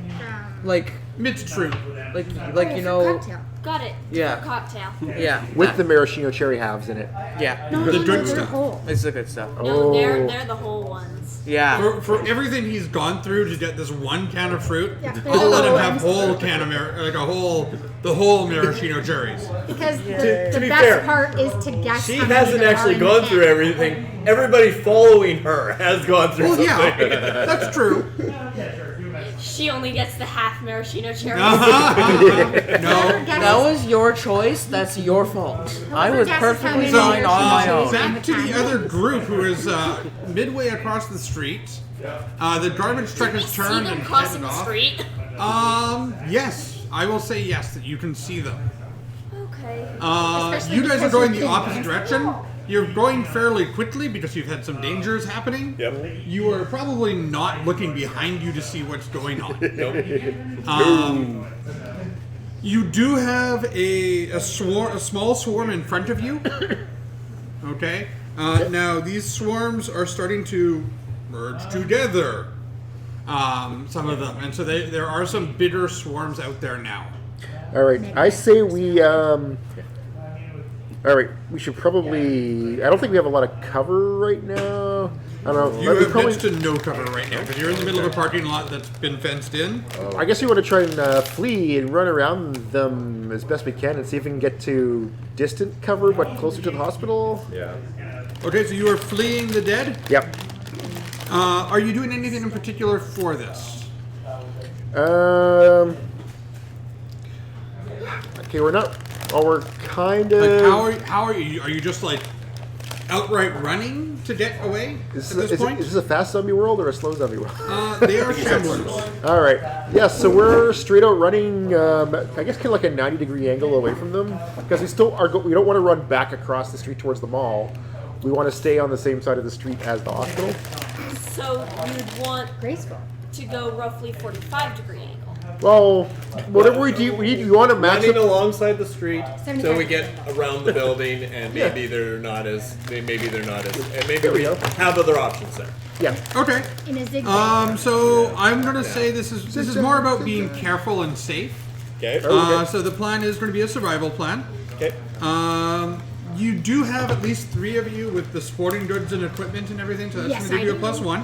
like Minced fruit. like For you know, cocktail. Got it. Yeah. For cocktail. yeah, With the maraschino cherry halves in it. yeah, No, The no, drink they're stuff. whole. it's the good stuff. No, they're Oh. they're the whole ones. Yeah, For everything he's gone through to get this one can of fruit, Yeah, I'll let him they're have whole whole can of the whole maraschino cherries. Because To the be best fair, part is to guess. She how many hasn't there are actually in the gone can. through everything. Everybody following her has gone through Well, something. yeah, that's true. She only gets the half maraschino cherries. No. that was your choice. That's your fault. I was guess is how perfectly many fine on my maraschino own. Back to the other group who is midway across the street. The garbage truck We has see turned them and crossing headed the off. street. Yes, I will say yes that you can see them. Okay. Especially You guys are because going you're the kids. opposite direction. You're going fairly quickly because you've had some dangers happening. Yep. You are probably not looking behind you to see what's going on. Nope. You do have a small swarm in front of you. Okay. Now these swarms are starting to merge together. Some of them, and so there are some bitter swarms out there now. All right, I say we. All right, we should probably. I don't think we have a lot of cover right now. I don't know. You Let me have probably- next to no cover right now because you're in the middle of a parking lot that's been fenced in. I guess we want to try and flee and run around them as best we can and see if we can get to distant cover but closer to the hospital. Yeah. Okay, so you are fleeing the dead. Yep. Are you doing anything in particular for this? Okay, we're not. Well, we're kind Like, of. how are you? Are you just like outright running to get away Is at this point? this a fast zombie world or a slow zombie world? They are shamblers. All right. Yeah, so we're straight out running. I guess kind of like a 90-degree angle away from them because we still are. We don't want to run back across the street towards the mall. We want to stay on the same side of the street as the hospital. So you'd want Graceful. to go roughly 45-degree angle. Well, whatever we do, we want to match Running up. alongside the street 75. till we get around the building, and maybe they're not as, and maybe we have other options there. Yeah. Okay. In a zigzag. So I'm gonna say this is more about being careful and safe. Okay. So the plan is going to be a survival plan. Okay. You do have at least 3 of you with the sporting goods and equipment and everything, so that's Yes, going to give I you a do. +1.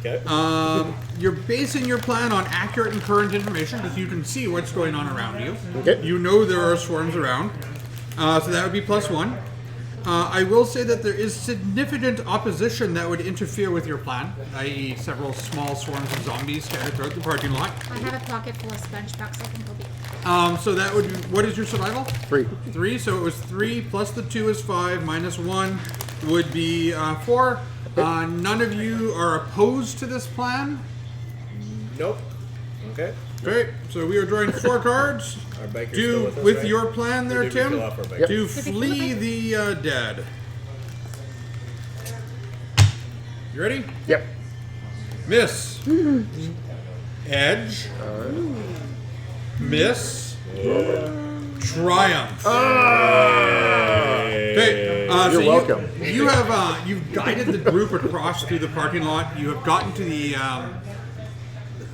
Okay. You're basing your plan on accurate and current information because you can see what's going on around you. Okay. You know there are swarms around, so that would be +1. I will say that there is significant opposition that would interfere with your plan, i.e., several small swarms of zombies scattered throughout the parking lot. I have a pocket full of sponge bucks I can go be. So that would be, what is your survival? 3. 3, so it was 3 plus the 2 is 5 minus 1 would be 4. None of you are opposed to this plan. Nope. Okay. Great. So we are drawing 4 cards. Our biker's still Do with us, with right? your plan Or there, did we Tim, kill off our biker? to flee the dead. You ready? Yep. Miss. Edge. Miss. Triumph. Okay. You're welcome. You have you've guided the group across through the parking lot. You have gotten to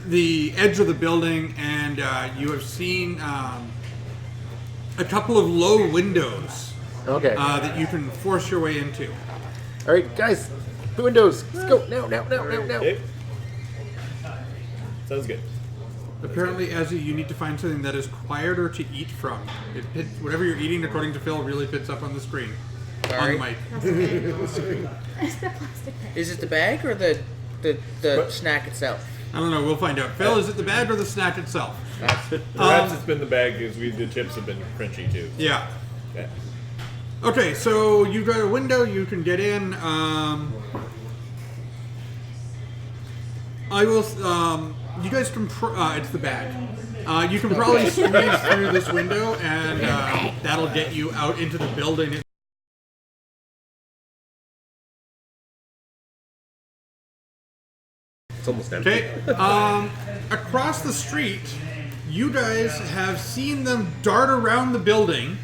the edge of the building, and you have seen a couple of low windows Okay. that you can force your way into. All right, guys. The windows. Let's go now. Now. Okay. Sounds good. Apparently, Ezzy, you need to find something that is quieter to eat from. Whatever you're eating, according to Phil, really pits up on the screen. Sorry. On the mic. It's the plastic bag. Is it the bag or the snack itself? I don't know. We'll find out. Phil, is it the bag or the snack itself? Perhaps it's been the bag because the chips have been crunchy too. Yeah. Okay. Okay, so you've got a window. You can get in. I will. You guys can. It's the bag. You can probably squeeze through this window, and that'll get you out into the building. It's almost empty. Okay. Across the street, you guys have seen them dart around the building.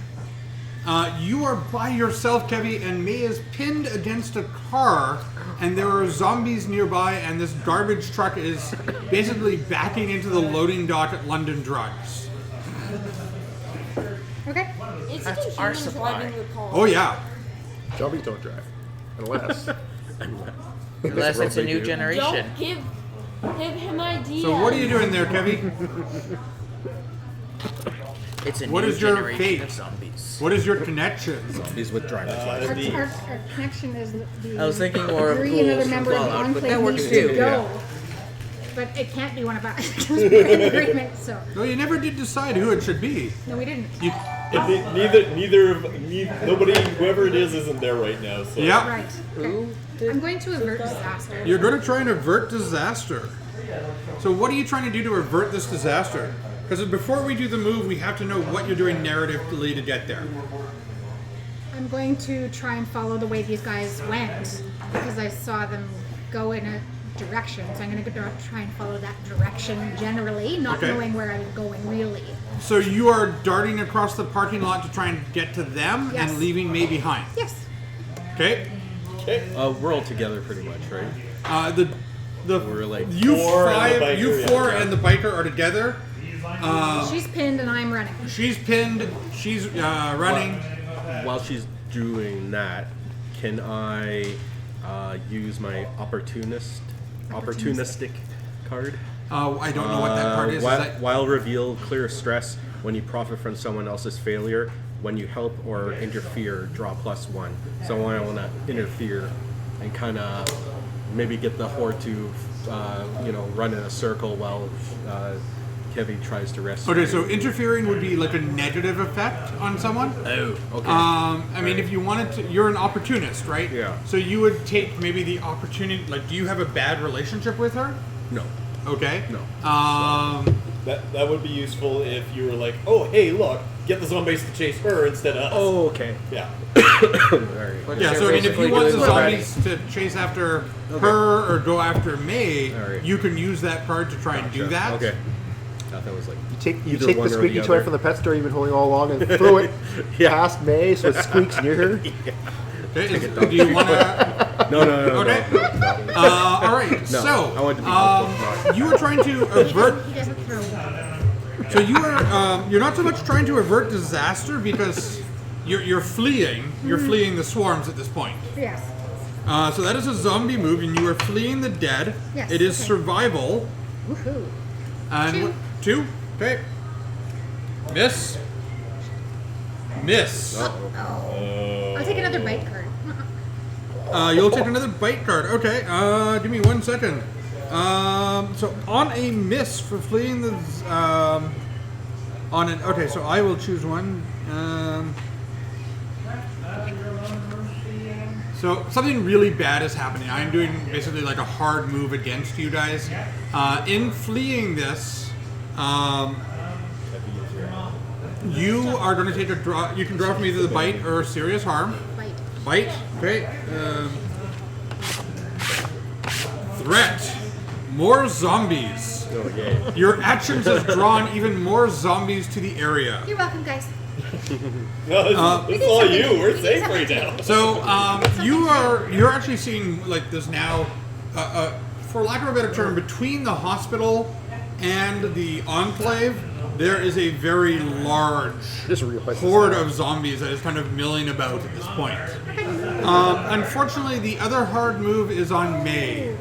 You are by yourself, Kevy, and May is pinned against a car, and there are zombies nearby, and this garbage truck is basically backing into the loading dock at London Drugs. Okay. Is it That's a our human supply. driving the car? Oh yeah. Zombies don't drive. Unless. Unless it's a new do. generation. Don't give him ideas. So what are you doing there, Kevy? It's a What new is your generation fate? of zombies. What is your connection? These with driver's license. Our connection is the. I was thinking more of agree another Ghouls member of the Fallout, but that Enclave works needs to too. go. But it can't be one of us because we're in agreement. So No, you never did decide who it should be. no, we didn't. You, Nobody, whoever it is, isn't there right now. So. yeah. Right. Okay. I'm going to avert disaster. You're going to try and avert disaster. So what are you trying to do to avert this disaster? Because before we do the move, we have to know what you're doing narratively to get there. I'm going to try and follow the way these guys went because I saw them go in a direction. So I'm going to try and follow that direction generally, not Okay. knowing where I'm going really. So you are darting across the parking lot to try and get to them Yes. and leaving May behind. Yes. Okay? We're all together pretty much, right? The We're like you four and the five, biker, you yeah. four, and the biker are together. She's pinned and I'm running. She's pinned. She's running. While she's doing that, can I use my opportunistic card? I don't know what that part is. While, Is that, while reveal clear stress when you profit from someone else's failure. When you help or interfere, draw +1. So I want to interfere and kind of maybe get the horde to, run in a circle while Kevy tries to rescue. okay, so interfering would be like a negative effect on someone. Oh, okay. I mean, if you wanted to, you're an opportunist, right? Yeah. So you would take maybe the opportunity. Like, do you have a bad relationship with her? No. Okay. No. That would be useful if you were like, oh, hey, look, get the zombies to chase her instead of us. Oh, okay. Yeah. Alright. Yeah. So I mean, if you want the zombies to chase after her or go after May, Alright. you can use that card to try and do that. Okay. Thought that was like You either take one the or squeaky toy other. from the pet store you've been holding all along and throw it past May so it squeaks near her. Okay. Do you want to? No. Okay. No. All right. No, So I want to be helpful. you were trying to avert. He doesn't throw one. So you are. You're not so much trying to avert disaster because you're fleeing. You're fleeing the swarms at this point. Yes. So that is a zombie move, and you are fleeing the dead. Yes, It is okay. survival. Woohoo. And two. Okay. Miss. Miss. I'll take another bite card. You'll take another bite card. Okay. Give me 1 second. So on a miss for fleeing the. On an. Okay, so I will choose one. So something really bad is happening. I'm doing basically like a hard move against you guys. In fleeing this, you are going to take a draw. You can draw from either the bite or serious harm. Bite. Bite. Okay. Threat. More zombies. Okay. Your actions have drawn even more zombies to the area. You're welcome, guys. No, this is all you. We're safe right now. So you're actually seeing like this now, for lack of a better term, between the hospital and the enclave, there is a very large Just realized horde of zombies that is kind of milling about at this point. Unfortunately, the other hard move is on May.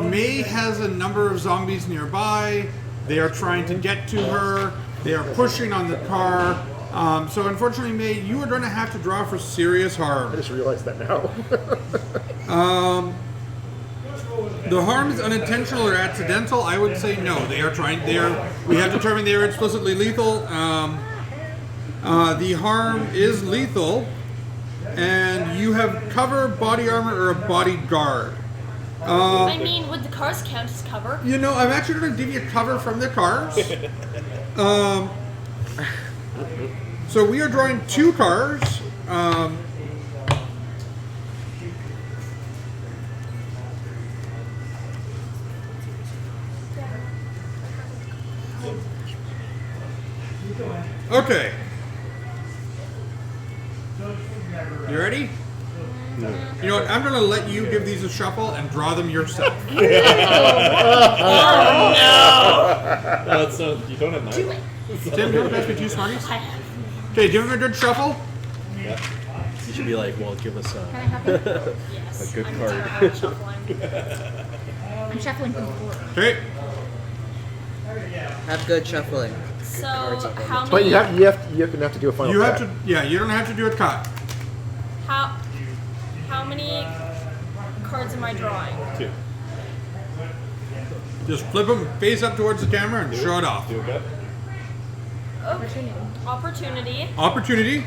May has a number of zombies nearby. They are trying to get to her. They are pushing on the car. So unfortunately, May, you are going to have to draw for serious I harm. just realized that now. The harm is unintentional or accidental. I would say no. They are trying. We have determined they are explicitly lethal. The harm is lethal, and you have cover, body armor, or a bodyguard. I mean, would the cars count as cover? You know, I'm actually going to give you cover from the cars. So we are drawing 2 cars. Okay. know what? I'm going to let you give these a shuffle and draw them yourself. So you don't have mine. Tim, do you want to pass me 2 Smarties? Okay, do you have a good shuffle? Yeah. You should be like, well, give us Can I have it? a good card. I'm shuffling from the board. Okay. Have good shuffling. So how But many? you have to do a final. You have cut. to, yeah, you don't have to do a cut. How many cards am I drawing? 2. Just flip them face up towards the camera and show it off. Do a gut. Opportunity Opportunity.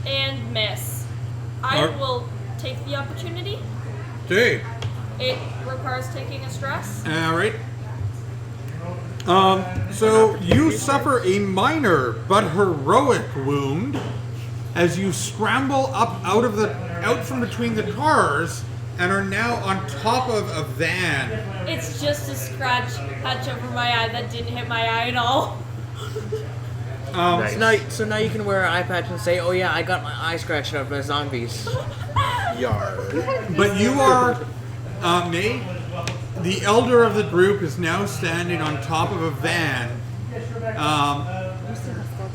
and miss. I Alright. will take the opportunity. Okay. It requires taking a stress. All right. So you suffer a minor but heroic wound as you scramble up out from between the cars and are now on top of a van. It's just a scratch patch over my eye that didn't hit my eye at all. So now you can wear an eye patch and say, "Oh yeah, I got my eye scratched out by zombies." Yar. But you are, May, the elder of the group is now standing on top of a van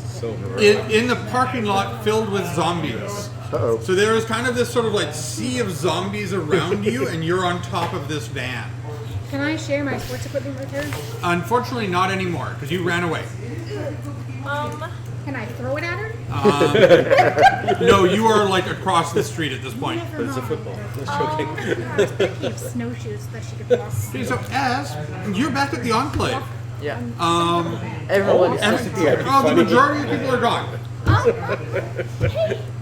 So heroic. in the parking lot filled with zombies. Uh-oh. So there is kind of this sort of like sea of zombies around you, and you're on top of this van. Can I share my sports equipment with her? Unfortunately, not anymore because you ran away. Can I throw it at her? No, you are like across the street at this point. Never But it's a mind. football. That's Yeah, joking. I was thinking of snowshoes that she could walk. Okay, so as you're back at the Enclave, Yeah. Everyone. and, the majority of people are gone.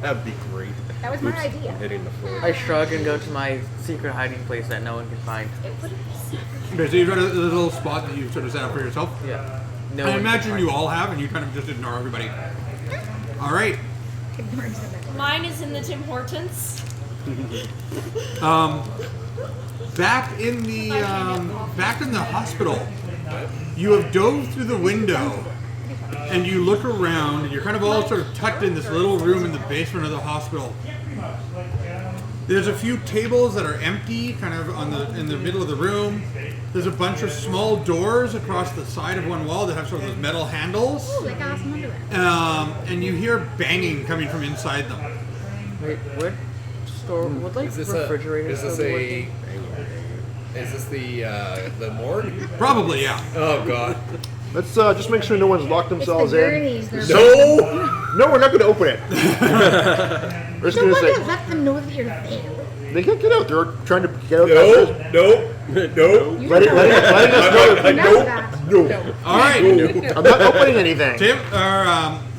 That'd be great. That was my idea. Hitting the floor. I shrug and go to my secret hiding place that no one can find. Okay, so you've got a little spot that you sort of set up for yourself. Yeah. No I one can imagine find you it. all have, and you kind of just ignore everybody. All right. Mine is in the Tim Hortons. Back in the hospital, you have dove through the window, and you look around, and you're kind of all sort of tucked in this little room in the basement of the hospital. There's a few tables that are empty, kind of in the middle of the room. There's a bunch of small doors across the side of one wall that have sort of those metal handles, Ooh, like Alice in Wonderland. and you hear banging coming from inside them. Wait, what store? What like Is this refrigerators? are working? Is this the morgue? Probably, yeah. Oh god. Let's just make sure no one's locked It's the themselves in. gurneys. They're No! No, we're not going to open it. We're just So going what to does say let them know that you're there? they can't get out. They're trying to get out. No! No! No! Letting us know. Who knows that? No, All right, I'm not opening anything. Tim,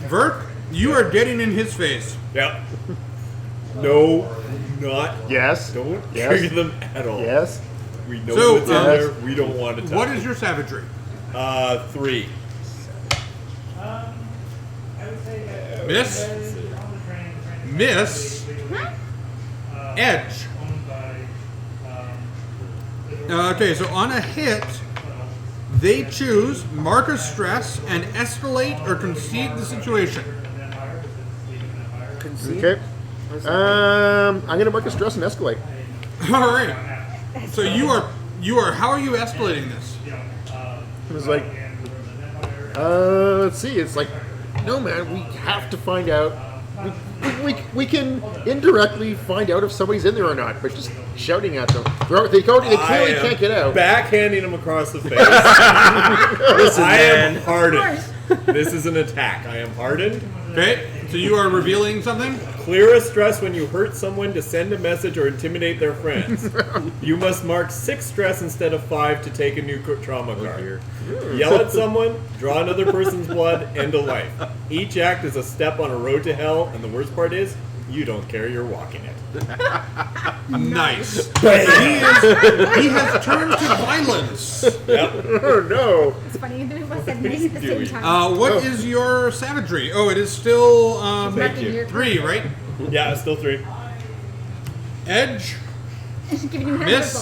Vert, you are getting in his face. Yeah. No, not. Yes. Don't Yes. trigger them at all. Yes. We know So, what's in there. We don't want to touch What it. is your savagery? 3. Miss? Miss? Edge. Okay, so on a hit, they choose mark a stress and escalate or concede the situation. Concede? Okay. I'm going to mark a stress and escalate. All right. So you are. How are you escalating this? It was like, let's see. It's like, no, man, we have to find out. We can indirectly find out if somebody's in there or not, but just shouting at them. They clearly can't get out. Backhanding him across the face. Listen, I am man. hardened. This is an attack. I am hardened. Okay. So you are revealing something. Clear a stress when you hurt someone to send a message or intimidate their friends. You must mark 6 stress instead of 5 to take a new trauma card. Yell at someone, draw another person's blood, end a life. Each act is a step on a road to hell, and the worst part is, you don't care you're walking it. Nice. He has turned to violence. Oh no! It's funny, the two of us said nice at the same time. What is your savagery? Oh, it is still Thank you. 3, right? Yeah, it's still 3. Edge. Giving you Miss.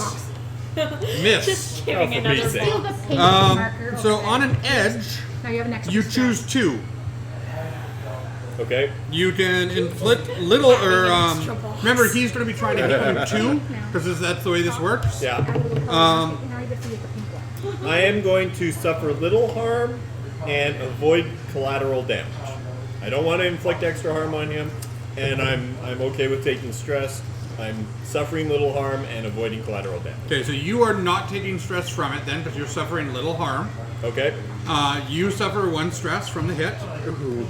another box. Miss. Just giving for another Pete's sake. Steal box. the pink marker. So on an edge, Now you have an extra you stress. choose 2. Okay. You can inflict little, or extra balls. remember he's going to be trying to hit you too, because that's the way this works. Yeah. Now you get to use the pink one. I am going to suffer little harm and avoid collateral damage. I don't want to inflict extra harm on him, and I'm okay with taking stress. I'm suffering little harm and avoiding collateral damage. Okay, so you are not taking stress from it then, because you're suffering little harm. Okay. You suffer 1 stress from the hit. Ooh,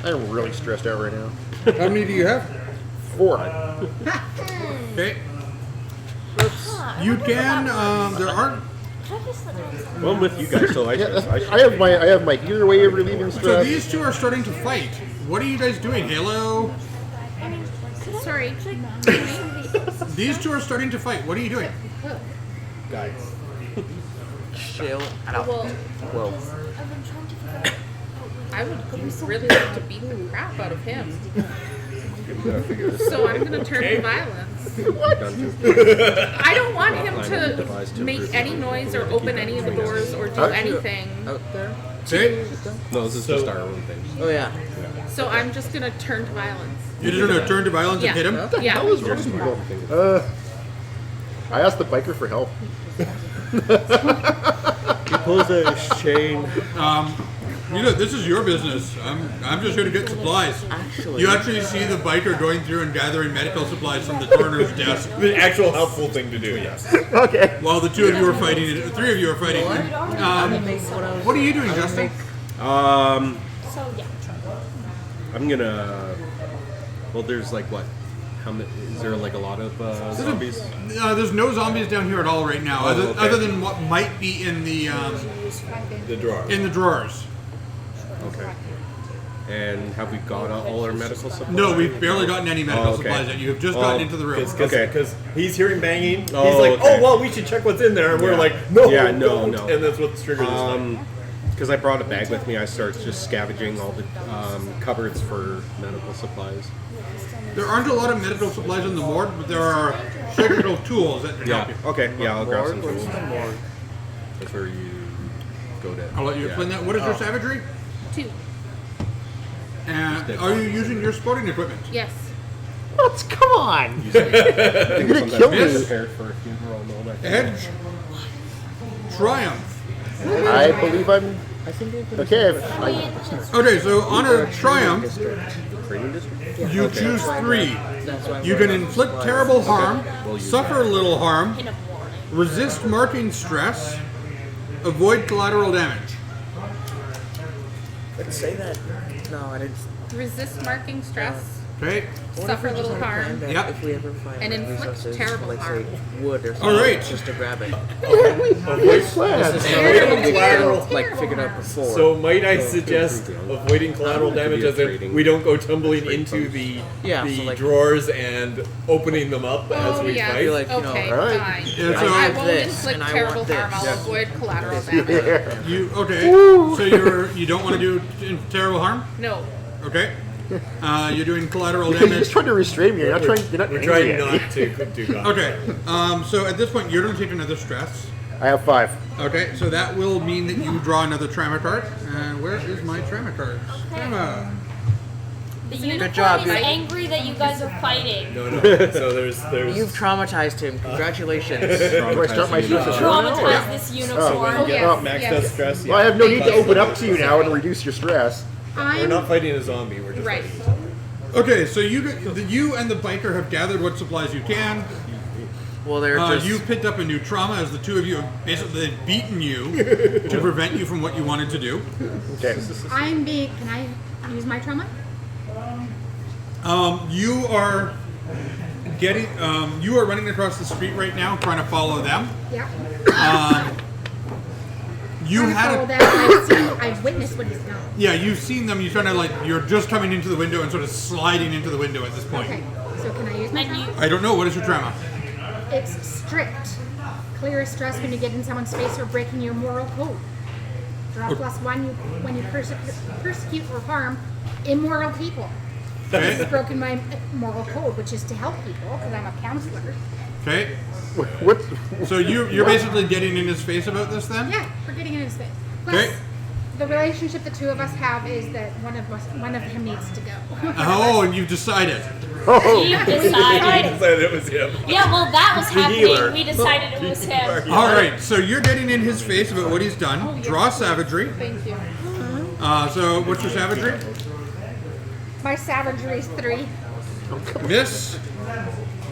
I'm really stressed out right now. How many do you have? 4. Okay. Huh, I You wonder what can. that was. There are. Can I just let them- Well, I'm with you guys, so I should. I have my gear way of relieving So stress. these two are starting to fight. What are you guys doing, Halo? Sorry. These two are starting to fight. What are you doing? Guys. Chill out. Well, Whoa. I've been trying to figure out. I would really like to beat the crap out of him. So I'm gonna turn to violence. I don't want him to make any noise or open any of the doors or do anything. Out there? Okay. No, this is just our own thing. Oh yeah. So I'm just gonna turn to violence. You're just gonna turn to violence and hit him. Yeah. That was reasonable. I asked the biker for help. He pulls a chain. You know, this is your business. I'm just here to get supplies. Actually. You actually see the biker going through and gathering medical supplies from the coroner's desk The actual helpful thing to do, yes. Okay. while the 2 of you are fighting. The 3 of you are fighting. What are you doing, Justin? So yeah. I'm gonna. Well, there's like what? How many? Is there like a lot of zombies? There's no zombies down here at all right now, okay. other than what might be in the drawer. in the drawers. Okay. And have we got all our medical supplies? No, we've barely gotten any medical Oh, okay. supplies yet. You have just gotten into the room. Because he's hearing banging. He's Oh, like, okay. oh, well, we should check what's in there. And we're Yeah. like, no, Yeah, no, don't. no. And that's what's triggered this fight. Because I brought a bag with me, I start just scavenging all the cupboards for medical supplies. There aren't a lot of medical supplies in the morgue, but there are surgical tools that can help you. Okay. Yeah, I'll grab some Morgue? tools. What's the morgue? That's where you go to. I'll let you explain that. What is your savagery? 2. And are you using your sporting equipment? Yes. What? Come on. You're You're gonna kill me. Prepared for a funeral and all that. Edge. Triumph. I believe I'm. Okay. Okay, so on a triumph, Training district? you choose 3. You can inflict terrible harm, suffer little harm, In a morning. resist marking stress, avoid collateral damage. Let's say that. No, I didn't. Resist marking stress. Okay. Suffer little harm. Yep. If we ever find And any inflict resources, terrible like harm. say wood or something, All right. just to grab it. Good plan. Avoiding collateral. Like figured out before. So might I suggest avoiding collateral damage as in we don't go tumbling into the Yeah, so like- drawers and opening them up as Oh we yeah. fight? like, you know, Okay, Alright. fine. Yeah, so- I want won't this, inflict and I terrible want harm. this. I'll Yes. avoid collateral damage. Yeah. You okay? So you don't want to do terrible harm? No. Okay. You're doing collateral You're just damage. trying to restrain me. You're not trying. You're not. We're angry trying at me. not to do that. Okay. So at this point, you're going to take another stress. I have 5. Okay. So that will mean that you draw another trauma card. Where is my trauma card? Trauma. The unicorn job, is dude. angry that you guys are fighting. No. So there's You've traumatized him. Congratulations. Do I start my shift as well? Traumatize this unicorn. Oh, yes, well, max yes. out stress. Well, I have no need to open up to you now and reduce your stress. We're not fighting a zombie. We're just Right. fighting. Okay. So you and the biker have gathered what supplies you can. Well, they're just. You picked up a new trauma as the 2 of you have basically beaten you to prevent you from what you wanted to do. Okay. Can I use my trauma? You are getting. You are running across the street right now, trying to follow them. Yeah. You had So a. that I've witnessed what he's done. Yeah, you've seen them. You're trying to you're just coming into the window and sort of sliding into the window at this point. Okay. So can I use my And you, trauma? I don't know. What is your trauma? It's strict. Clear as stress when you get in someone's face or breaking your moral code. Draw +1 when you persecute or harm immoral people. This has broken my moral code, which is to help people because I'm a counselor. Okay. What? So you're basically getting in his face about this then? Yeah, we're getting in his face. Plus, Okay. The relationship the two of us have is that one of him needs to go. Oh, and you've decided. He decided. Decided it was him. Yeah, well, that was healer. happening. We decided it was him. All right, so you're getting in his face about what he's done. Draw savagery. Thank you. So what's your savagery? My savagery is 3. Miss.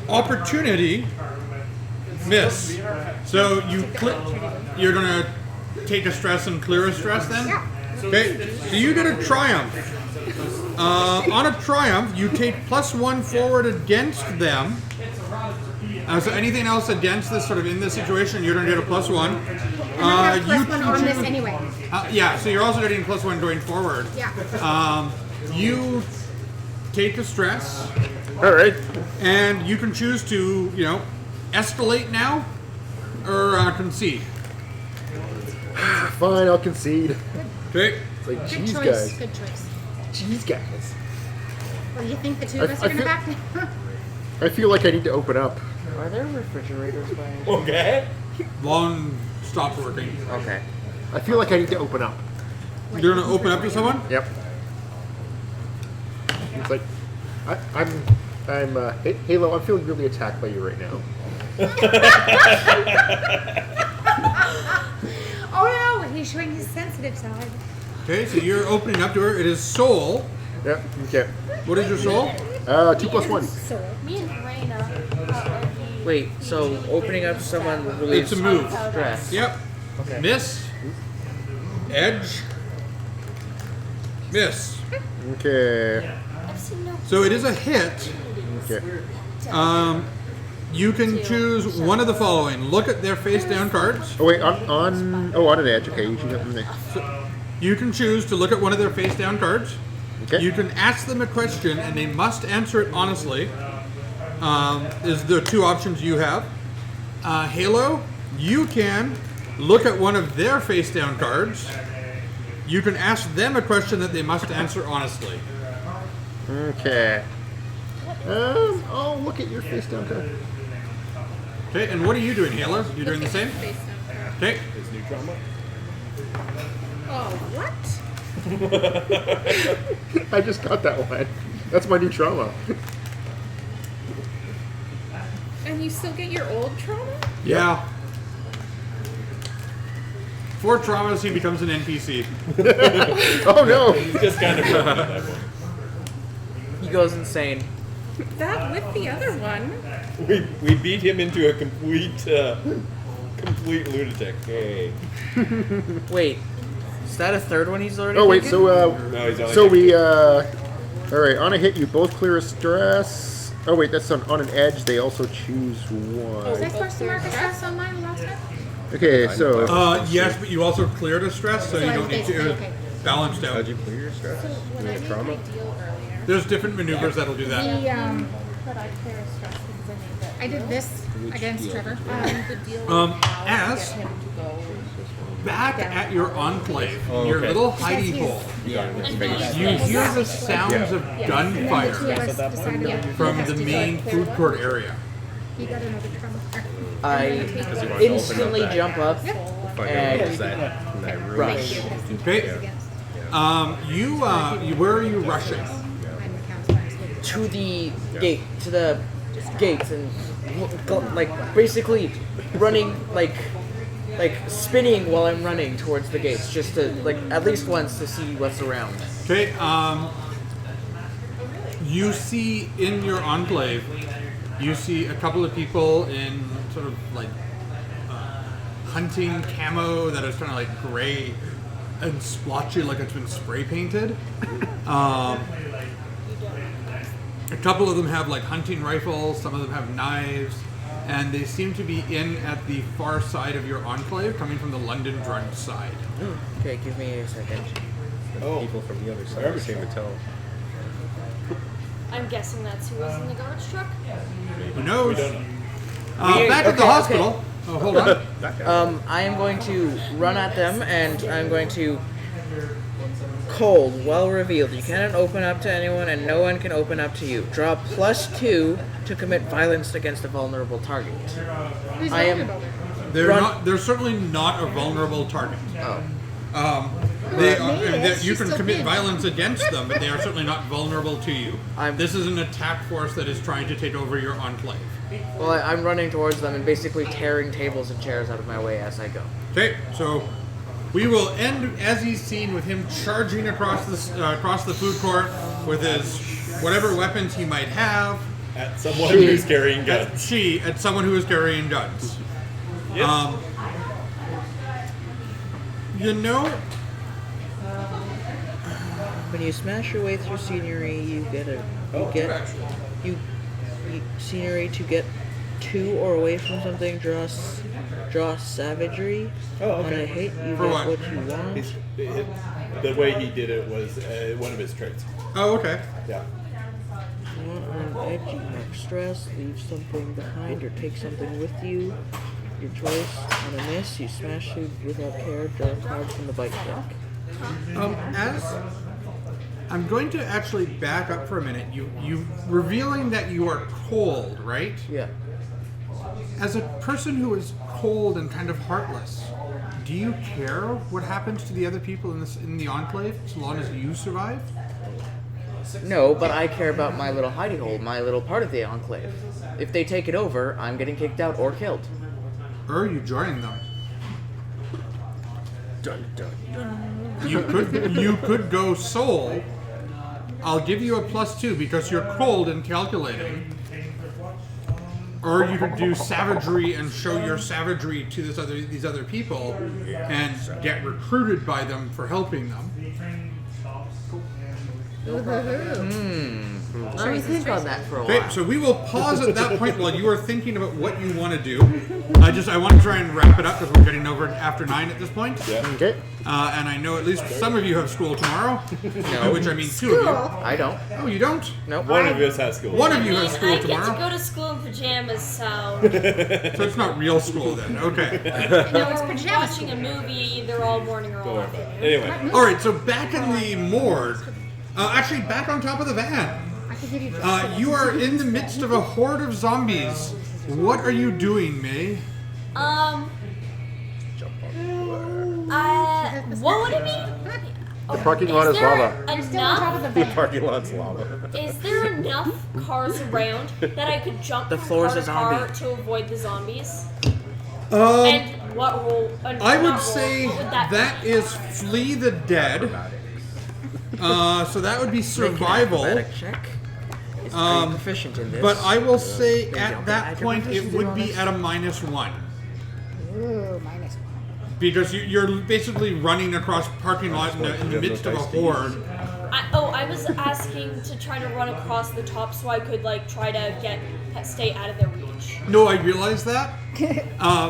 Opportunity. Miss. So you're gonna take a stress and clear a stress then? Yeah. Okay. So you get a triumph. On a triumph, you take +1 forward against them. So anything else against this, sort of in this situation, you're gonna get a +1. And I have +1 on this anyway. Yeah. So you're also getting +1 going forward. Yeah. You take a stress. All right. And you can choose to, escalate now or concede. Fine, I'll concede. Okay. It's like, Good geez, choice. guys. Good choice. Jeez, guys. Well, you think the two of us I are gonna feel- back me? I feel like I need to open up. Are there refrigerators by any chance? Okay. Long stopped working. Okay. I feel like I need to open up. You're gonna open up to someone? Yep. It's like, Halo, I'm feeling really attacked by you right now. Oh no, he's showing his sensitive side. Okay, so you're opening up to her. It is soul. Yep. Okay. What is your soul? 2 + 1. So, Me and Raina. Wait, so opening up someone relieves It's a move. stress. Yep. Okay. Miss. Edge. Miss. Okay. So it is a hit. Okay. You can choose one of the following. Look at their face down cards. Oh wait, on an edge. Okay, you should have them. You can choose to look at one of their face down cards. Okay. You can ask them a question and they must answer it honestly. Is the two options you have. Halo, you can look at one of their face down cards. You can ask them a question that they must answer honestly. Okay. I'll look at your face down card. Okay, and what are you doing, Halo? You doing the same? Face down card. Okay. His new trauma. Oh, what? I just got that one. That's my new trauma. And you still get your old trauma? Yeah. For traumas, he becomes an NPC. Oh no! Just kind of broken at that point. He goes insane. That with the other one. We beat him into a complete lunatic. Hey. Wait, is that a third one he's already Oh wait, taken? so No, he's only so we all right. On a hit, you both clear a stress. Oh wait, that's on an edge. They also choose one. was I supposed to mark a stress on mine last time? Okay, so Yes, but you also cleared a stress, so you I don't need to. basically- okay. Balanced out. How'd you clear your stress? When I made trauma? my deal earlier, There's different maneuvers that'll do that. but I clear a stress because I made that. I did this against Trevor. The deal was now as- to get him to go. Back at your enclave, Oh, your okay. little hidey hole, you hear the sounds of The two gunfire of us decided that he from has the to main go. food court area. He got another trauma. I you want to instantly open up that- jump up If I and go in that room. rush. Okay. Where are you rushing? I'm the counselor. to the gate, to the gates, and like basically running like spinning while I'm running towards the gates, just to like at least once to see what's around. Okay. You see in your enclave, you see a couple of people in sort of like hunting camo that is kind of like gray and splotchy, like it's been spray painted. A couple of them have like hunting rifles, some of them have knives, and they seem to be in at the far side of your enclave, coming from the London Drug side. Okay, give me a second. People from the other side of the same hotel. I'm guessing that's who was in the garbage truck. Who knows? Back at the okay, hospital. Oh, hold on. I am going to run at them, and I'm going to cold, well revealed. You cannot open up to anyone, and no one can open up to you. Draw +2 to commit violence against a vulnerable target. Who's I am- vulnerable? They're Run- not. They're certainly not a vulnerable target. Oh. They are, Made it, and that you she's can still commit pinned. violence against them, but they are certainly not vulnerable to you. I'm- This is an attack force that is trying to take over your enclave. Well, I'm running towards them and basically tearing tables and chairs out of my way as I go. Okay, so we will end as he's seen with him charging across the food court with his whatever weapons he might have. At someone who's carrying guns. At someone who is carrying guns. Yes. When you smash your way through scenery, you get scenery to get to or away from something. Draw savagery. Oh, okay. On a hit, you For get what? what you want. The way he did it was one of his traits. Oh, okay. Yeah. On an edge, you mark stress, leave something behind, or take something with you. Your choice. On a miss, you smash it without care. Draw a card from the bike deck. As I'm going to actually back up for a minute. You revealing that you are cold, right? Yeah. As a person who is cold and kind of heartless, do you care what happens to the other people in the enclave, so long as you survive? No, but I care about my little hidey hole, my little part of the enclave. If they take it over, I'm getting kicked out or killed. Or you join them? Dun, dun, dun. You could go soul. I'll give you a +2 because you're cold and calculating. Or you could do savagery and show your savagery to these other people and get recruited by them for helping them. Let me think on that for a Okay, while. so we will pause at that point while you are thinking about what you want to do. I want to try and wrap it up because we're getting over after 9 at this point. Yeah. Okay. And I know at least some of you have school tomorrow, by which I mean 2 of you. I don't. Oh, you don't? Nope. One of us has school. One of you I has mean, school I get to tomorrow. go to school in pajamas, so So it's not real school then. Okay. No, it's we're pajama watching school. a movie either all morning or all Don't worry about afternoon. it. Anyway. All right. So back in the morgue, actually back on top of the van, I can give you you are in the midst of a horde of zombies. What are you doing, May? What would it be? The parking lot is lava. Still on top of the The bed. parking lot's lava. Is there enough cars around that I could jump The from floor's car a to car zombie. to avoid the zombies? Um, And what role? And I not would role, say what would that that be? is flee the dead. So that would be survival. Acrobatic check. Are you proficient in this? But I will say you at go. that Add your point it proficiency would be bonus. at a -1. Ooh, -1. Because you're basically running across parking lot in the midst of a horde. I was asking to try to run across the top so I could try to stay out of their reach. No, I realize that.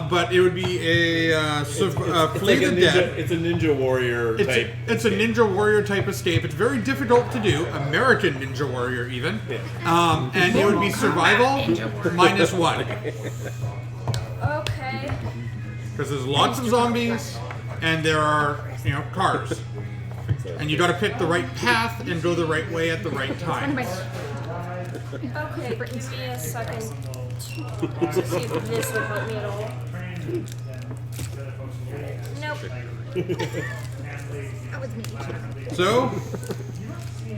But it would be a It's flee like the dead. it's a ninja warrior type. It's a ninja warrior type escape. It's very difficult to do. American ninja warrior even. And it would be survival -1. Okay. Because there's lots of zombies and there are, cars. And you gotta pick the right path and go the right way at the right time. Okay, give me a second to see if this would help me at all. Nope. That was me. So,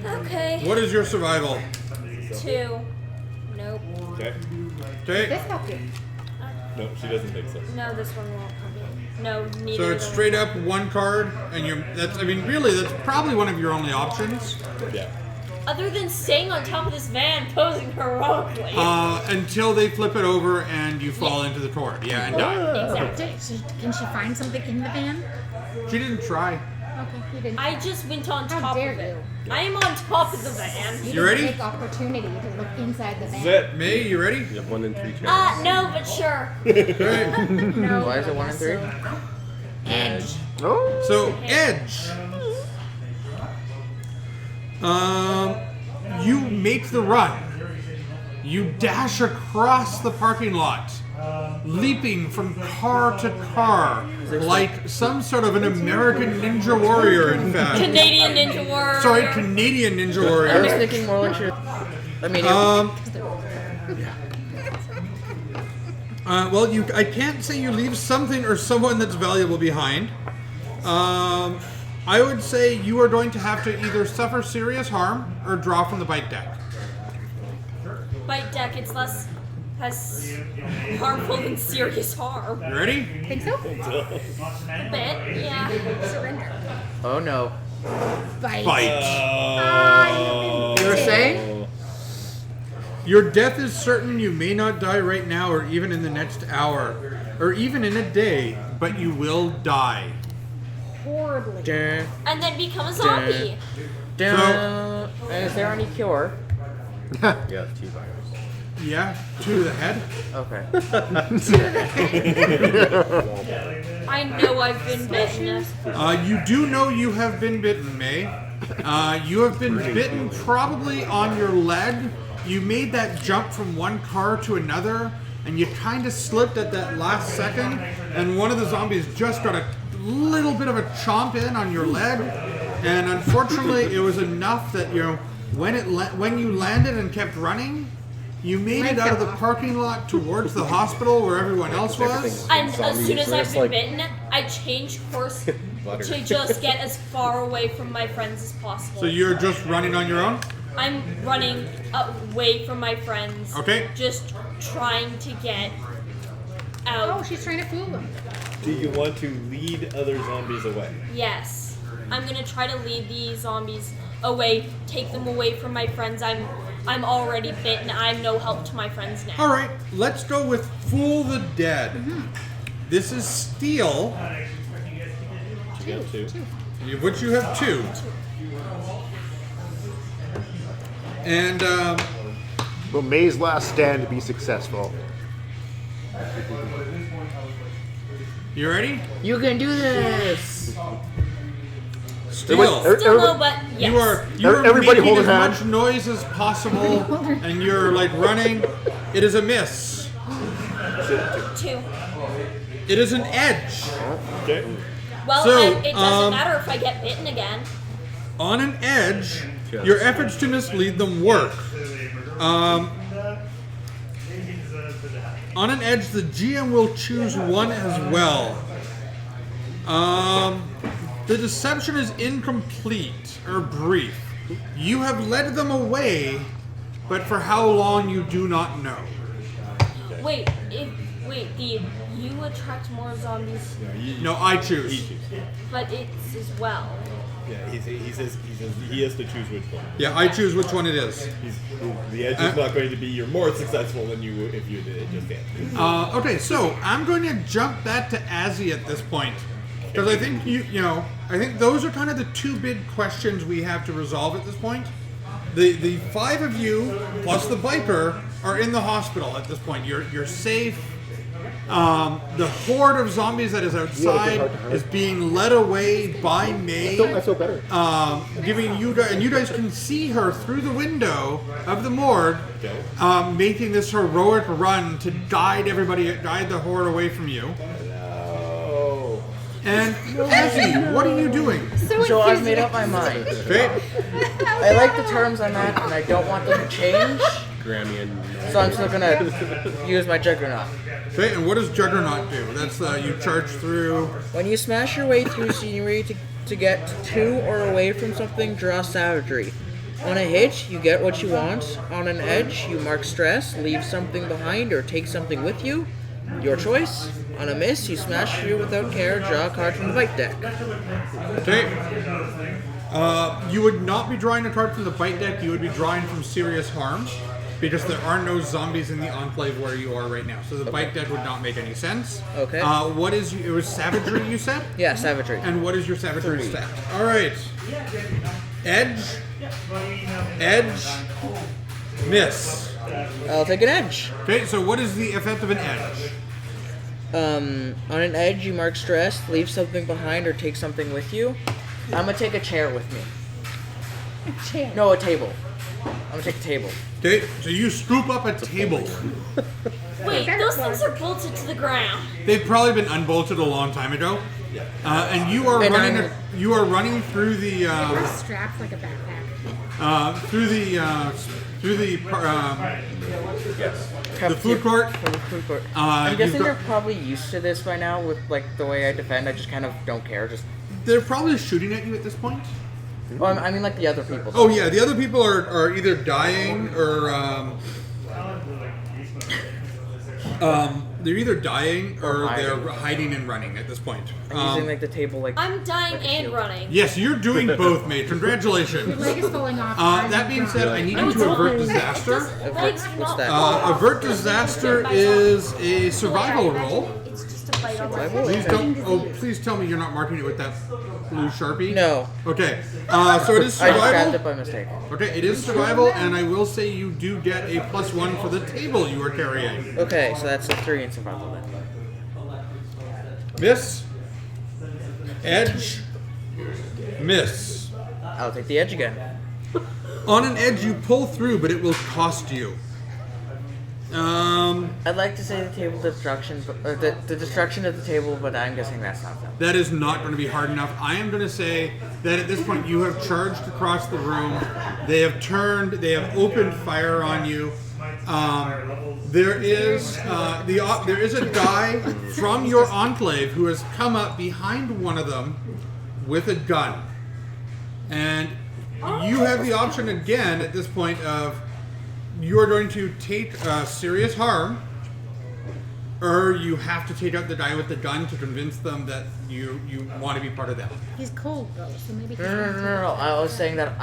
Okay. what is your survival? 2. Nope. Okay. Okay, This helped you. No, she doesn't think so. No, this one won't help me. No, neither. so it's of them. straight up 1 card, and really that's probably one of your only options. Yeah. Other than staying on top of this van, posing heroically. Until they flip it over and you fall into the torrent. Yeah, and die. Exactly. Can she find something in the van? She didn't try. Okay, you didn't. I just went on How top dare of it. you. I am on top of the van. You You didn't ready? take opportunity to look inside the van. Is it? May, you ready? You have 1 in 3 chance. No, but sure. Okay. No. Why is it 1 and 3? Edge. Oh. So, Edge. You make the run. You dash across the parking lot, leaping from car to car, like some sort of an American ninja warrior, in fact. Canadian Ninja Warrior. Sorry, Canadian ninja I was warrior. thinking more like your. I mean, Well, I can't say you leave something or someone that's valuable behind. I would say you are going to have to either suffer serious harm or draw from the bite deck. Bite deck, it's less harmful than serious harm. You ready? Think so? A bit, yeah. Surrender. Oh no. Bite. Bite. You were saying? Your death is certain. You may not die right now or even in the next hour or even in a day, but you will die. Horribly. Dun, And then become a zombie. dun. And is there any cure? Yeah, T-virus. Yeah, to the head. Okay. I know I've been bitten. You do know you have been bitten, May. You have been bitten probably on your leg. You made that jump from one car to another, and you kind of slipped at that last second, and one of the zombies just got a little bit of a chomp in on your leg, and unfortunately it was enough that, you know, when you landed and kept running, you made it out of the parking lot towards the hospital where everyone else was. And as soon as I've been bitten, I change course to just get as far away from my friends as possible. So you're just running on your own? I'm running away from my friends. Okay. Just trying to get out. Oh, she's trying to fool them. Do you want to lead other zombies away? Yes. I'm gonna try to lead these zombies away, take them away from my friends. I'm already bitten. I'm no help to my friends now. All right, let's go with Fool the Dead. This is Steel, You got two. which you have 2. And Will May's last stand be successful? you ready? You can do this. Steel. Still no, but yes. You are Everybody making hold as a hand. much noise as possible, and you're like running. It is a miss. 2. It is an edge. Okay. Well, So, it doesn't matter if I get bitten again. On an edge, your efforts to mislead them work. On an edge, the GM will choose one as well. The deception is incomplete or brief. You have led them away, but for how long you do not know. Wait, you attract more zombies, No, I choose. but it's as well. Yeah, he says he has to choose which one. Yeah, I choose which one it is. The edge is not going to be you're more successful than you would if you did it just can't. Okay, so I'm going to jump that to Azzy at this point. Because I think I think those are kind of the 2 big questions we have to resolve at this point. The 5 of you plus the Viper are in the hospital at this point. You're safe. The horde of zombies that is outside is being led away by May. I feel better. Giving you guys, and you guys can see her through the window of the morgue, making this heroic run to guide the horde away from you. And Azzy, what are you doing? So I've made up my mind. Okay. I like the terms I'm at, and I don't want them to change. Grammy and So I'm still gonna use my Juggernaut. Okay, and what does Juggernaut do? That's you charge through. When you smash your way through scenery to get to or away from something, draw Savagery. On a hit, you get what you want. On an edge, you mark stress, leave something behind, or take something with you. Your choice. On a miss, you smash through without care, draw a card from the bite deck. Okay. You would not be drawing a card from the bite deck. You would be drawing from serious harm, because there are no zombies in the enclave where you are right now. So the bite deck would not make any sense. Okay. What is it was savagery you said? Yeah, Savagery. And what is your savagery 3. stat? All right. Edge. Miss. I'll take an edge. Okay, so what is the effect of an edge? On an edge, you mark stress, leave something behind, or take something with you. I'm gonna take a chair with me. A chair. No, a table. I'm gonna take a table. Okay, so you scoop up a table. Wait, those things are bolted to the ground. They've probably been unbolted a long time ago. And you are And running. I'm- You are running through the They're strapped like a backpack. through the through the Yes. food court. For the food court. Uh, I'm guessing you've got- they're probably used to this by now with like the way I defend. I just kind of don't care. Just They're probably shooting at you at this point. well, I mean like the other people. Oh yeah, the other people are either dying or they're either dying or they're hiding and running at this point. I'm using like the table like. I'm dying like a and shield. running. Yes, you're doing both, mate. Your Congratulations. leg is falling off. That being said, I need No, you it's to not. avert disaster. Legs What's not that? falling Avert off. disaster is a survival roll. It's just a bite on my Survival? Please don't. Oh, please tell me you're not marking it with that blue Sharpie. No, Okay. So it is I just grabbed it survival. by mistake. Okay, it is survival, and I will say you do get a +1 for the table you are carrying. Okay, so that's a 3 in survival then. Miss. Edge. Miss. I'll take the edge again. On an edge, you pull through, but it will cost you. I'd like to say the table destruction, but the destruction of the table, but I'm guessing that's not them. That is not going to be hard enough. I am going to say that at this point you have charged across the room. They have turned. They have opened fire on you. There is there is a guy from your enclave who has come up behind one of them with a gun, and you have the option again at this point of you are going to take serious harm, or you have to take out the guy with the gun to convince them that you want to be part of them. He's cold though, so maybe. No. I was saying that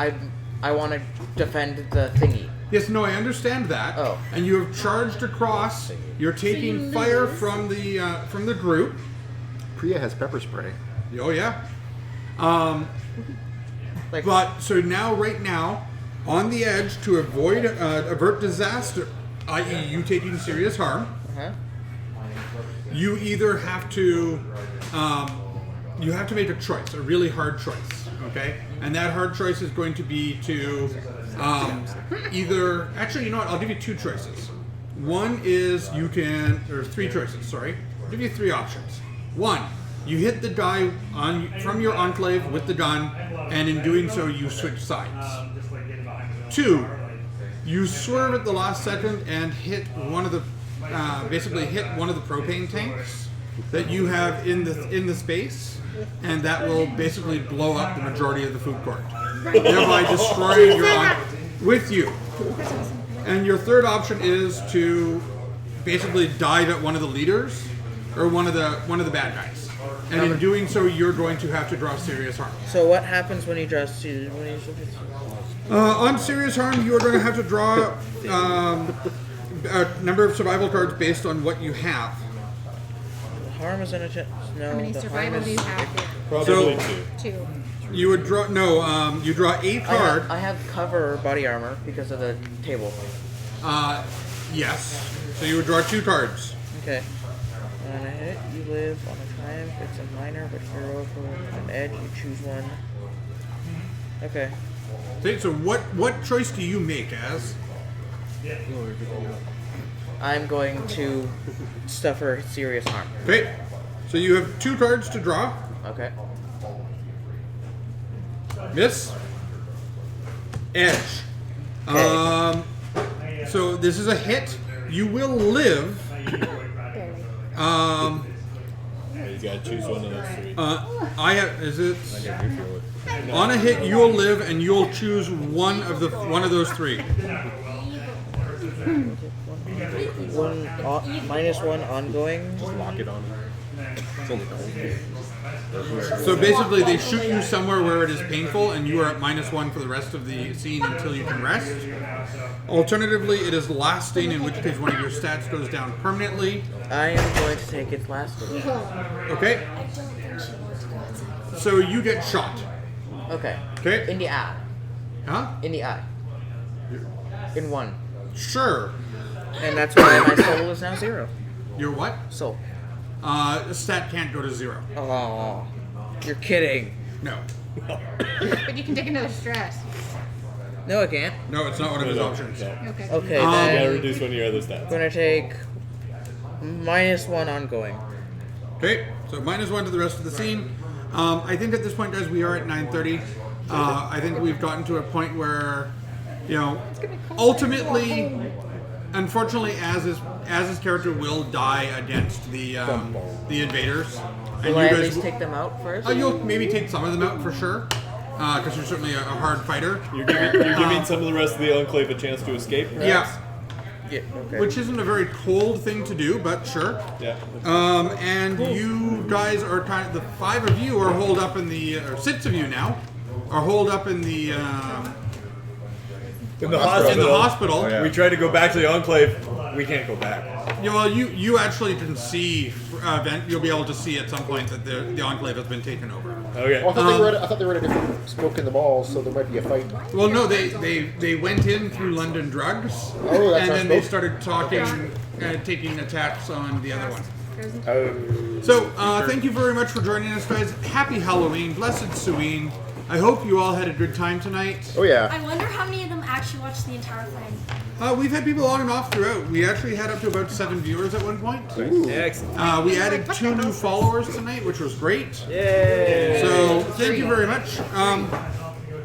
I want to defend the thingy. Yes, no, I understand that. Oh. And you have charged across. You're taking you fire lose. from the group. Priya has pepper spray. Oh yeah. Like, But so now, right now, on the edge to avoid avert disaster, i.e., you taking serious harm, uh-huh. you either have to make a choice, a really hard choice. Okay, and that hard choice is going to be to either. Actually, you know what? I'll give you two choices. One is or three choices. Sorry, I'll give you three options. One, you hit the guy from your enclave with the gun, and in doing so, you switch sides. Two, you swerve at the last second and hit one of the propane tanks that you have in the space, and that will basically blow up the majority of the food court, thereby destroying with you. And your third option is to basically dive at one of the leaders or one of the bad guys, and in doing so, you're going to have to draw serious harm. So what happens when you draw On serious harm, you are going to have to draw a number of survival cards based on what you have. harm is an attempt? No. How many the survival harm do is, you have here? Probably So- two. Two. You would draw you draw a card. I have cover body armor because of the table. Yes. So you would draw two cards. Okay. On a hit, you live. On a triumph, it's a minor but heroical. On an edge, you choose one. Okay. Okay, so what choice do you make as? I'm going to suffer serious harm. Okay. So you have two cards to draw. Okay. Miss. Edge. So this is a hit. You will live. Barely. You gotta choose one of those three. I have. Is it? On a hit, you'll live, and you'll choose one of those three. -1 ongoing. Just lock it on. It's only cold. So basically, they shoot you somewhere where it is painful, and you are at -1 for the rest of the scene until you can rest. Alternatively, it is lasting, in which case one of your stats goes down permanently. I am going to take its last. Okay. So you get shot. Okay. Okay. In the eye. Huh? In the eye. In one. Sure. And that's why my soul is now 0. Your what? Soul. Stat can't go to 0. Oh, you're kidding. No. But you can take another stress. No, I can't. No, it's not one of his options. Okay. Okay, You gotta then reduce one of your other stats. I'm gonna take -1 ongoing. Okay, so -1 to the rest of the scene. I think at this point, guys, we are at 9:30. I think we've gotten to a point where you know, ultimately, unfortunately, as his character will die against the invaders. And Will I at least take them out first? You'll maybe take some of them out for sure, because you're certainly a hard fighter. You're giving some of the rest of the Enclave a chance to escape, perhaps? Yeah. Yeah, okay. Which isn't a very cold thing to do, but sure. Yeah. And you guys are kind of, the 5 of you are holed up in the, or 6 of you now, are holed up in the hospital. Oh, yeah. We tried to go back to the Enclave. We can't go back. Yeah, well, you actually can see, you'll be able to see at some point that the Enclave has been taken over. Okay. Well, I thought they were at a different smoke in the mall, so there might be a fight. Well, no, they went in through London Drugs, Oh, that's and our then they smoke? started talking, taking attacks on the other one. Oh. So, thank you very much for joining us, guys. Happy Halloween, blessed Sueen. I hope you all had a good time tonight. Oh yeah. I wonder how many of them actually watched the entire thing. We've had people on and off throughout. We actually had up to about 7 viewers at one point. Excellent. We added 2 new followers tonight, which was great. Yay! So, thank you very much.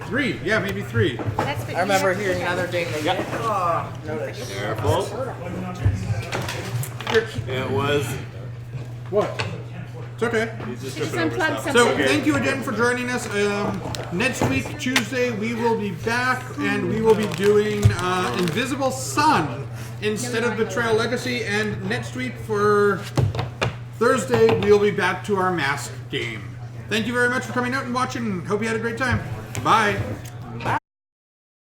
3, yeah, maybe 3. I remember hearing another ding. Oh, notice. Careful. It was. What? It's okay. He's just Just tripping over unplug stuff. So, something. thank you again for joining us. Next week, Tuesday, we will be back and we will be doing Invisible Sun instead of Betrayal Legacy. And next week, for Thursday, we'll be back to our mask game. Thank you very much for coming out and watching. Hope you had a great time. Bye.